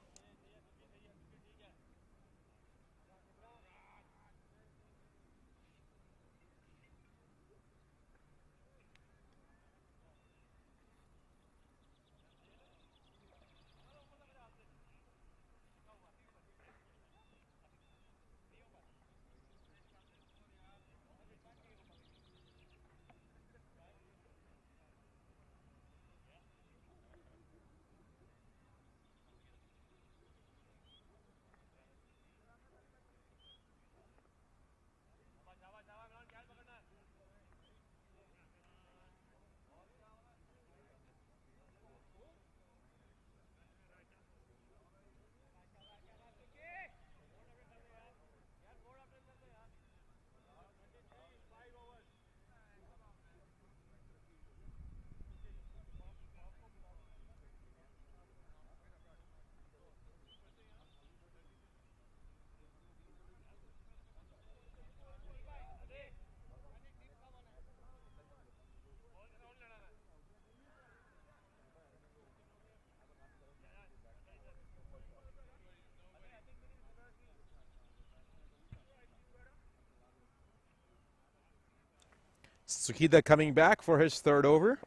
Sukida coming back for his 3rd over.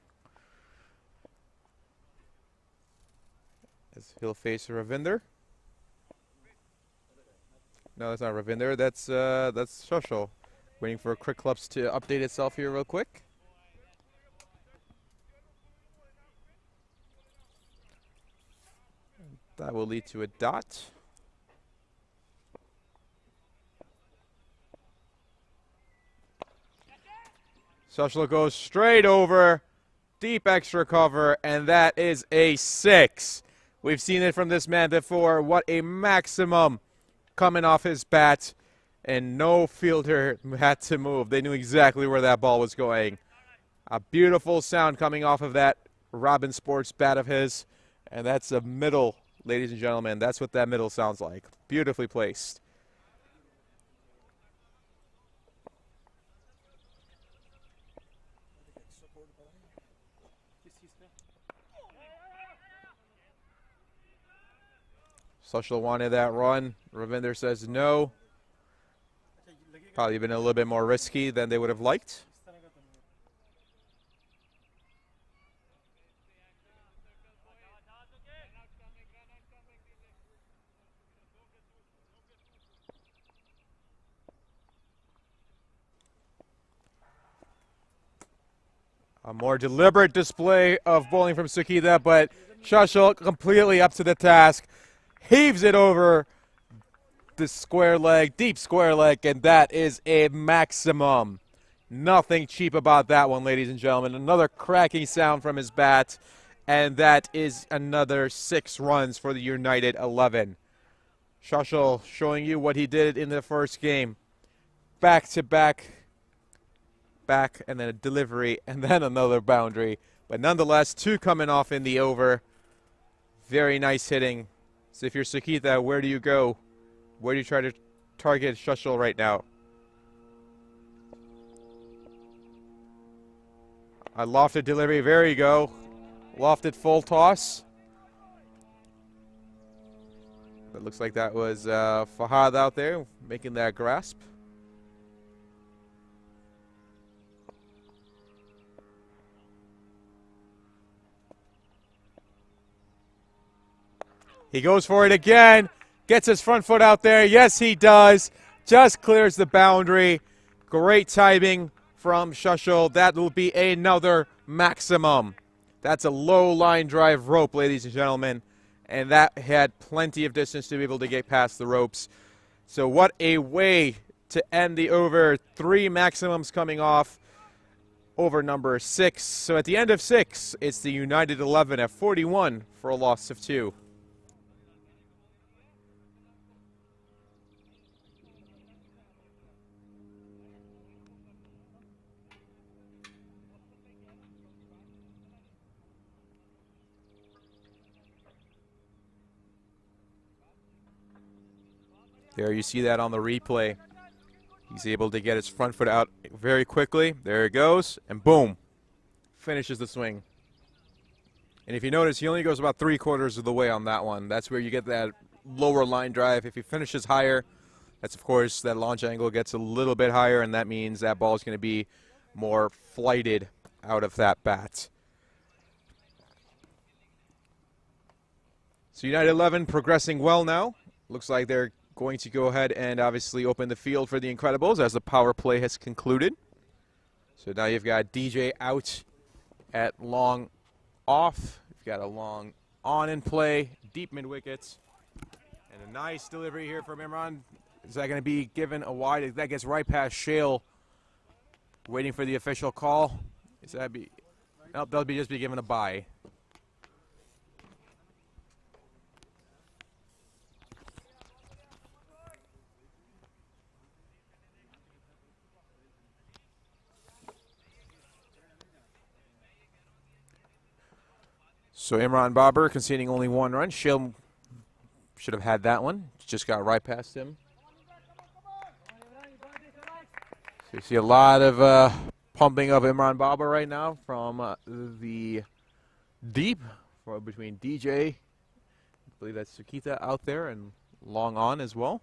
As he'll face Ravinder. No, that's not Ravinder. That's Shoshol. Waiting for Quick Clubs to update itself here real quick. That will lead to a dot. Shoshol goes straight over, deep extra cover, and that is a 6. We've seen it from this man before. What a maximum coming off his bat, and no fielder had to move. They knew exactly where that ball was going. A beautiful sound coming off of that Robin Sports bat of his, and that's a middle, ladies and gentlemen. That's what that middle sounds like. Beautifully placed. Shoshol wanted that run. Ravinder says no. Probably been a little bit more risky than they would have liked. A more deliberate display of bowling from Sukida, but Shoshol completely up to the task. Heaves it over the square leg, deep square leg, and that is a maximum. Nothing cheap about that one, ladies and gentlemen. Another cracking sound from his bat, and that is another 6 runs for the United 11. Shoshol showing you what he did in the first game. Back to back, and then a delivery, and then another boundary. But nonetheless, 2 coming off in the over. Very nice hitting. So if you're Sukida, where do you go? Where do you try to target Shoshol right now? A lofted delivery. There you go. Lofted full toss. It looks like that was Fahad out there making that grasp. He goes for it again, gets his front foot out there. Yes, he does. Just clears the boundary. Great timing from Shoshol. That will be another maximum. That's a low line drive rope, ladies and gentlemen. And that had plenty of distance to be able to get past the ropes. So what a way to end the over. 3 maximums coming off over number 6. So at the end of 6, it's the United 11 at 41 for a loss of 2. There you see that on the replay. He's able to get his front foot out very quickly. There it goes, and boom. Finishes the swing. And if you notice, he only goes about 3/4 of the way on that one. That's where you get that lower line drive. If he finishes higher, that's, of course, that launch angle gets a little bit higher, and that means that ball is going to be more flighted out of that bat. So United 11 progressing well now. Looks like they're going to go ahead and obviously open the field for the Incredibles as the power play has concluded. So now you've got DJ out at long off. You've got a long on in play, deep mid wickets. And a nice delivery here from Imran. Is that going to be given a wide? That gets right past Shale. Waiting for the official call. Is that be? Nope, they'll just be given a bye. So Imran Babar conceding only 1 run. Shale should have had that one. Just got right past him. So you see a lot of pumping of Imran Babar right now from the deep between DJ. I believe that's Sukita out there and long on as well.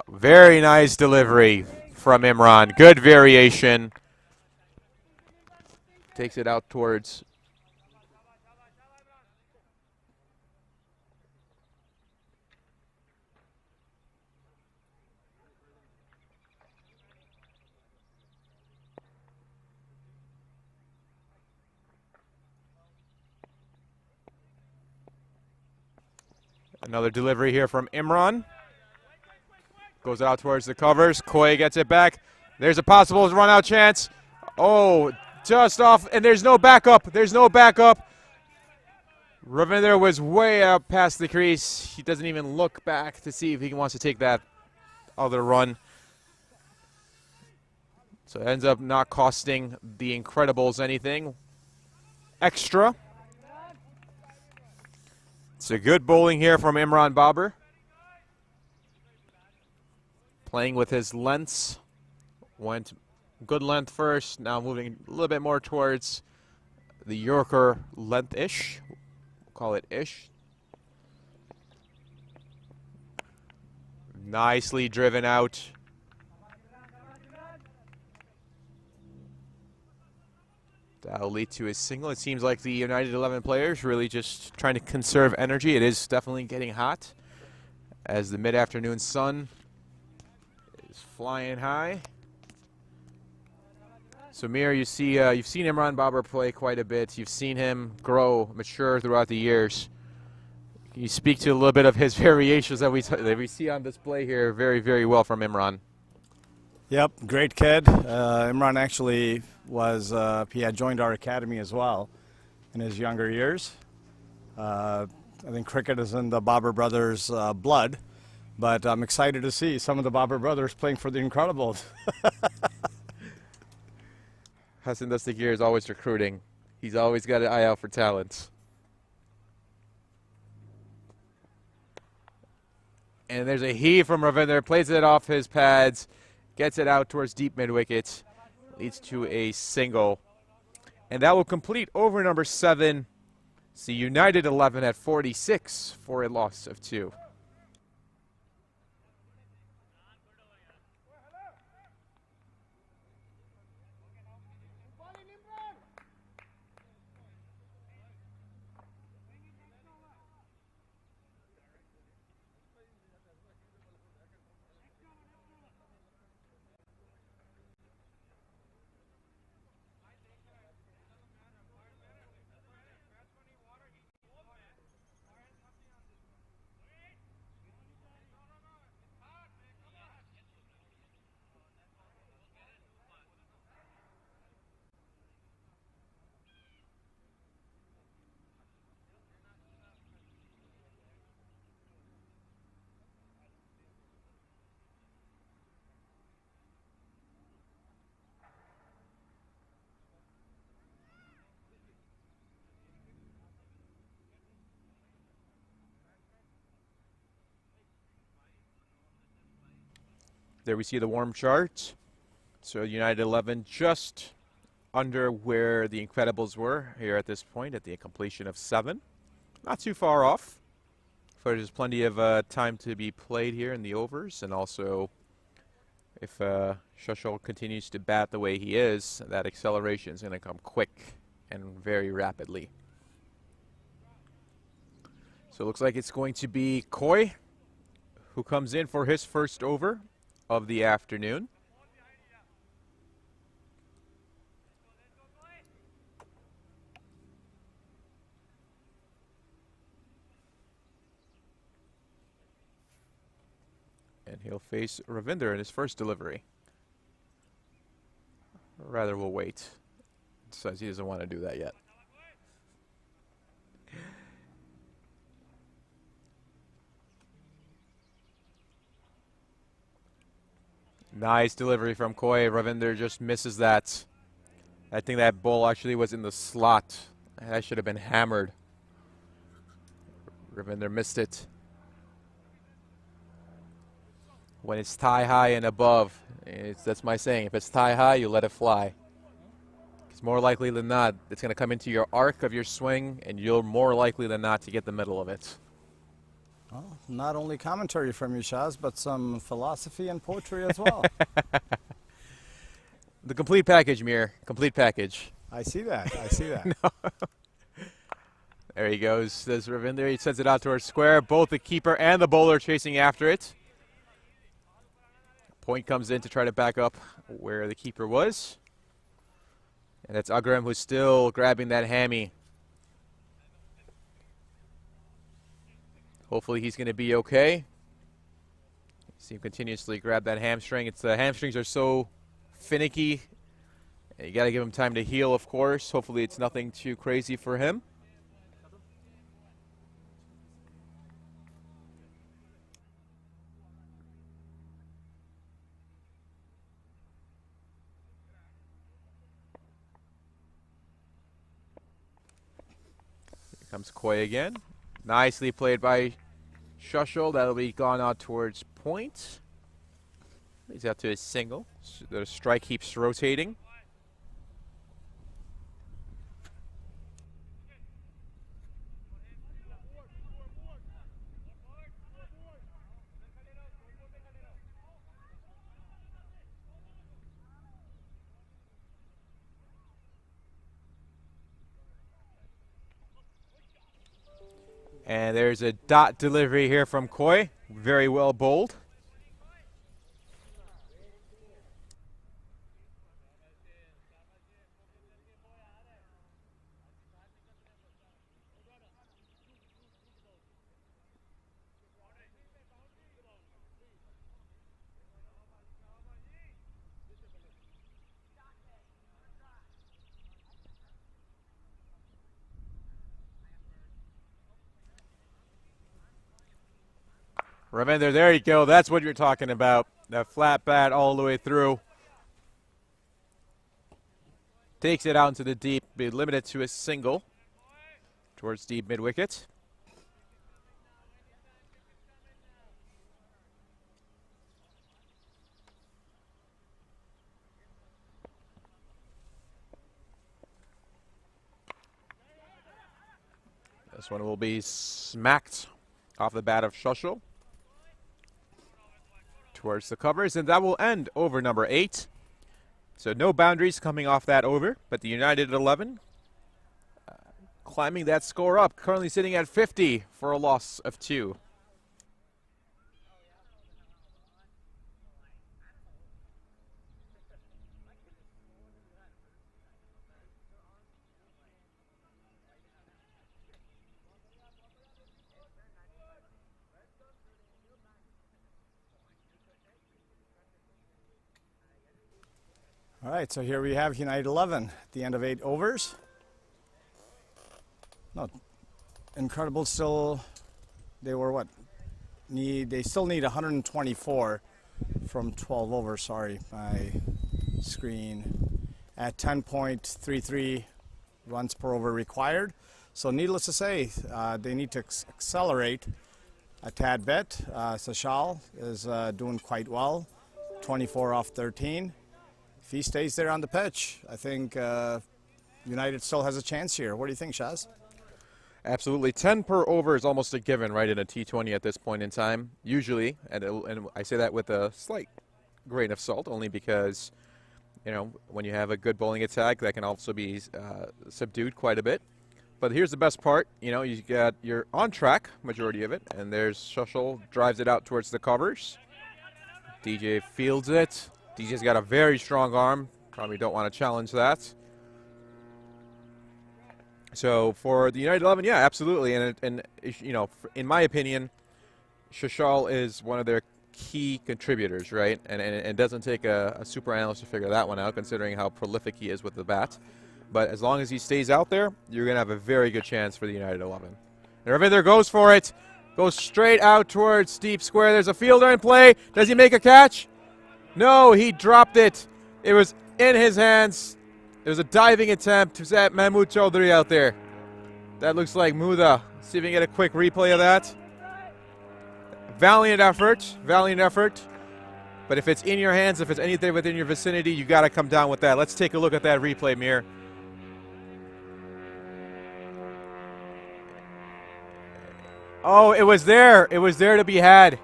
Very nice delivery from Imran. Good variation. Takes it out towards another delivery here from Imran. Goes out towards the covers. Koi gets it back. There's a possible run-out chance. Oh, just off, and there's no backup. There's no backup. Ravinder was way out past the crease. He doesn't even look back to see if he wants to take that other run. So it ends up not costing the Incredibles anything extra. It's a good bowling here from Imran Babar. Playing with his lengths. Went good length first, now moving a little bit more towards the Yorker length-ish. We'll call it ish. Nicely driven out. That'll lead to a single. It seems like the United 11 players really just trying to conserve energy. It is definitely getting hot as the mid-afternoon sun is flying high. So Mir, you see, you've seen Imran Babar play quite a bit. You've seen him grow, mature throughout the years. Can you speak to a little bit of his variations that we see on display here very, very well from Imran? Yep, great kid. Imran actually was, he had joined our academy as well in his younger years. I think cricket is in the Babar brothers' blood, but I'm excited to see some of the Babar brothers playing for the Incredibles. Hassan Dastakir is always recruiting. He's always got an eye out for talent. And there's a heave from Ravinder, plays it off his pads, gets it out towards deep mid-wicket, leads to a single. And that will complete over number 7. See United 11 at 46 for a loss of 2. There we see the warm chart. So United 11 just under where the Incredibles were here at this point at the completion of 7. Not too far off. But there's plenty of time to be played here in the overs, and also if Shushel continues to bat the way he is, that acceleration is going to come quick and very rapidly. So it looks like it's going to be Koi who comes in for his first over of the afternoon. And he'll face Ravinder in his first delivery. Or rather, we'll wait. Says he doesn't want to do that yet. Nice delivery from Koi. Ravinder just misses that. I think that ball actually was in the slot. That should have been hammered. Ravinder missed it. When it's thigh high and above, that's my saying. If it's thigh high, you let it fly. It's more likely than not, it's going to come into your arc of your swing, and you're more likely than not to get the middle of it. Well, not only commentary from you, Shaz, but some philosophy and poetry as well. The complete package, Mir. Complete package. I see that. I see that. No. There he goes. There's Ravinder. He sends it out towards square. Both the keeper and the bowler chasing after it. Point comes in to try to back up where the keeper was. And that's Agram who's still grabbing that hammy. Hopefully he's going to be okay. See him continuously grab that hamstring. It's the hamstrings are so finicky. You got to give him time to heal, of course. Hopefully it's nothing too crazy for him. Here comes Koi again. Nicely played by Shushel. That'll be gone out towards point. He's out to his single. The strike keeps rotating. And there's a dot delivery here from Koi. Very well bowled. Ravinder, there you go. That's what you're talking about. That flat bat all the way through. Takes it out into the deep. Be limited to a single towards deep mid-wicket. This one will be smacked off the bat of Shushel towards the covers, and that will end over number 8. So no boundaries coming off that over, but the United 11 climbing that score up, currently sitting at 50 for a loss of 2. All right, so here we have United 11 at the end of 8 overs. No, Incredible still, they were what? They still need 124 from 12 overs, sorry, my screen, at 10.33 runs per over required. So needless to say, they need to accelerate a tad bit. Sashal is doing quite well, 24 off 13. if he stays there on the pitch, I think United still has a chance here. What do you think, Shaz? Absolutely. 10 per over is almost a given, right, in a T20 at this point in time, usually. And I say that with a slight grain of salt, only because, you know, when you have a good bowling attack, that can also be subdued quite a bit. But here's the best part. You know, you're on track, majority of it, and there's Shushel, drives it out towards the covers. DJ fields it. DJ's got a very strong arm. Probably don't want to challenge that. So for the United 11, yeah, absolutely. And you know, in my opinion, Shushel is one of their key contributors, right? And it doesn't take a super analyst to figure that one out, considering how prolific he is with the bat. But as long as he stays out there, you're going to have a very good chance for the United 11. And Ravinder goes for it. Goes straight out towards deep square. There's a fielder in play. Does he make a catch? No, he dropped it. It was in his hands. It was a diving attempt. Was that Mahmood Chaudhary out there? That looks like Muda. See if we can get a quick replay of that. Valiant effort. Valiant effort. But if it's in your hands, if it's anything within your vicinity, you got to come down with that. Let's take a look at that replay, Mir. Oh, it was there. It was there to be had.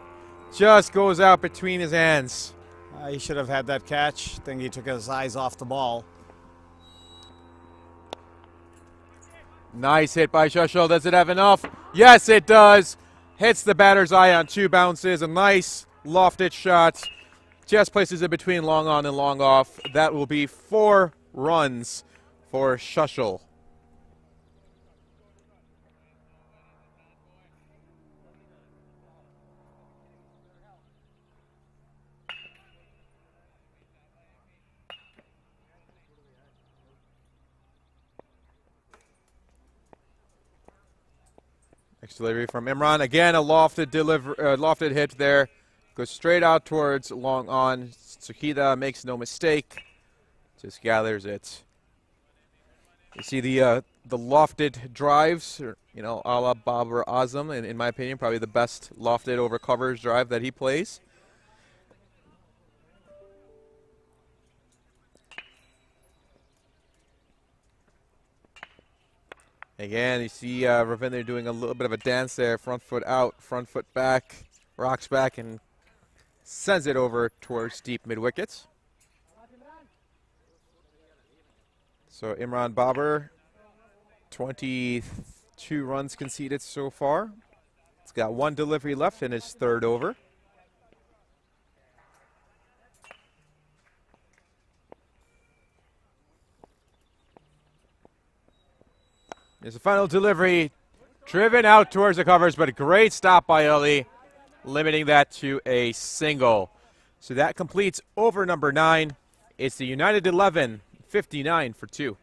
Just goes out between his hands. He should have had that catch. I think he took his eyes off the ball. Nice hit by Shushel. Does it have enough? Yes, it does. Hits the batter's eye on 2 bounces. A nice lofted shot. Just places it between long on and long off. That will be 4 runs for Shushel. Next delivery from Imran. Again, a lofted hit there. Goes straight out towards long on. Sukhida makes no mistake. Just gathers it. You see the lofted drives, you know, a la Babar Azam, and in my opinion, probably the best lofted over covers drive that he plays. Again, you see Ravinder doing a little bit of a dance there. Front foot out, front foot back, rocks back, and sends it over towards deep mid-wickets. So Imran Babar, 22 runs conceded so far. He's got 1 delivery left in his 3rd over. There's a final delivery, driven out towards the covers, but a great stop by Ali, limiting that to a single. So that completes over number 9. It's the United 11, 59 for 2.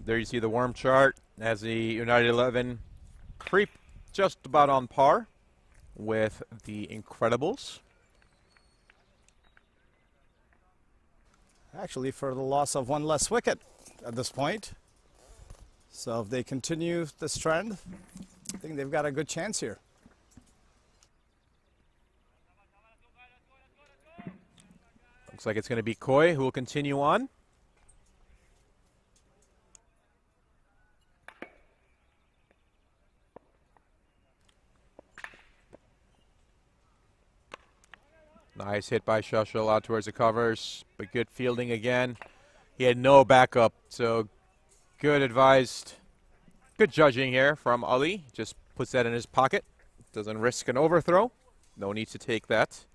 There you see the worm chart as the United 11 creep just about on par with the Incredibles. Actually, for the loss of 1 less wicket at this point. So if they continue this trend, I think they've got a good chance here. Looks like it's going to be Koi who will continue on. Nice hit by Shushel out towards the covers, but good fielding again. He had no backup, so good advised. Good judging here from Ali. Just puts that in his pocket. Doesn't risk an overthrow. No need to take that.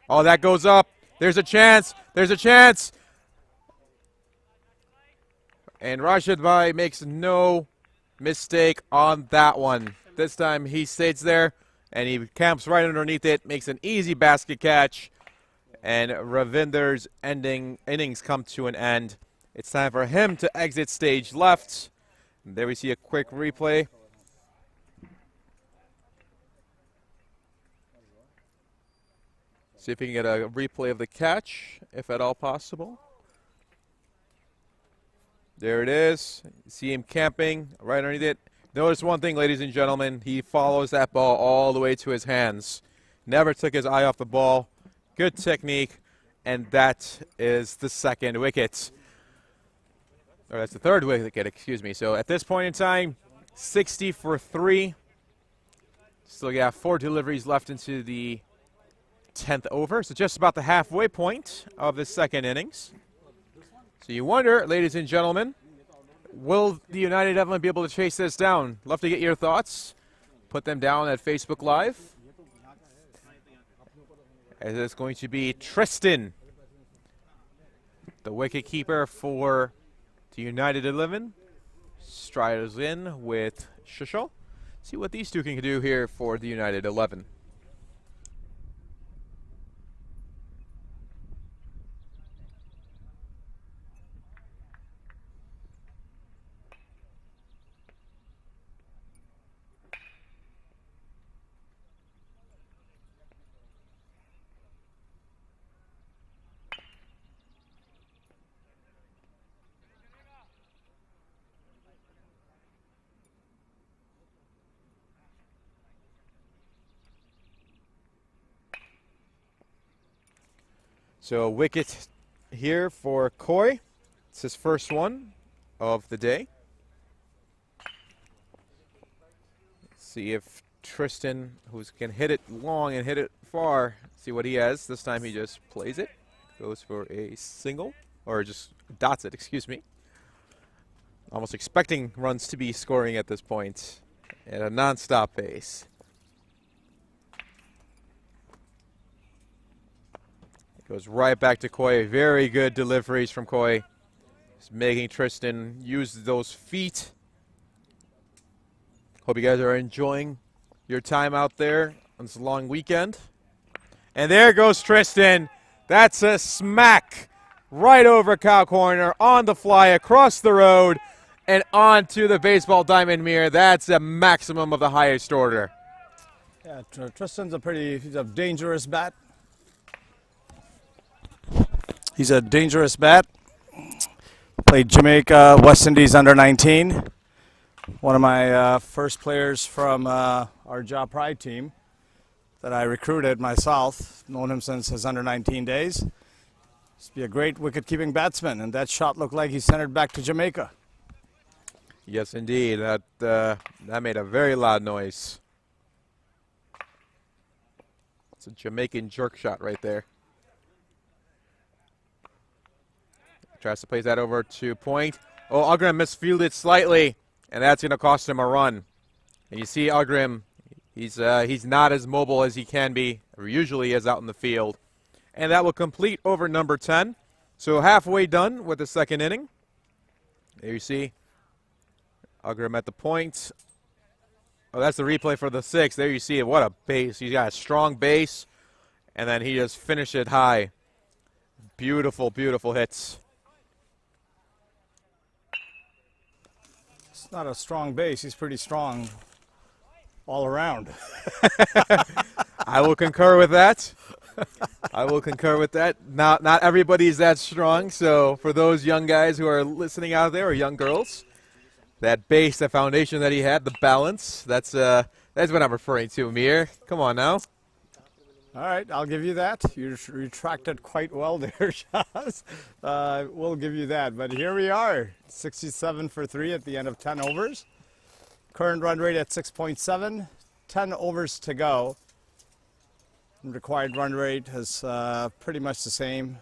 Oh, that goes up. There's a chance. There's a chance. And Rashid Bhai makes no mistake on that one. This time he stays there, and he camps right underneath it, makes an easy basket catch, and Ravinder's innings come to an end. It's time for him to exit stage left. And there we see a quick replay. See if we can get a replay of the catch, if at all possible. There it is. See him camping right underneath it. Notice one thing, ladies and gentlemen. He follows that ball all the way to his hands. Never took his eye off the ball. Good technique. And that is the second wicket. Or that's the third wicket, excuse me. So at this point in time, 60 for 3. Still got 4 deliveries left into the 10th over. So just about the halfway point of the second innings. So you wonder, ladies and gentlemen, will the United 11 be able to chase this down? Love to get your thoughts. Put them down at Facebook Live. As it's going to be Tristan, the wicketkeeper for the United 11. Strides in with Shishal. See what these two can do here for the United 11. So wicket here for Koi. It's his first one of the day. Let's see if Tristan, who can hit it long and hit it far, see what he has. This time he just plays it. Goes for a single, or just dots it, excuse me. Almost expecting runs to be scoring at this point at a non-stop pace. Goes right back to Koi. Very good deliveries from Koi. Just making Tristan use those feet. Hope you guys are enjoying your time out there on this long weekend. And there goes Tristan. That's a smack right over cow corner, on the fly, across the road, and onto the baseball diamond mirror. That's a maximum of the highest order. Yeah, Tristan's he's a dangerous bat. He's a dangerous bat. Played Jamaica, West Indies under 19. One of my first players from our Job Pride team that I recruited myself. Known him since his under 19 days. Used to be a great wicket-keeping batsman, and that shot looked like he sent it back to Jamaica. Yes, indeed. That made a very loud noise. It's a Jamaican jerk shot right there. Tries to place that over to point. Oh, Ugrim misfielded slightly, and that's going to cost him a run. And you see Ugrim, he's not as mobile as he can be, or usually is out in the field. And that will complete over number 10. So halfway done with the second inning. There you see Ugrim at the point. Oh, that's the replay for the 6th. There you see it. What a base. He's got a strong base, and then he just finished it high. Beautiful, beautiful hits. It's not a strong base. He's pretty strong all around. I will concur with that. I will concur with that. Not everybody's that strong, so for those young guys who are listening out there, or young girls, that base, the foundation that he had, the balance, that's what I'm referring to, Amir. Come on now. All right, I'll give you that. You retracted quite well there, Shaz. We'll give you that. But here we are, 67 for 3 at the end of 10 overs. Current run rate at 6.7, 10 overs to go. Required run rate is pretty much the same,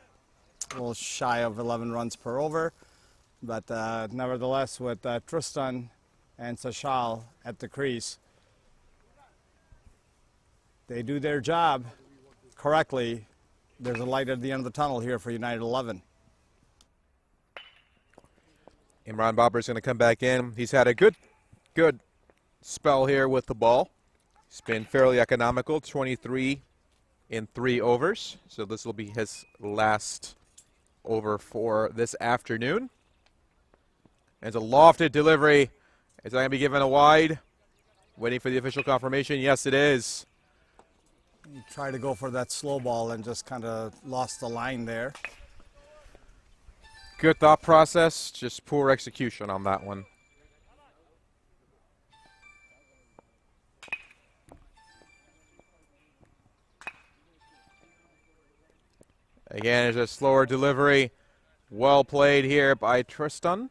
a little shy of 11 runs per over. But nevertheless, with Tristan and Sashal at the crease, they do their job correctly. There's a light at the end of the tunnel here for United 11. Imran Babar's going to come back in. He's had a good spell here with the ball. He's been fairly economical, 23 in 3 overs. So this will be his last over for this afternoon. And it's a lofted delivery. Is that going to be given a wide? Waiting for the official confirmation. Yes, it is. He tried to go for that slow ball and just kind of lost the line there. Good thought process, just poor execution on that one. Again, it's a slower delivery. Well played here by Tristan.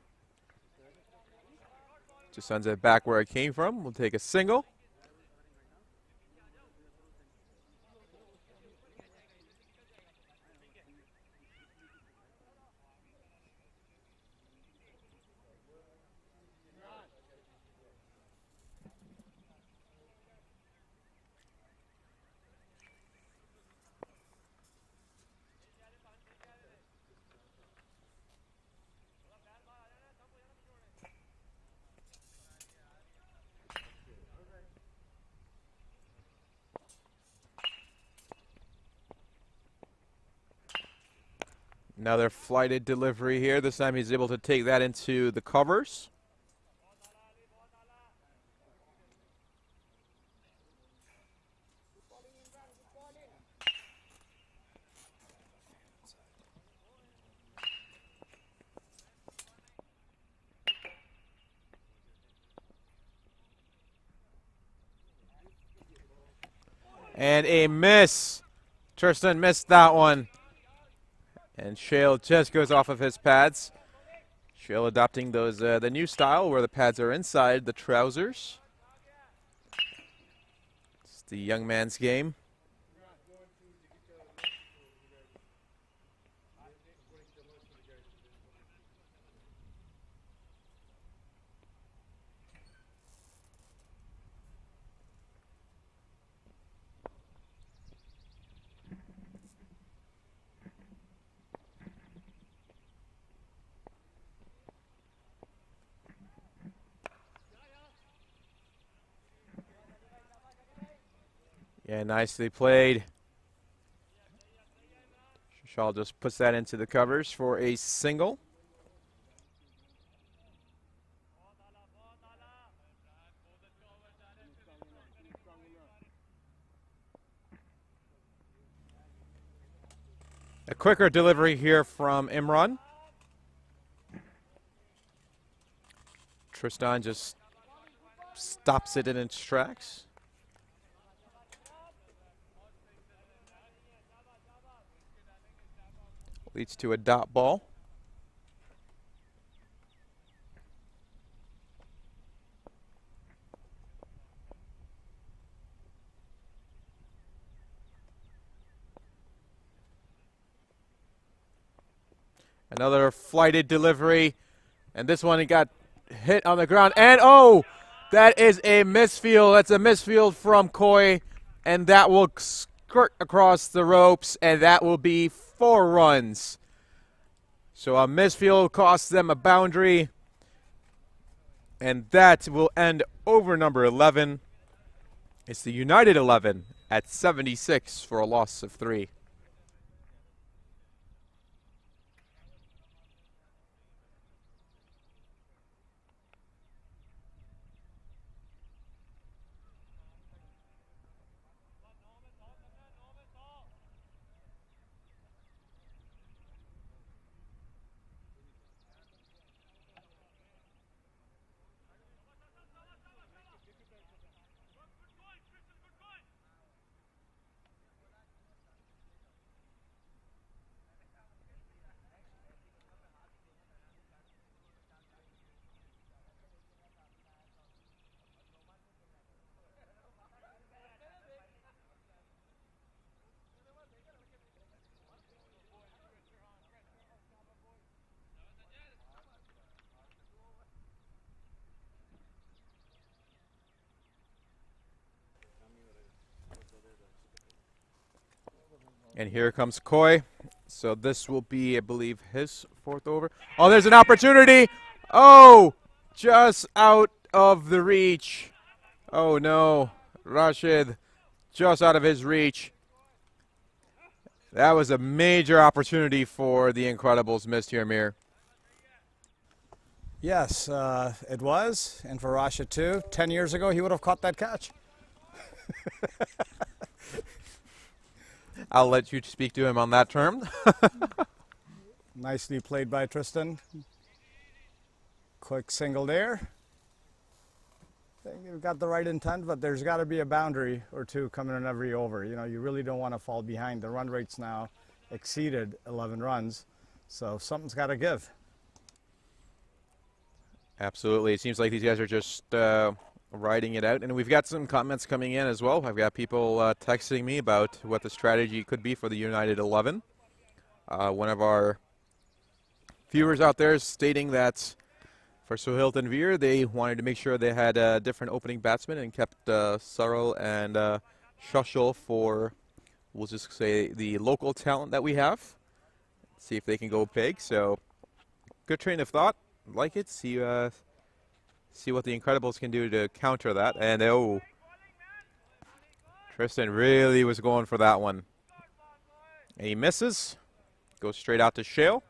Just sends it back where it came from. We'll take a single. Another flighted delivery here. This time he's able to take that into the covers. And a miss. Tristan missed that one. And Shale just goes off of his pads. Shale adopting those the new style where the pads are inside the trousers. It's the young man's game. Yeah, nicely played. Shishal just puts that into the covers for a single. A quicker delivery here from Imran. Tristan just stops it in its tracks. Leads to a dot ball. Another flighted delivery. And this one he got hit on the ground. And oh, that is a misfield. That's a misfield from Koi. And that will skirt across the ropes. And that will be 4 runs. So a misfield costs them a boundary. And that will end over number 11. It's the United 11 at 76 for a loss of 3. And here comes Koi. So this will be, I believe, his 4th over. Oh, there's an opportunity. Oh, just out of the reach. Oh no, Rashid, just out of his reach. That was a major opportunity for the Incredibles missed here, Mir. Yes, it was, and for Rasha too. 10 years ago, he would have caught that catch. I'll let you speak to him on that term. Nicely played by Tristan. Quick single there. I think you've got the right intent, but there's got to be a boundary or two coming in every over. You know, you really don't want to fall behind. The run rates now exceeded 11 runs, so something's got to give. Absolutely. It seems like these guys are just riding it out. And we've got some comments coming in as well. I've got people texting me about what the strategy could be for the United 11. One of our viewers out there is stating that for Sohail Tanvir, they wanted to make sure they had a different opening batsman and kept Sarl and Shashul for, we'll just say, the local talent that we have. See if they can go big. So, good train of thought. Like it. See what the Incredibles can do to counter that. And oh, Tristan really was going for that one. And he misses. Goes straight out to Shale.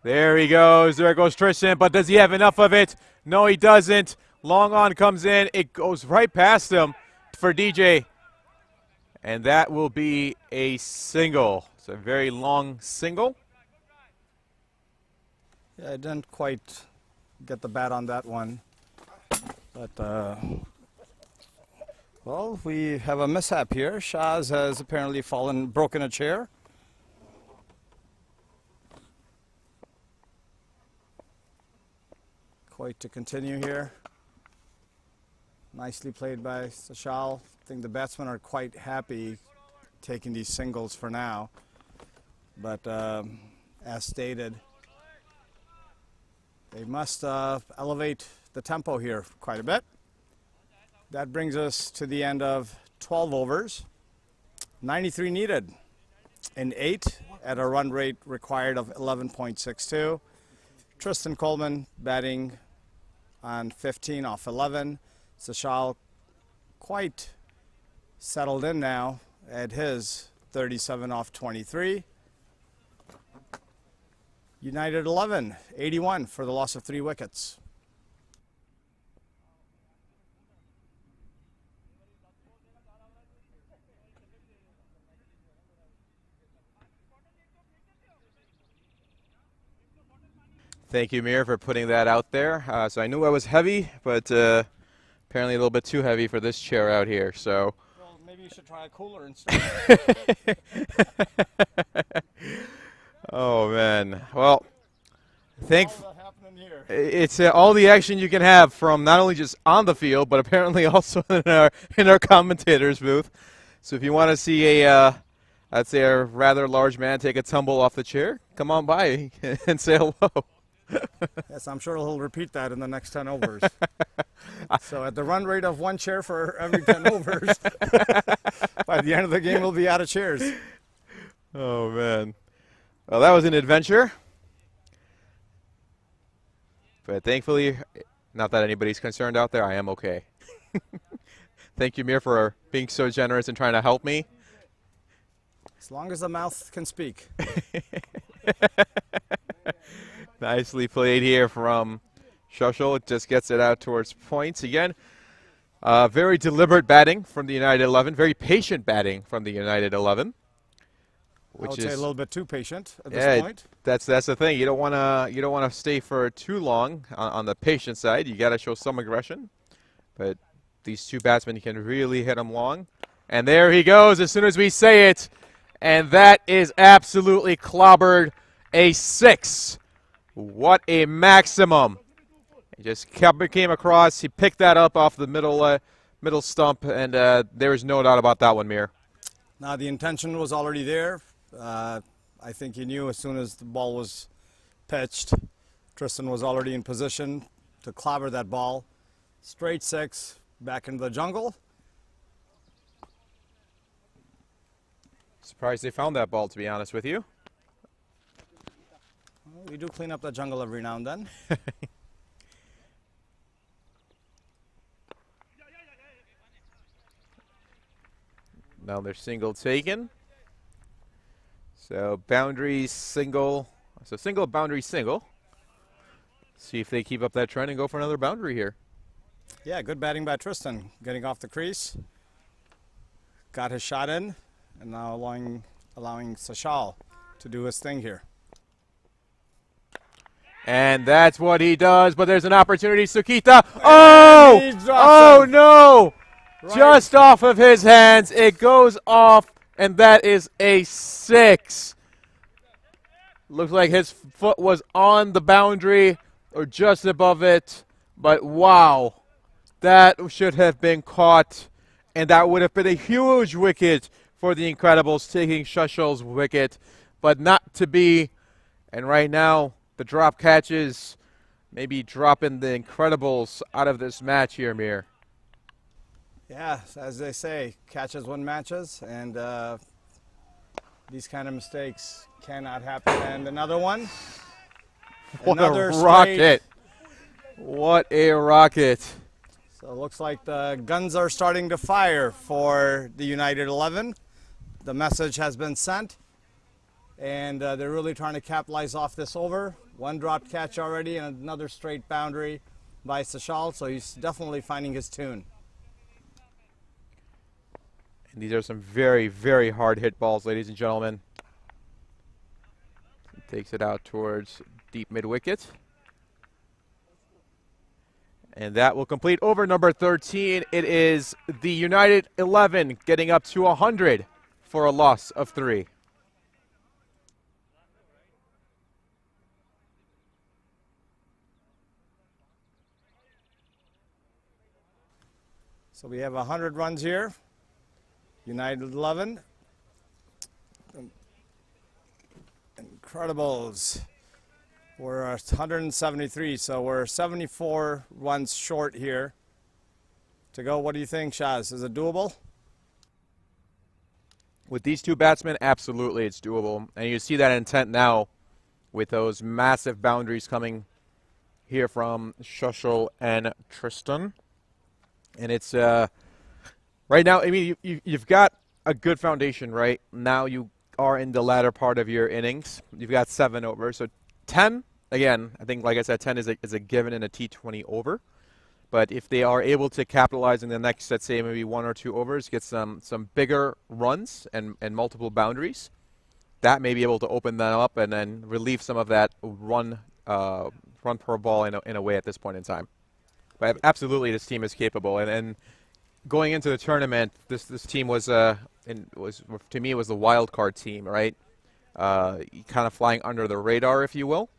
There he goes. There goes Tristan. But does he have enough of it? No, he doesn't. Long on comes in. It goes right past him for DJ. And that will be a single. It's a very long single. Yeah, I didn't quite get the bat on that one. But, well, we have a mishap here. Shaz has apparently broken a chair. Quite to continue here. Nicely played by Sashal. I think the batsmen are quite happy taking these singles for now. But as stated, they must elevate the tempo here quite a bit. That brings us to the end of 12 overs. 93 needed in 8 at a run rate required of 11.62. Tristan Coleman batting on 15 off 11. Sashal quite settled in now at his 37 off 23. United 11, 81 for the loss of 3 wickets. Thank you, Mir, for putting that out there. So I knew I was heavy, but apparently a little bit too heavy for this chair out here. So. Well, maybe you should try a cooler instead. Oh man. Well, it's all the action you can have from not only just on the field, but apparently also in our commentators booth. So if you want to see I'd say a rather large man take a tumble off the chair, come on by and say hello. Yes, I'm sure he'll repeat that in the next 10 overs. So at the run rate of 1 chair for every 10 overs, by the end of the game we'll be out of chairs. Oh man. Well, that was an adventure. But thankfully, not that anybody's concerned out there, I am okay. Thank you, Mir, for being so generous and trying to help me. As long as the mouth can speak. Nicely played here from Shashul. It just gets it out towards points again. Very deliberate batting from the United 11. Very patient batting from the United 11. I would say a little bit too patient at this point. That's the thing. You don't want to stay for too long on the patient side. You got to show some aggression. But these 2 batsmen can really hit them long. And there he goes as soon as we say it. And that is absolutely clobbered. A 6. What a maximum. He just came across. He picked that up off the middle stump. And there is no doubt about that one, Mir. Now the intention was already there. I think he knew as soon as the ball was pitched, Tristan was already in position to clobber that ball. Straight 6, back into the jungle. Surprised they found that ball, to be honest with you. Well, we do clean up the jungle every now and then. Now they're single taken. So boundary single. So single, boundary, single. See if they keep up that trend and go for another boundary here. Yeah, good batting by Tristan. Getting off the crease. Got his shot in. And now allowing Sashal to do his thing here. And that's what he does, but there's an opportunity. Sukita. Oh! Oh, no! Right. Just off of his hands. It goes off, and that is a 6. Looks like his foot was on the boundary or just above it, but wow. That should have been caught, and that would have been a huge wicket for the Incredibles, taking Shashal's wicket, but not to be. And right now, the drop catches, maybe dropping the Incredibles out of this match here, Mir. Yeah, as they say, catches win matches, and these kind of mistakes cannot happen. And another one. What a rocket. What a rocket. So it looks like the guns are starting to fire for the United 11. The message has been sent, and they're really trying to capitalize off this over. One drop catch already and another straight boundary by Sashal, so he's definitely finding his tune. And these are some very, very hard hit balls, ladies and gentlemen. He takes it out towards deep mid wicket. And that will complete over number 13. It is the United 11 getting up to 100 for a loss of 3. So we have 100 runs here. United 11. Incredibles. We're at 173, so we're 74 runs short here to go. What do you think, Shaz? Is it doable? With these two batsmen, absolutely it's doable. And you see that intent now with those massive boundaries coming here from Shashal and Tristan. And it's right now, I mean, you've got a good foundation, right? Now you are in the latter part of your innings. You've got 7 overs. So 10, again, I think, like I said, 10 is a given in a T20 over. But if they are able to capitalize in the next, let's say, maybe 1 or 2 overs, get some bigger runs and multiple boundaries, that may be able to open them up and then relieve some of that run per ball in a way at this point in time. But absolutely, this team is capable. And going into the tournament, this team was to me, it was the wild card team, right? Kind of flying under the radar, if you will,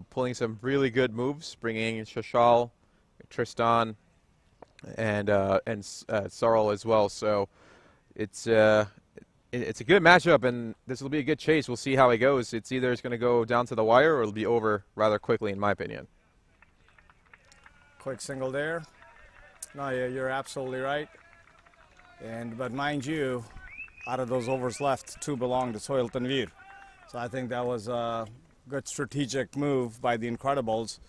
pulling some really good moves, bringing Shashal, Tristan, and Sarl as well. So it's a good matchup, and this will be a good chase. We'll see how it goes. It's either going to go down to the wire or it'll be over rather quickly, in my opinion. Quick single there. No, yeah, you're absolutely right. But mind you, out of those overs left, 2 belong to Sohail Tanveer. So I think that was a good strategic move by the Incredibles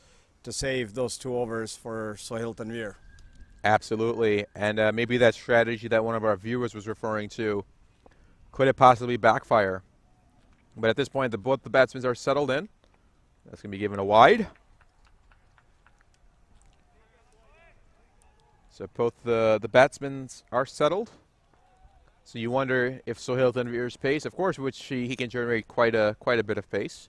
to save those 2 overs for Sohail Tanveer. Absolutely, and maybe that strategy that one of our viewers was referring to, could it possibly backfire? But at this point, both the batsmen are settled in. That's going to be given a wide. So both the batsmen are settled. So you wonder if Sohail Tanveer's pace, of course, which he can generate quite a bit of pace,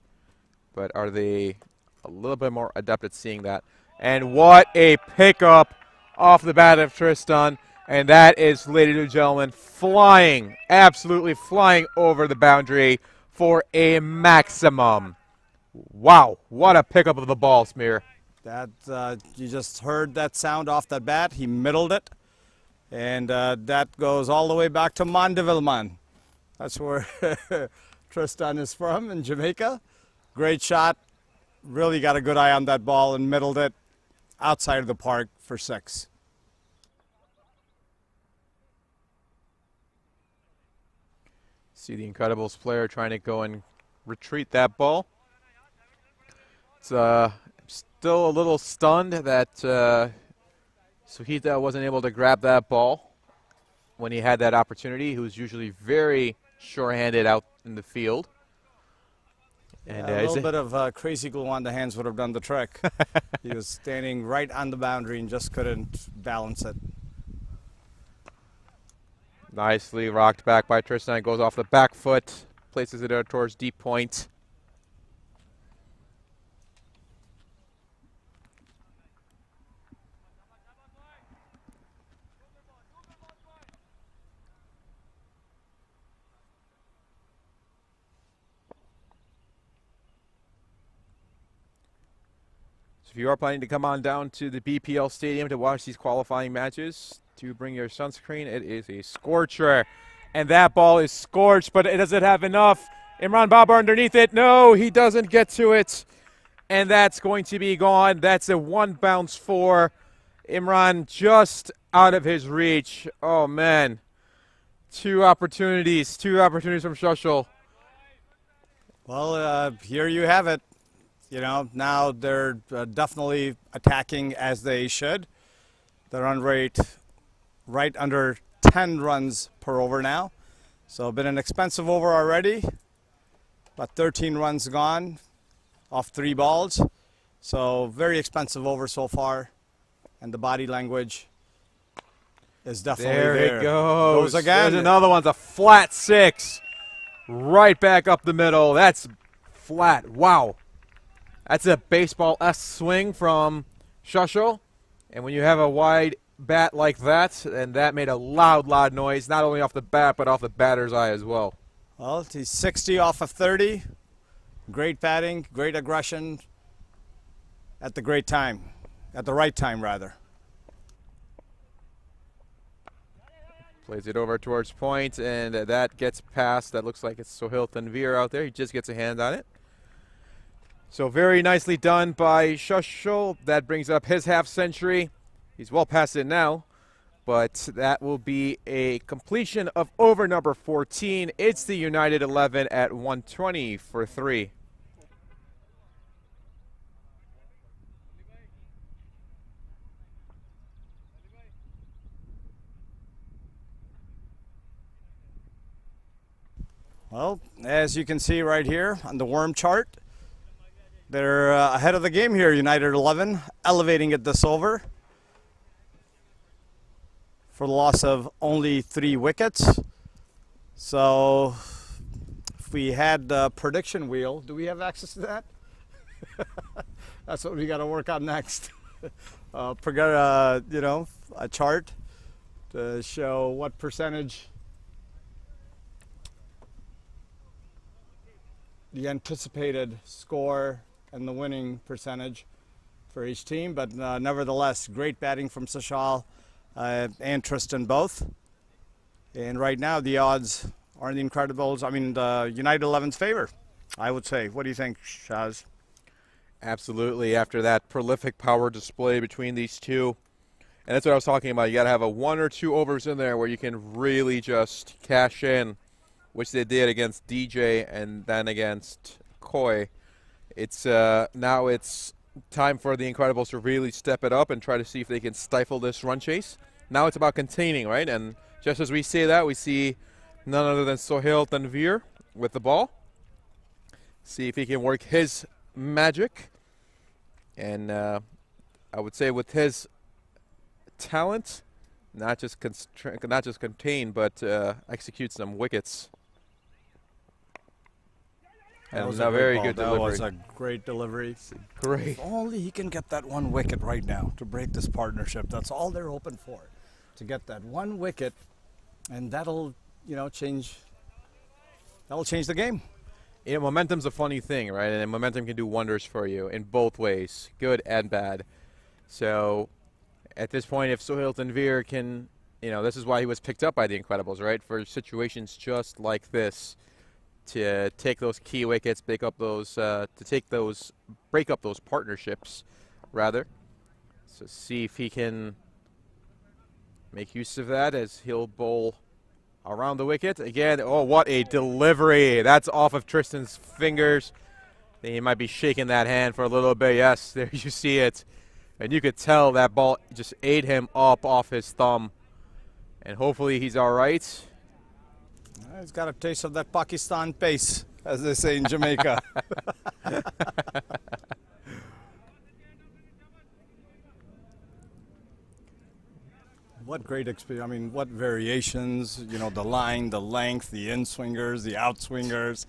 but are they a little bit more adept at seeing that? And what a pickup off the bat of Tristan, and that is, ladies and gentlemen, flying, absolutely flying over the boundary for a maximum. Wow, what a pickup of the ball, Smear. That you just heard that sound off that bat. He middled it, and that goes all the way back to Mandevilleman. That's where Tristan is from, in Jamaica. Great shot. Really got a good eye on that ball and middled it outside of the park for 6. See the Incredibles player trying to go and retreat that ball. It's still a little stunned that Suhita wasn't able to grab that ball when he had that opportunity. Who's usually very sure-handed out in the field. And a little bit of crazy glue on the hands would have done the trick. He was standing right on the boundary and just couldn't balance it. Nicely rocked back by Tristan. Goes off the back foot, places it out towards deep point. If you are planning to come on down to the BPL Stadium to watch these qualifying matches, to bring your sunscreen. It is a scorcher. And that ball is scorched, but it doesn't have enough. Imran Babar underneath it. No, he doesn't get to it. And that's going to be gone. That's a one bounce for Imran, just out of his reach. Oh, man. Two opportunities from Shushel. Well, here you have it. You know, now they're definitely attacking as they should. The run rate right under 10 runs per over now. So been an expensive over already. About 13 runs gone off 3 balls. So very expensive over so far. And the body language is definitely there. There it goes. Goes again. There's another one. It's a flat 6. Right back up the middle. That's flat. Wow. That's a baseball-esque swing from Shushel. And when you have a wide bat like that, and that made a loud noise, not only off the bat, but off the batter's eye as well. Well, he's 60 off of 30. Great batting, great aggression at the great time. At the right time, rather. Plays it over towards point, and that gets past. That looks like it's Sohail Tanvir out there. He just gets a hand on it. So very nicely done by Shushel. That brings up his half century. He's well past it now, but that will be a completion of over number 14. It's the United 11 at 120 for 3. Well, as you can see right here on the worm chart, they're ahead of the game here, United 11, elevating it this over for the loss of only 3 wickets. So if we had the prediction wheel, do we have access to that? That's what we got to work on next. You know, a chart to show what percentage the anticipated score and the winning percentage for each team, but nevertheless, great batting from Sashal and Tristan both. And right now, the odds are in the Incredibles. I mean, the United 11's favor, I would say. What do you think, Shaz? Absolutely. After that prolific power display between these two, and that's what I was talking about. You got to have a 1 or 2 overs in there where you can really just cash in, which they did against DJ and then against Koi. It's now it's time for the Incredibles to really step it up and try to see if they can stifle this run chase. Now it's about containing, right? And just as we say that, we see none other than Sohail Tanvir with the ball. See if he can work his magic. And I would say with his talent, not just contain, but execute some wickets. That was a very good delivery. That was a great delivery. Great. If only he can get that 1 wicket right now to break this partnership. That's all they're hoping for, to get that 1 wicket, and that'll, you know, change. That'll change the game. You know, momentum's a funny thing, right? And momentum can do wonders for you in both ways, good and bad. So, at this point, if Sohail Tanvir can, you know, this is why he was picked up by the Incredibles, right? For situations just like this. To take those key wickets, break up those partnerships, rather. So see if he can make use of that, as he'll bowl around the wicket. Again, oh, what a delivery. That's off of Tristan's fingers. He might be shaking that hand for a little bit. Yes, there you see it. And you could tell that ball just ate him up off his thumb. And hopefully he's all right. He's got a taste of that Pakistan pace, as they say in Jamaica. What great experience. I mean, what variations, you know, the line, the length, the in-swingers, the out-swingers.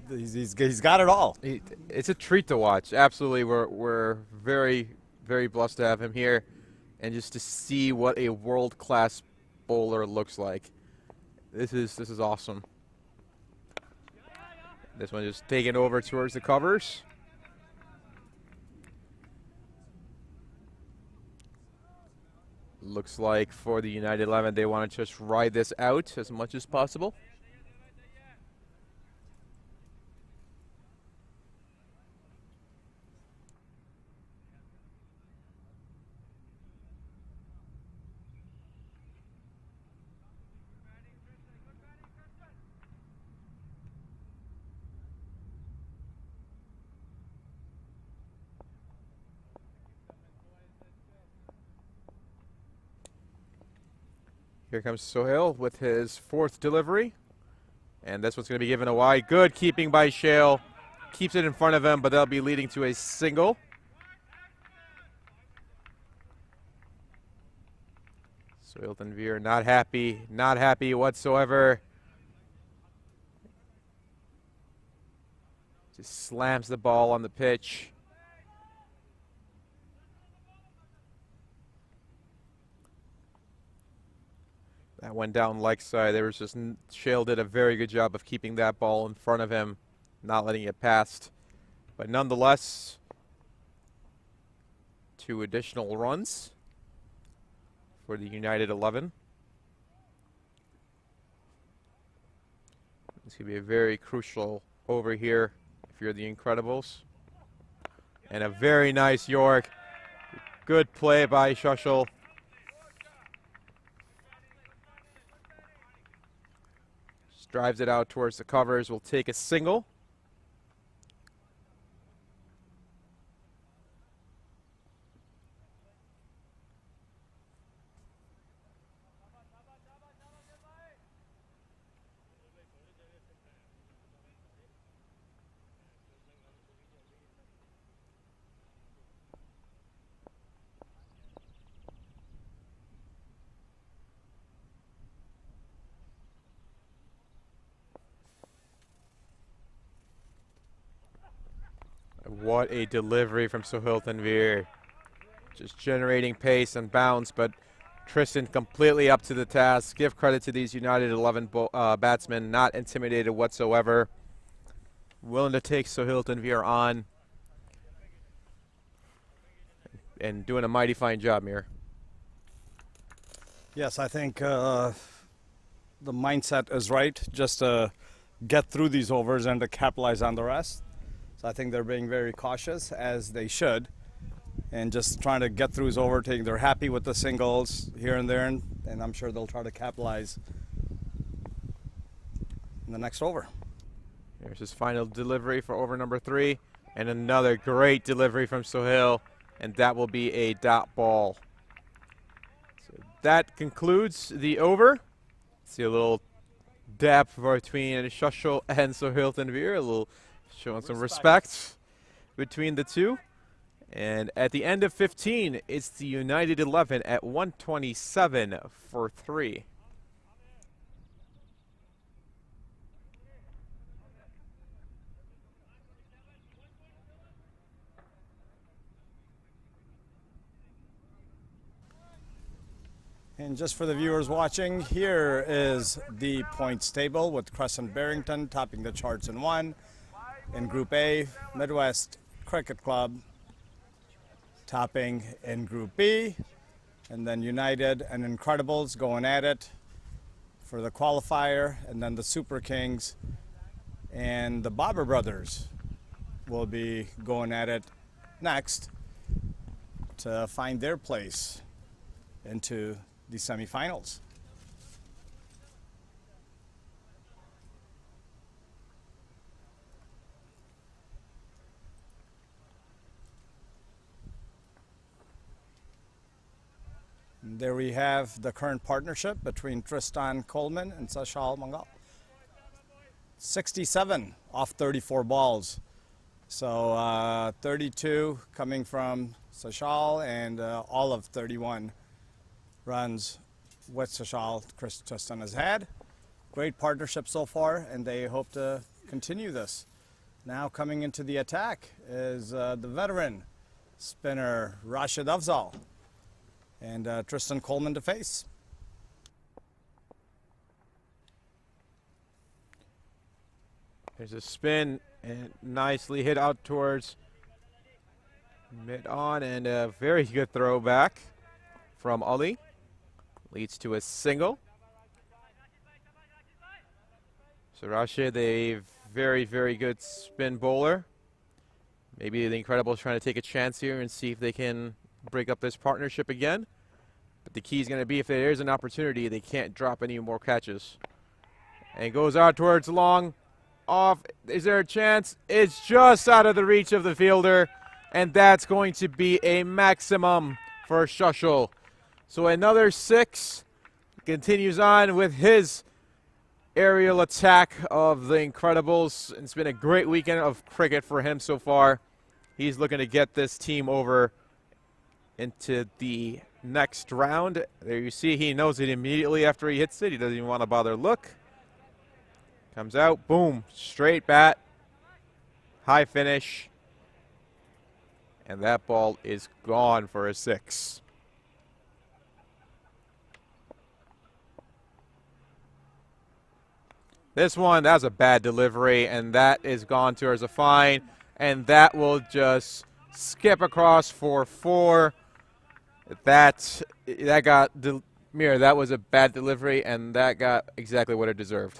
He's got it all. It's a treat to watch. Absolutely. We're very, very blessed to have him here. And just to see what a world-class bowler looks like. This is awesome. This one just taken over towards the covers. Looks like for the United 11, they want to just ride this out as much as possible. Here comes Sohail with his fourth delivery. And this one's going to be given a wide. Good keeping by Shale. Keeps it in front of him, but that'll be leading to a single. Sohail Tanvir not happy whatsoever. Just slams the ball on the pitch. That went down leg side. There was just Shale did a very good job of keeping that ball in front of him, not letting it pass. But nonetheless, 2 additional runs for the United 11. This could be a very crucial over here if you're the Incredibles. And a very nice York. Good play by Shushel. Drives it out towards the covers. Will take a single. What a delivery from Sohail Tanvir. Just generating pace and bounce, but Tristan completely up to the task. Give credit to these United 11 batsmen, not intimidated whatsoever. Willing to take Sohail Tanvir on. And doing a mighty fine job here. Yes, I think the mindset is right, just to get through these overs and to capitalize on the rest. So I think they're being very cautious, as they should, and just trying to get through his overtaking. They're happy with the singles here and there, and I'm sure they'll try to capitalize in the next over. Here's his final delivery for over number 3, and another great delivery from Sohail, and that will be a dot ball. So that concludes the over. See a little depth between Shushel and Sohail Tanvir, a little showing some respect between the two. And at the end of 15, it's the United 11 at 127 for 3. And just for the viewers watching, here is the points table with Crescent Barrington topping the charts in 1. In Group A, Midwest Cricket Club topping in Group B, and then United and Incredibles going at it for the qualifier, and then the Super Kings and the Bobber Brothers will be going at it next to find their place into the semifinals. There we have the current partnership between Tristan Coleman and Sashal Mangal. 67 off 34 balls. So 32 coming from Sashal and all of 31 runs with Sashal Tristan has had. Great partnership so far, and they hope to continue this. Now coming into the attack is the veteran spinner Rashid Afzal and Tristan Coleman to face. There's a spin and nicely hit out towards mid-on, and a very good throw back from Ali. Leads to a single. So Rashid, a very, very good spin bowler. Maybe the Incredibles trying to take a chance here and see if they can break up this partnership again. But the key is going to be, if there is an opportunity, they can't drop any more catches. And it goes out towards long. Off. Is there a chance? It's just out of the reach of the fielder, and that's going to be a maximum for Shushel. So another 6. Continues on with his aerial attack of the Incredibles. It's been a great weekend of cricket for him so far. He's looking to get this team over into the next round. There you see, he knows it immediately after he hits it. He doesn't even want to bother look. Comes out, boom, straight bat, high finish, and that ball is gone for a 6. This one, that was a bad delivery, and that is gone to her as a fine, and that will just skip across for 4. That got, Mir, that was a bad delivery, and that got exactly what it deserved.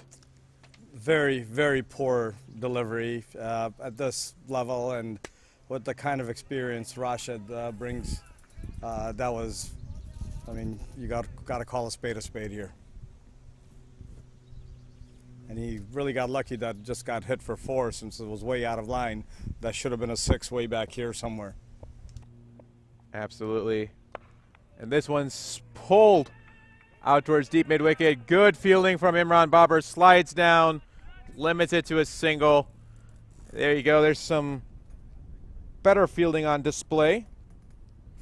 Very, very poor delivery at this level, and with the kind of experience Rashid brings, that was, I mean, you got to call a spade here. And he really got lucky that just got hit for 4 since it was way out of line. That should have been a 6 way back here somewhere. Absolutely. And this one's pulled out towards deep mid-wicket. Good fielding from Imran Babar. Slides down, limits it to a single. There you go. There's some better fielding on display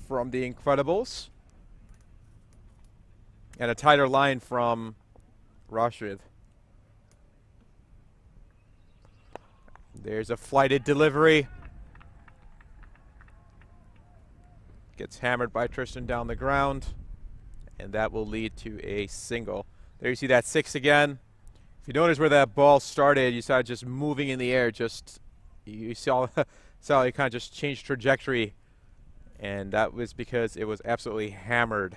from the Incredibles. And a tighter line from Rashid. There's a flighted delivery. Gets hammered by Tristan down the ground. And that will lead to a single. There you see that 6 again. If you notice where that ball started, you saw it just moving in the air. Just you saw it kind of just changed trajectory. And that was because it was absolutely hammered.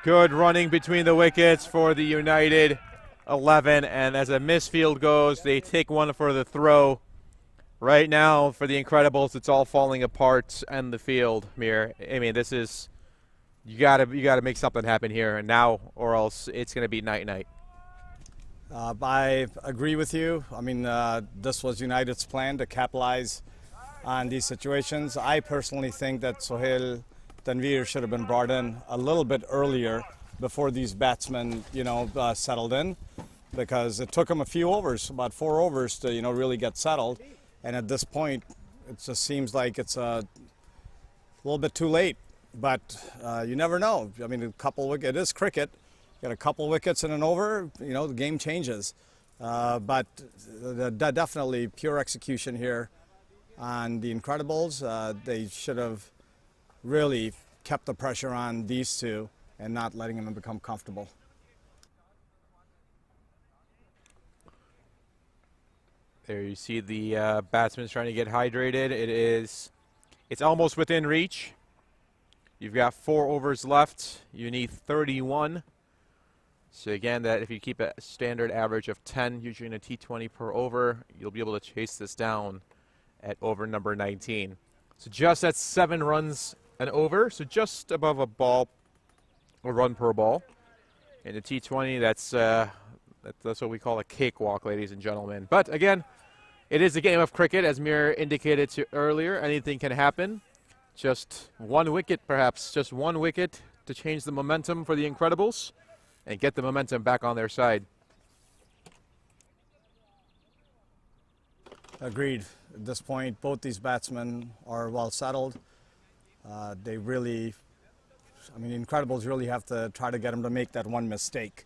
Good running between the wickets for the United 11, and as a misfield goes, they take one for the throw. Right now, for the Incredibles, it's all falling apart in the field, Mir. I mean, this is, you gotta make something happen here, and now, or else it's gonna be night-night. I agree with you. I mean, this was United's plan to capitalize on these situations. I personally think that Sohail Tanveer should have been brought in a little bit earlier before these batsmen, settled in, because it took them a few overs, about 4 overs to, really get settled. And at this point, it just seems like it's a little bit too late. But you never know. I mean, it is cricket. You got a couple wickets in an over, the game changes. But definitely pure execution here on the Incredibles. They should have really kept the pressure on these two and not letting them become comfortable. There you see the batsman trying to get hydrated. It's almost within reach. You've got 4 overs left. You need 31. So again, that if you keep a standard average of 10, usually in a T20 per over, you'll be able to chase this down at over number 19. So just at 7 runs an over, so just above a run per ball. In a T20, that's what we call a cakewalk, ladies and gentlemen. But again, it is a game of cricket, as Mir indicated to earlier. Anything can happen. Just one wicket, perhaps, just one wicket to change the momentum for the Incredibles and get the momentum back on their side. Agreed. At this point, both these batsmen are well settled. They really, Incredibles really have to try to get them to make that one mistake.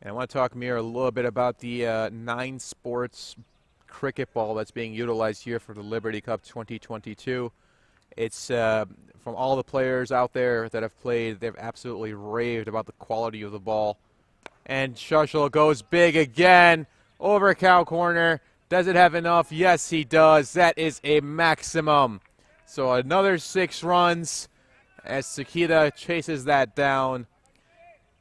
And I want to talk, Mir, a little bit about the 9 Sports cricket ball that's being utilized here for the Liberty Cup 2022. It's from all the players out there that have played, they've absolutely raved about the quality of the ball. And Shushel goes big again, over cow corner. Does it have enough? Yes, he does. That is a maximum. So another 6 runs as Sakita chases that down.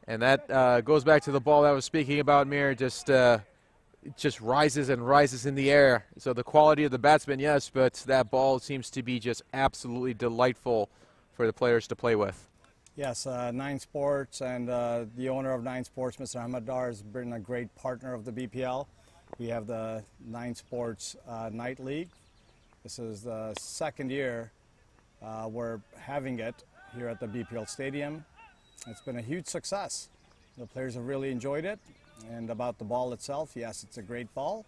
And that goes back to the ball that I was speaking about, Mir. Just rises and rises in the air. So the quality of the batsman, yes, but that ball seems to be just absolutely delightful for the players to play with. Yes, 9 Sports and the owner of 9 Sports, Mr. Ahmed Dar, has been a great partner of the BPL. We have the 9 Sports Night League. This is the 2nd year we're having it here at the BPL Stadium. It's been a huge success. The players have really enjoyed it. And about the ball itself, yes, it's a great ball.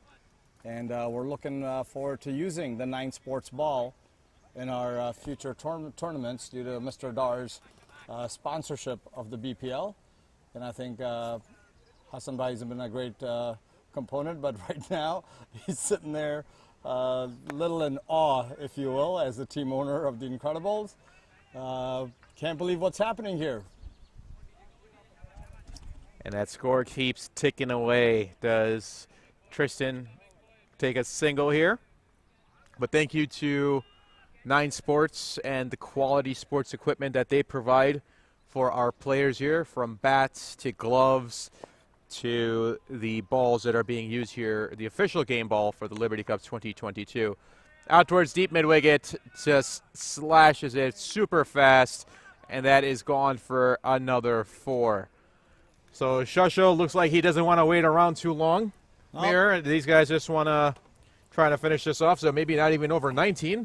And we're looking forward to using the 9 Sports ball in our future tournaments due to Mr. Dar's sponsorship of the BPL. And I think Hassan Bhai has been a great component, but right now he's sitting there a little in awe, if you will, as the team owner of the Incredibles. Can't believe what's happening here. And that score keeps ticking away. Does Tristan take a single here? But thank you to 9 Sports and the quality sports equipment that they provide for our players here, from bats to gloves to the balls that are being used here, the official game ball for the Liberty Cup 2022. Out towards deep mid-wicket, just slashes it super fast, and that is gone for another 4. So Shusho looks like he doesn't want to wait around too long. Nope. Mir, these guys just want to try to finish this off, so maybe not even over 19.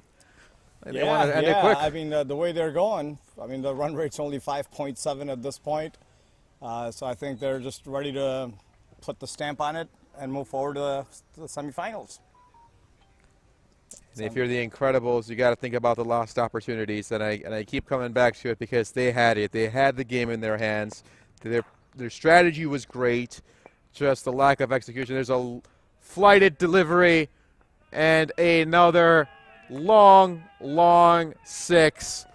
They want to end it quick. I mean, the way they're going, the run rate's only 5.7 at this point. So I think they're just ready to put the stamp on it and move forward to the semifinals. And if you're the Incredibles, you got to think about the lost opportunities, and I keep coming back to it because they had it. They had the game in their hands. Their strategy was great, just the lack of execution. There's a flighted delivery and another long 6.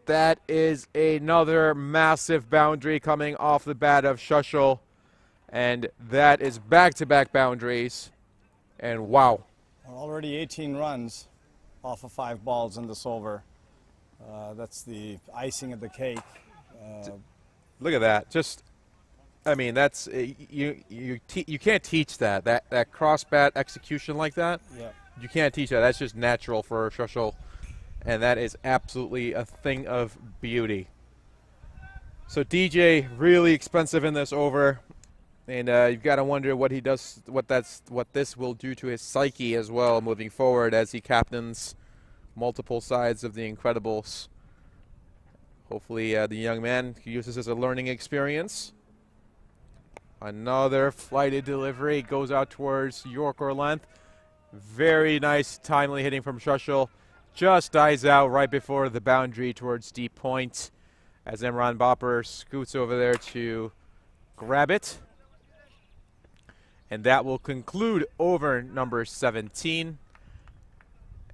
That is another massive boundary coming off the bat of Shushel, and that is back-to-back boundaries. And wow. Already 18 runs off of 5 balls in this over. That's the icing of the cake. Look at that. Just, that's you can't teach that cross bat execution like that. Yeah. You can't teach that. That's just natural for Shushel, and that is absolutely a thing of beauty. So DJ really expensive in this over, and you've got to wonder what he does, what this will do to his psyche as well moving forward as he captains multiple sides of the Incredibles. Hopefully the young man can use this as a learning experience. Another flighted delivery goes out towards Yorker length. Very nice timely hitting from Shushel. Just dies out right before the boundary towards deep point as Imran Bopper scoots over there to grab it. And that will conclude over number 17.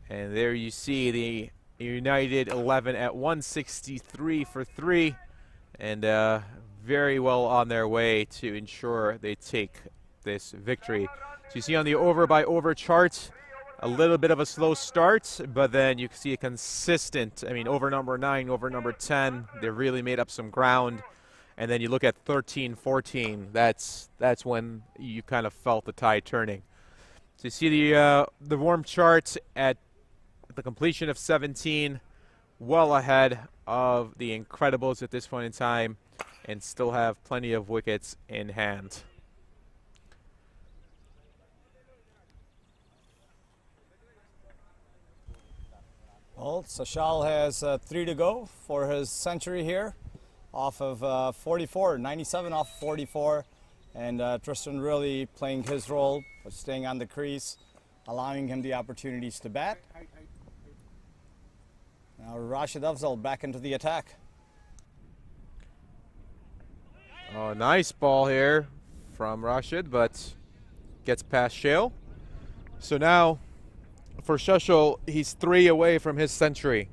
And there you see the United 11 at 163 for 3, and very well on their way to ensure they take this victory. So you see on the over by over chart, a little bit of a slow start, but then you can see a consistent, I mean, over number 9, over number 10, they really made up some ground. And then you look at 13, 14, that's when you kind of felt the tide turning. So you see the warm chart at the completion of 17, well ahead of the Incredibles at this point in time, and still have plenty of wickets in hand. Well, Sashal has 3 to go for his century here off of 44, 97 off 44. And Tristan really playing his role, but staying on the crease, allowing him the opportunities to bat. Now Rashid Afzal back into the attack. Oh, nice ball here from Rashid, but gets past Shale. So now for Shashal, he's 3 away from his century.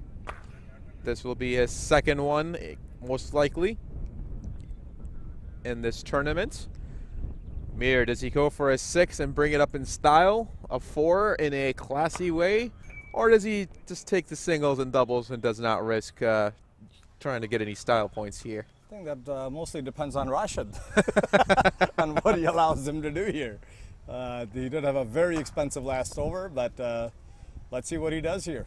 This will be his second one, most likely, in this tournament. Mir, does he go for a 6 and bring it up in style, a 4 in a classy way, or does he just take the singles and doubles and does not risk trying to get any style points here? I think that mostly depends on Rashid, on what he allows him to do here. He did have a very expensive last over, but let's see what he does here.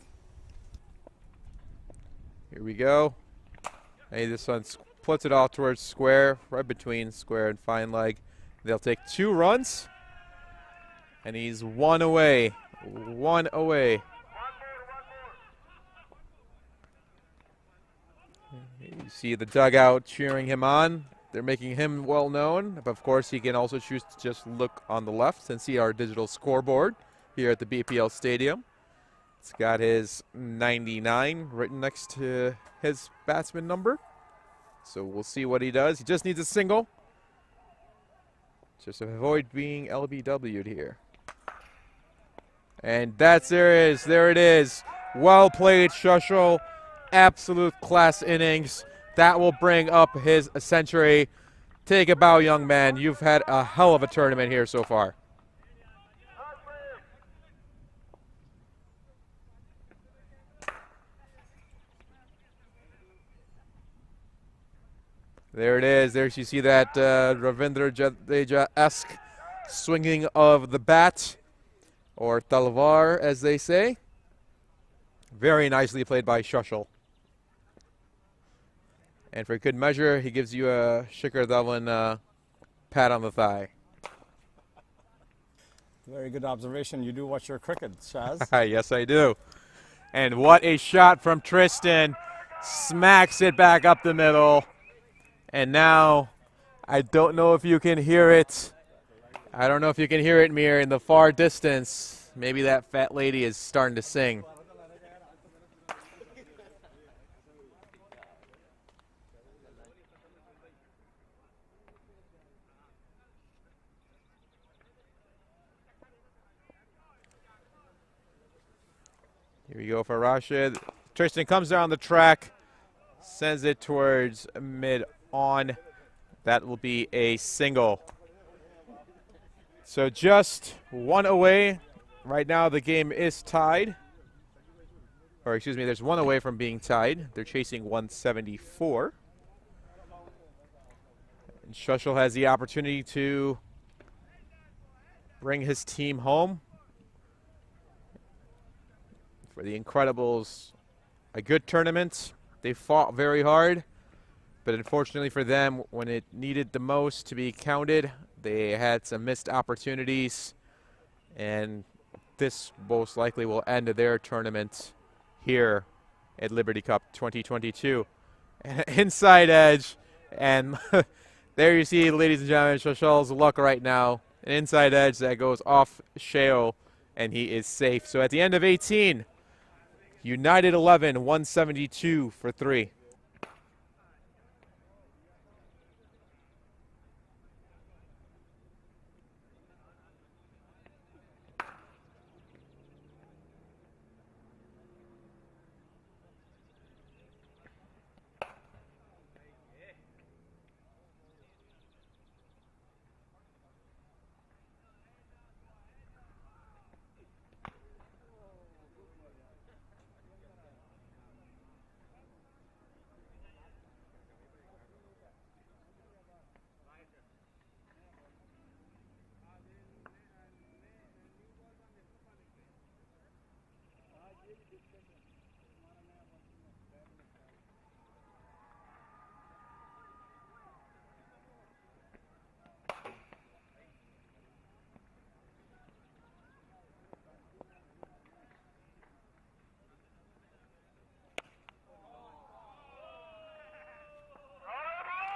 Here we go. Hey, this one puts it off towards square, right between square and fine leg. They'll take 2 runs, and he's 1 away. 1 away. You see the dugout cheering him on. They're making him well known. But of course, he can also choose to just look on the left and see our digital scoreboard here at the BPL Stadium. It's got his 99 written next to his batsman number. So we'll see what he does. He just needs a single. Just avoid being LBW'd here. And there it is. Well played, Shashal. Absolute class innings. That will bring up his century. Take a bow, young man. You've had a hell of a tournament here so far. There it is. There you see that Ravindra Jadeja-esque swinging of the bat, or talvar as they say. Very nicely played by Shashal. And for good measure, he gives you a Shikhar Dhawan pat on the thigh. Very good observation. You do watch your cricket, Shaz. Yes, I do. And what a shot from Tristan. Smacks it back up the middle. And now, I don't know if you can hear it. I don't know if you can hear it, Mir, in the far distance. Maybe that fat lady is starting to sing. Here we go for Rashid. Tristan comes down the track, sends it towards mid-on. That will be a single. So just 1 away. Right now the game is tied. Or excuse me, there's 1 away from being tied. They're chasing 174. And Shashal has the opportunity to bring his team home. For the Incredibles, a good tournament. They fought very hard, but unfortunately for them, when it needed the most to be counted, they had some missed opportunities, and this most likely will end their tournament here at Liberty Cup 2022. Inside edge, and there you see, ladies and gentlemen, Shashal's luck right now. An inside edge that goes off Shale, and he is safe. So at the end of 18, United 11, 172 for 3.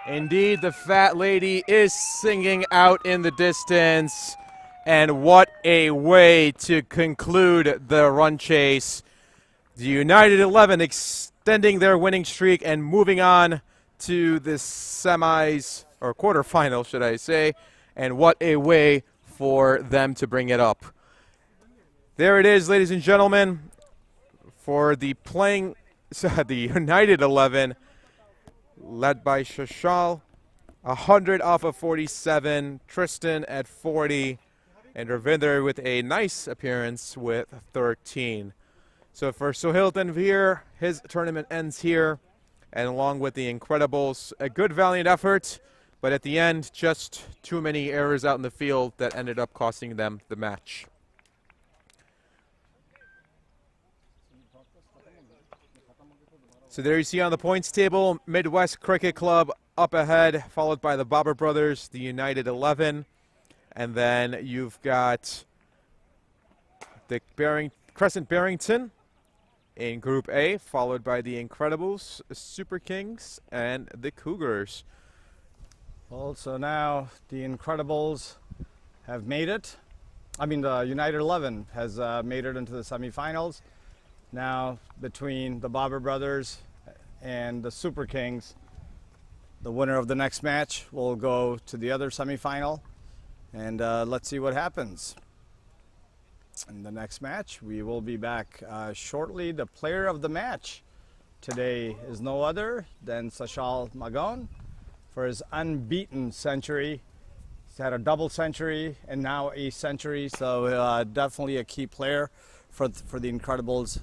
Indeed, the fat lady is singing out in the distance. And what a way to conclude the run chase. The United 11 extending their winning streak and moving on to the semis, or quarterfinal, should I say. And what a way for them to bring it up. There it is, ladies and gentlemen, for the the United 11, led by Shashal, 100 off of 47, Tristan at 40, and Ravinder with a nice appearance with 13. So for Sohail Tanvir, his tournament ends here, and along with the Incredibles, a good valiant effort, but at the end, just too many errors out in the field that ended up costing them the match. So there you see on the points table, Midwest Cricket Club up ahead, followed by the Bobber Brothers, the United 11. And then you've got the Crescent Barrington in Group A, followed by the Incredibles, Super Kings, and the Cougars. Well, so now the Incredibles have made it. I mean, the United 11 has made it into the semifinals. Now, between the Bobber Brothers and the Super Kings, the winner of the next match will go to the other semifinal. And let's see what happens. In the next match, we will be back shortly. The player of the match today is no other than Sashal Magon for his unbeaten century. He's had a double century and now a century, so definitely a key player for the Incredibles,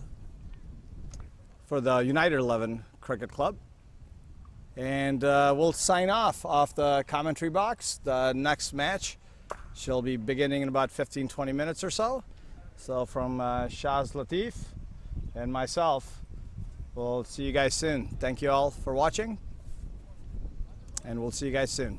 for the United 11 Cricket Club. And we'll sign off the commentary box. The next match shall be beginning in about 15-20 minutes or so. So from Shaz Latif and myself, we'll see you guys soon. Thank you all for watching, and we'll see you guys soon.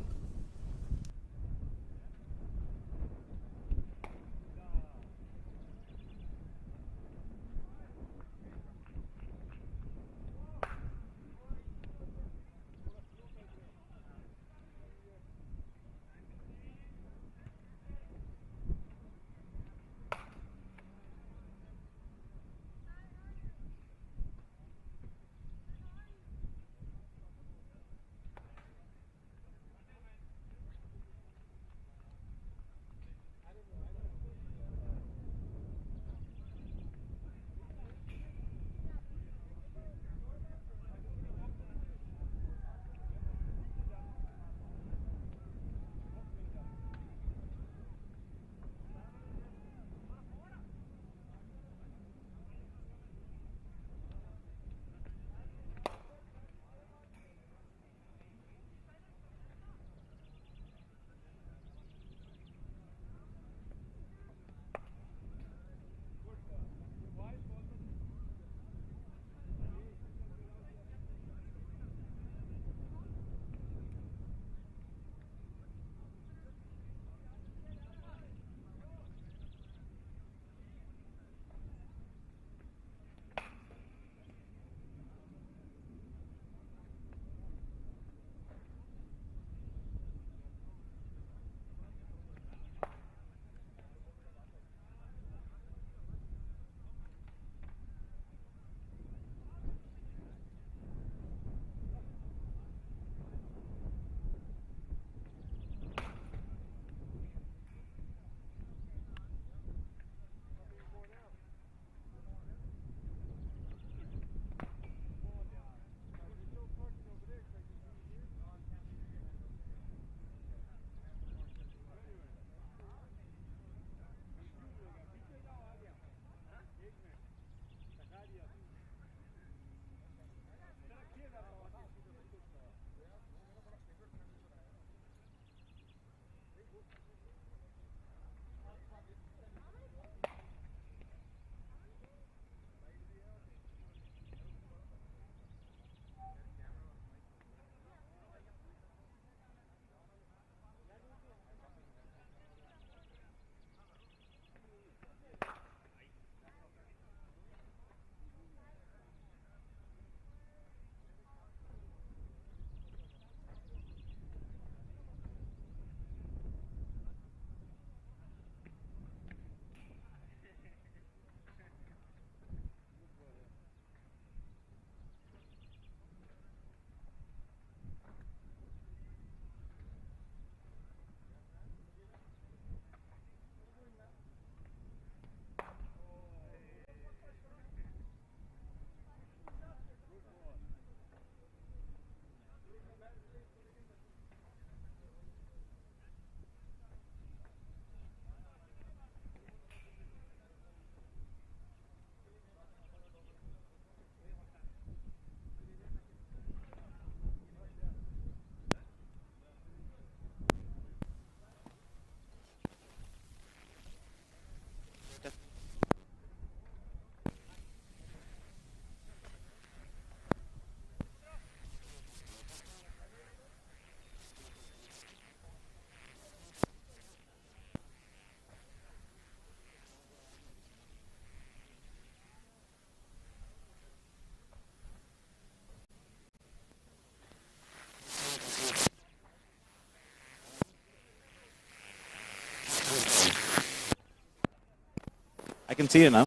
can see you now.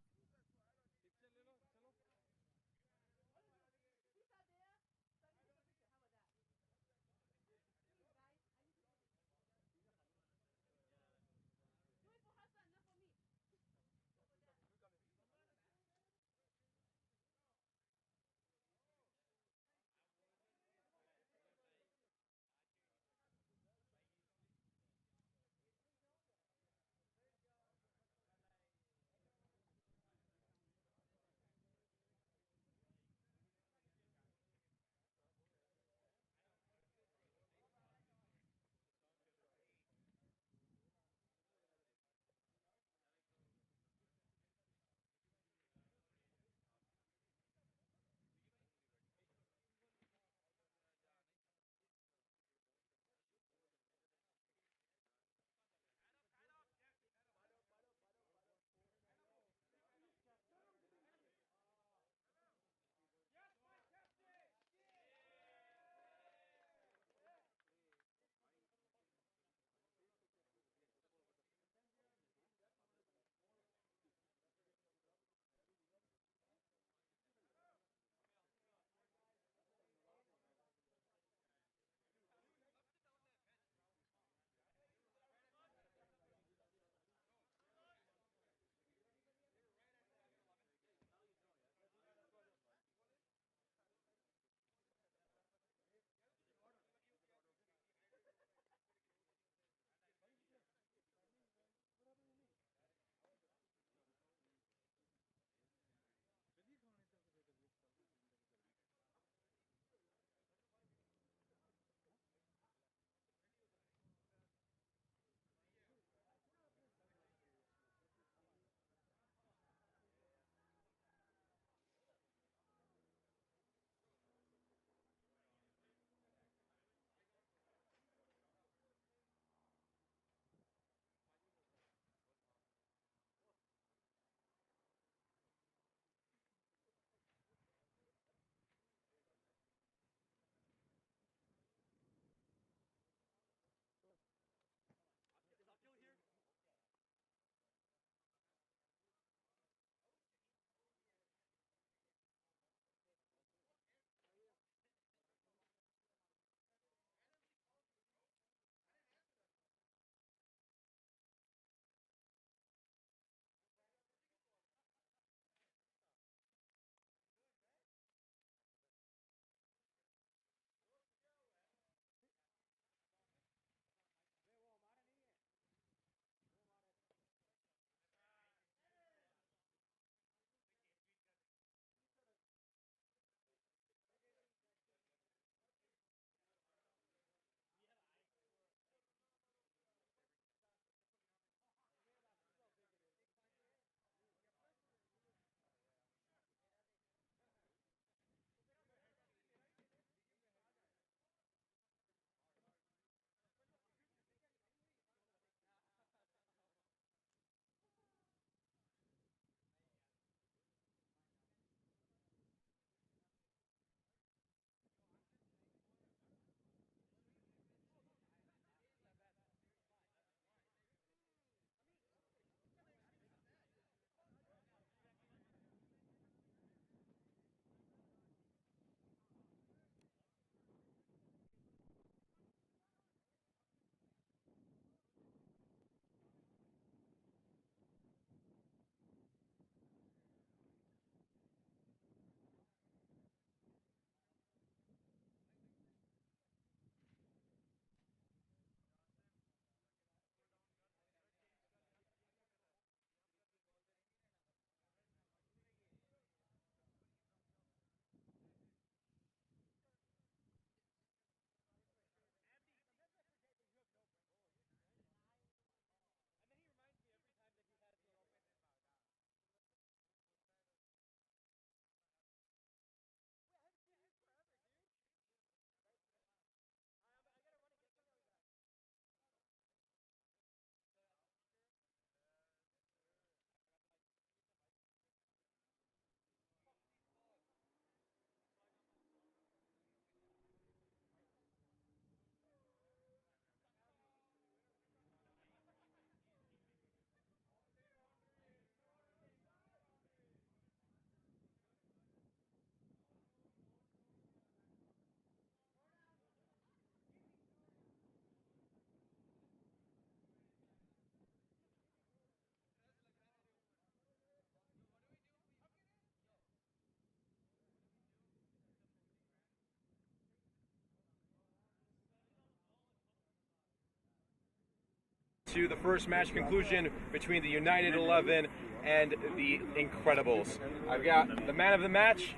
to the first match conclusion between the United 11 and the Incredibles. I've got the man of the match,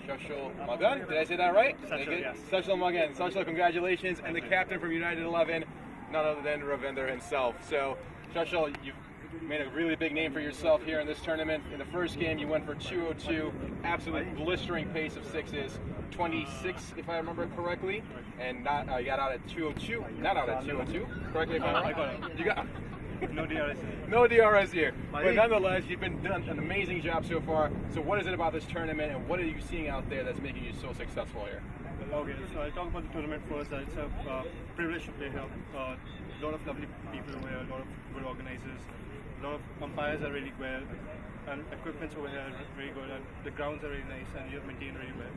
Shashul Magan. Did I say that right? Yes. Shashul Magan. Shashul, congratulations. And the captain from United 11, none other than Ravinder himself. So, Shashul, you've made a really big name for yourself here in this tournament. In the first game, you went for 202, absolute blistering pace of sixes, 26 if I remember correctly, and you got out at 202, not out at 202, correctly if I'm wrong? I got it. You got No DRS. no DRS here, but nonetheless, you've been done an amazing job so far. So what is it about this tournament, and what are you seeing out there that's making you so successful here? Okay, so I'll talk about the tournament first. It's a privilege to play here. A lot of lovely people over here, a lot of good organizers, a lot of umpires are really well, and equipments over here are very good, and the grounds are really nice, and you're maintained really well.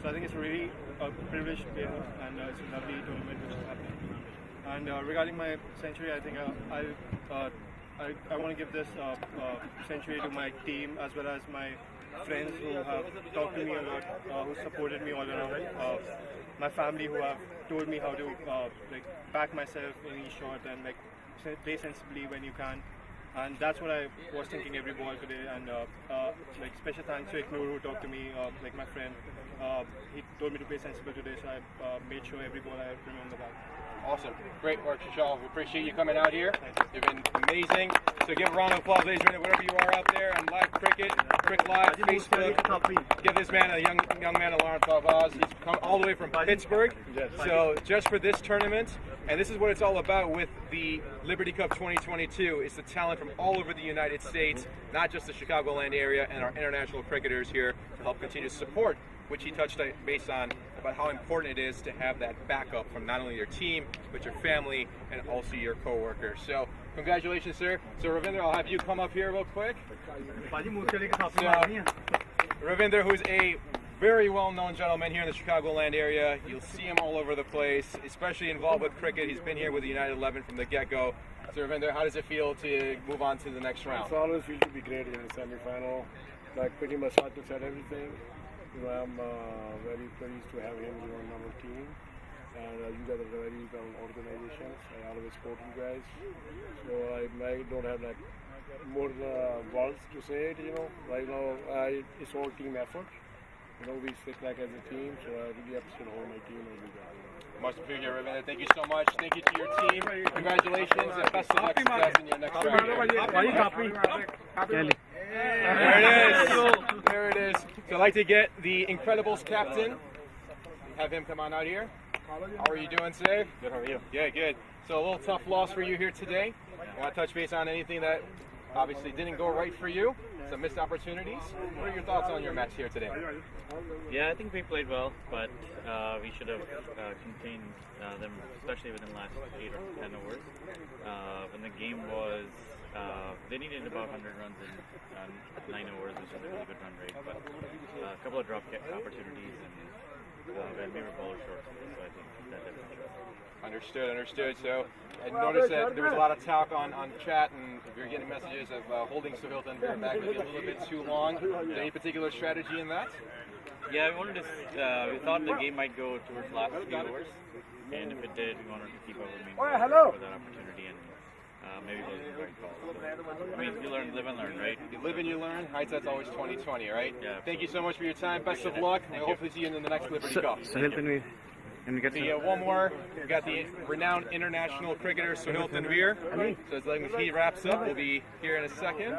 So I think it's really a privilege to play here, and it's a lovely tournament which is happening. And regarding my century, I think I want to give this century to my team as well as my friends who have talked to me a lot, who supported me all around. My family who have told me how to like back myself in each shot and like play sensibly when you can. And that's what I was thinking every ball today. And like special thanks to Ignore who talked to me, like my friend. He told me to play sensible today, so I made sure every ball I remember that. Awesome. Great work, Shashul. We appreciate you coming out here. You've been amazing. So give a round of applause, ladies and gentlemen, wherever you are out there on Live Cricket, Cricket Live, Facebook. Give this man, a young man, a round of applause. He's come all the way from Pittsburgh. So just for this tournament, and this is what it's all about with the Liberty Cup 2022. It's the talent from all over the United States, not just the Chicagoland area, and our international cricketers here to help continue to support, which he touched base on, about how important it is to have that backup from not only your team, but your family, and also your co-workers. So, congratulations, sir. So, Ravinder, I'll have you come up here real quick. So, Ravinder, who's a very well-known gentleman here in the Chicagoland area. You'll see him all over the place, especially involved with cricket. He's been here with the United 11 from the get-go. So, Ravinder, how does it feel to move on to the next round? It's always feel to be great in the semi-final. Like pretty much Sato said everything. You know, I'm very pleased to have him on our team, and you guys are very well organizations. I always support you guys, so I don't have like more words to say it. You know, right now it's all team effort. You know, we stick like as a team, so I really appreciate all my team and you guys. Much appreciated, Ravinder. Thank you so much. Thank you to your team. Congratulations and best of luck success in your next round. There it is. There it is. So I'd like to get the Incredibles captain. Have him come on out here. How are you doing today? Good, how are you? Yeah, good. So a little tough loss for you here today. Want to touch base on anything that obviously didn't go right for you? Some missed opportunities. What are your thoughts on your match here today? Yeah, I think we played well, but we should have contained them, especially within the last 8 or 10 overs. When the game was, they needed about 100 runs in 9 overs, which is a really good run rate, but a couple of drop opportunities, and we were bowler short, so I think that definitely showed. Understood. So I noticed that there was a lot of talk on chat, and if you're getting messages of holding Sohail Tanvir back maybe a little bit too long. Any particular strategy in that? Yeah, we wanted to. We thought the game might go towards the last few overs, and if it did, we wanted to keep our remaining for that opportunity, and maybe it wasn't the right call. I mean, you live and learn, right? You live and you learn. Hindsight's always 20/20, right? Yeah. Thank you so much for your time. Best of luck, and hopefully see you in the next Liberty Cup. One more. We've got the renowned international cricketer Sohail Tanvir. So as long as he wraps up, we'll be here in a second.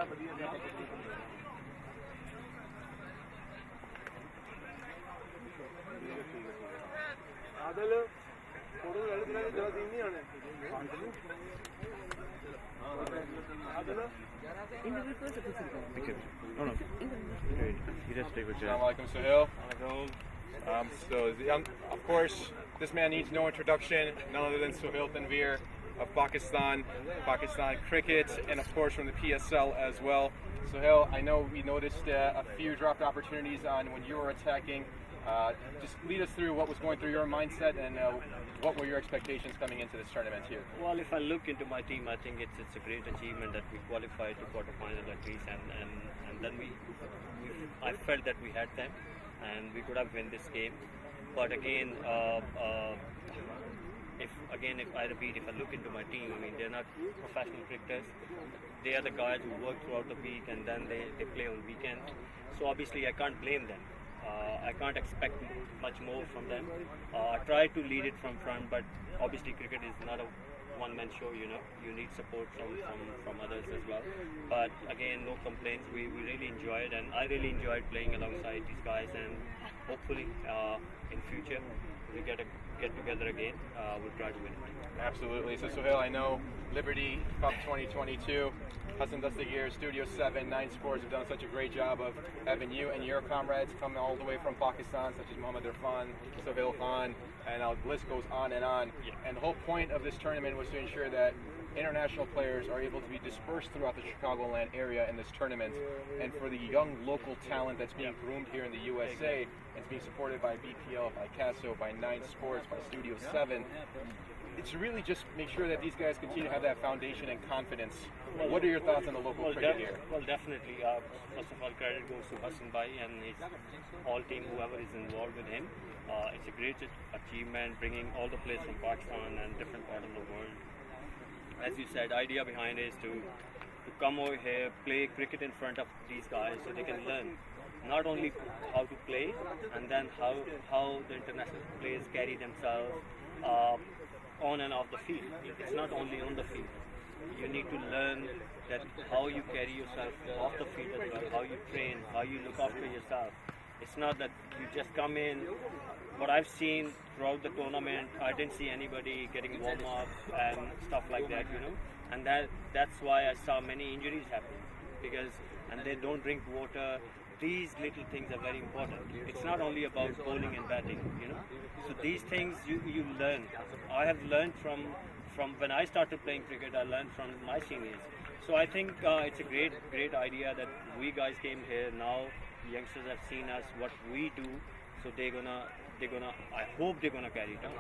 Assalamu alaikum, Sohail. Of course, this man needs no introduction, none other than Sohail Tanvir of Pakistan cricket, and of course from the PSL as well. Sohail, I know we noticed a few dropped opportunities on when you were attacking. Just lead us through what was going through your mindset, and what were your expectations coming into this tournament here? Well, if I look into my team, I think it's a great achievement that we qualified to quarterfinal at least, and then I felt that we had them, and we could have won this game. But again, if I repeat, if I look into my team, I mean, they're not professional cricketers. They are the guys who work throughout the week and then they play on weekends. So obviously I can't blame them. I can't expect much more from them. I try to lead it from front, but obviously cricket is not a one-man show, you know. You need support from others as well. But again, no complaints. We really enjoyed, and I really enjoyed playing alongside these guys. And hopefully, in future, we get together again. We'll try to win it. Absolutely. So Sohail, I know Liberty Cup 2022, Hassan Dastagir, Studio 7, 9 Sports have done such a great job of having you and your comrades come all the way from Pakistan, such as Mohammad Irfan, Sohail Khan, and the list goes on and on. Yeah. And the whole point of this tournament was to ensure that international players are able to be dispersed throughout the Chicagoland area in this tournament, and for the young local talent that's being groomed here in the USA, and it's being supported by BPL, by CASO, by 9 Sports, by Studio 7. It's really just make sure that these guys continue to have that foundation and confidence. What are your thoughts on the local cricket here? Well, definitely. First of all, credit goes to Hassan Bhai and his whole team, whoever is involved with him. It's a great achievement, bringing all the players from Pakistan and different parts of the world. As you said, idea behind it is to come over here, play cricket in front of these guys so they can learn not only how to play, and then how the international players carry themselves on and off the field. It's not only on the field. You need to learn that how you carry yourself off the field as well, how you train, how you look after yourself. It's not that you just come in. What I've seen throughout the tournament, I didn't see anybody getting warm up and stuff like that, you know. And that's why I saw many injuries happen, and they don't drink water. These little things are very important. It's not only about bowling and batting, you know. So these things you learn. I have learned from when I started playing cricket. I learned from my seniors. So I think it's a great idea that we guys came here. Now youngsters have seen us, what we do. So they're gonna. I hope they're gonna carry it on.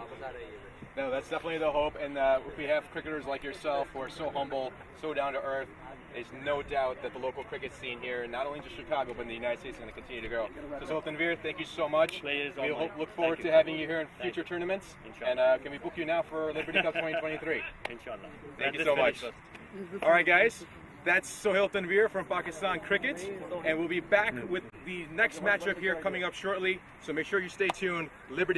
No, that's definitely the hope. And if we have cricketers like yourself who are so humble, so down to earth, there's no doubt that the local cricket scene here, not only just Chicago, but in the United States, is going to continue to grow. So Sohail Tanveer, thank you so much. We look forward to having you here in future tournaments. And can we book you now for Liberty Cup 2023? Inshallah. Thank you so much. All right, guys. That's Sohail Tanveer from Pakistan Cricket, and we'll be back with the next matchup here coming up shortly. So make sure you stay tuned. Liberty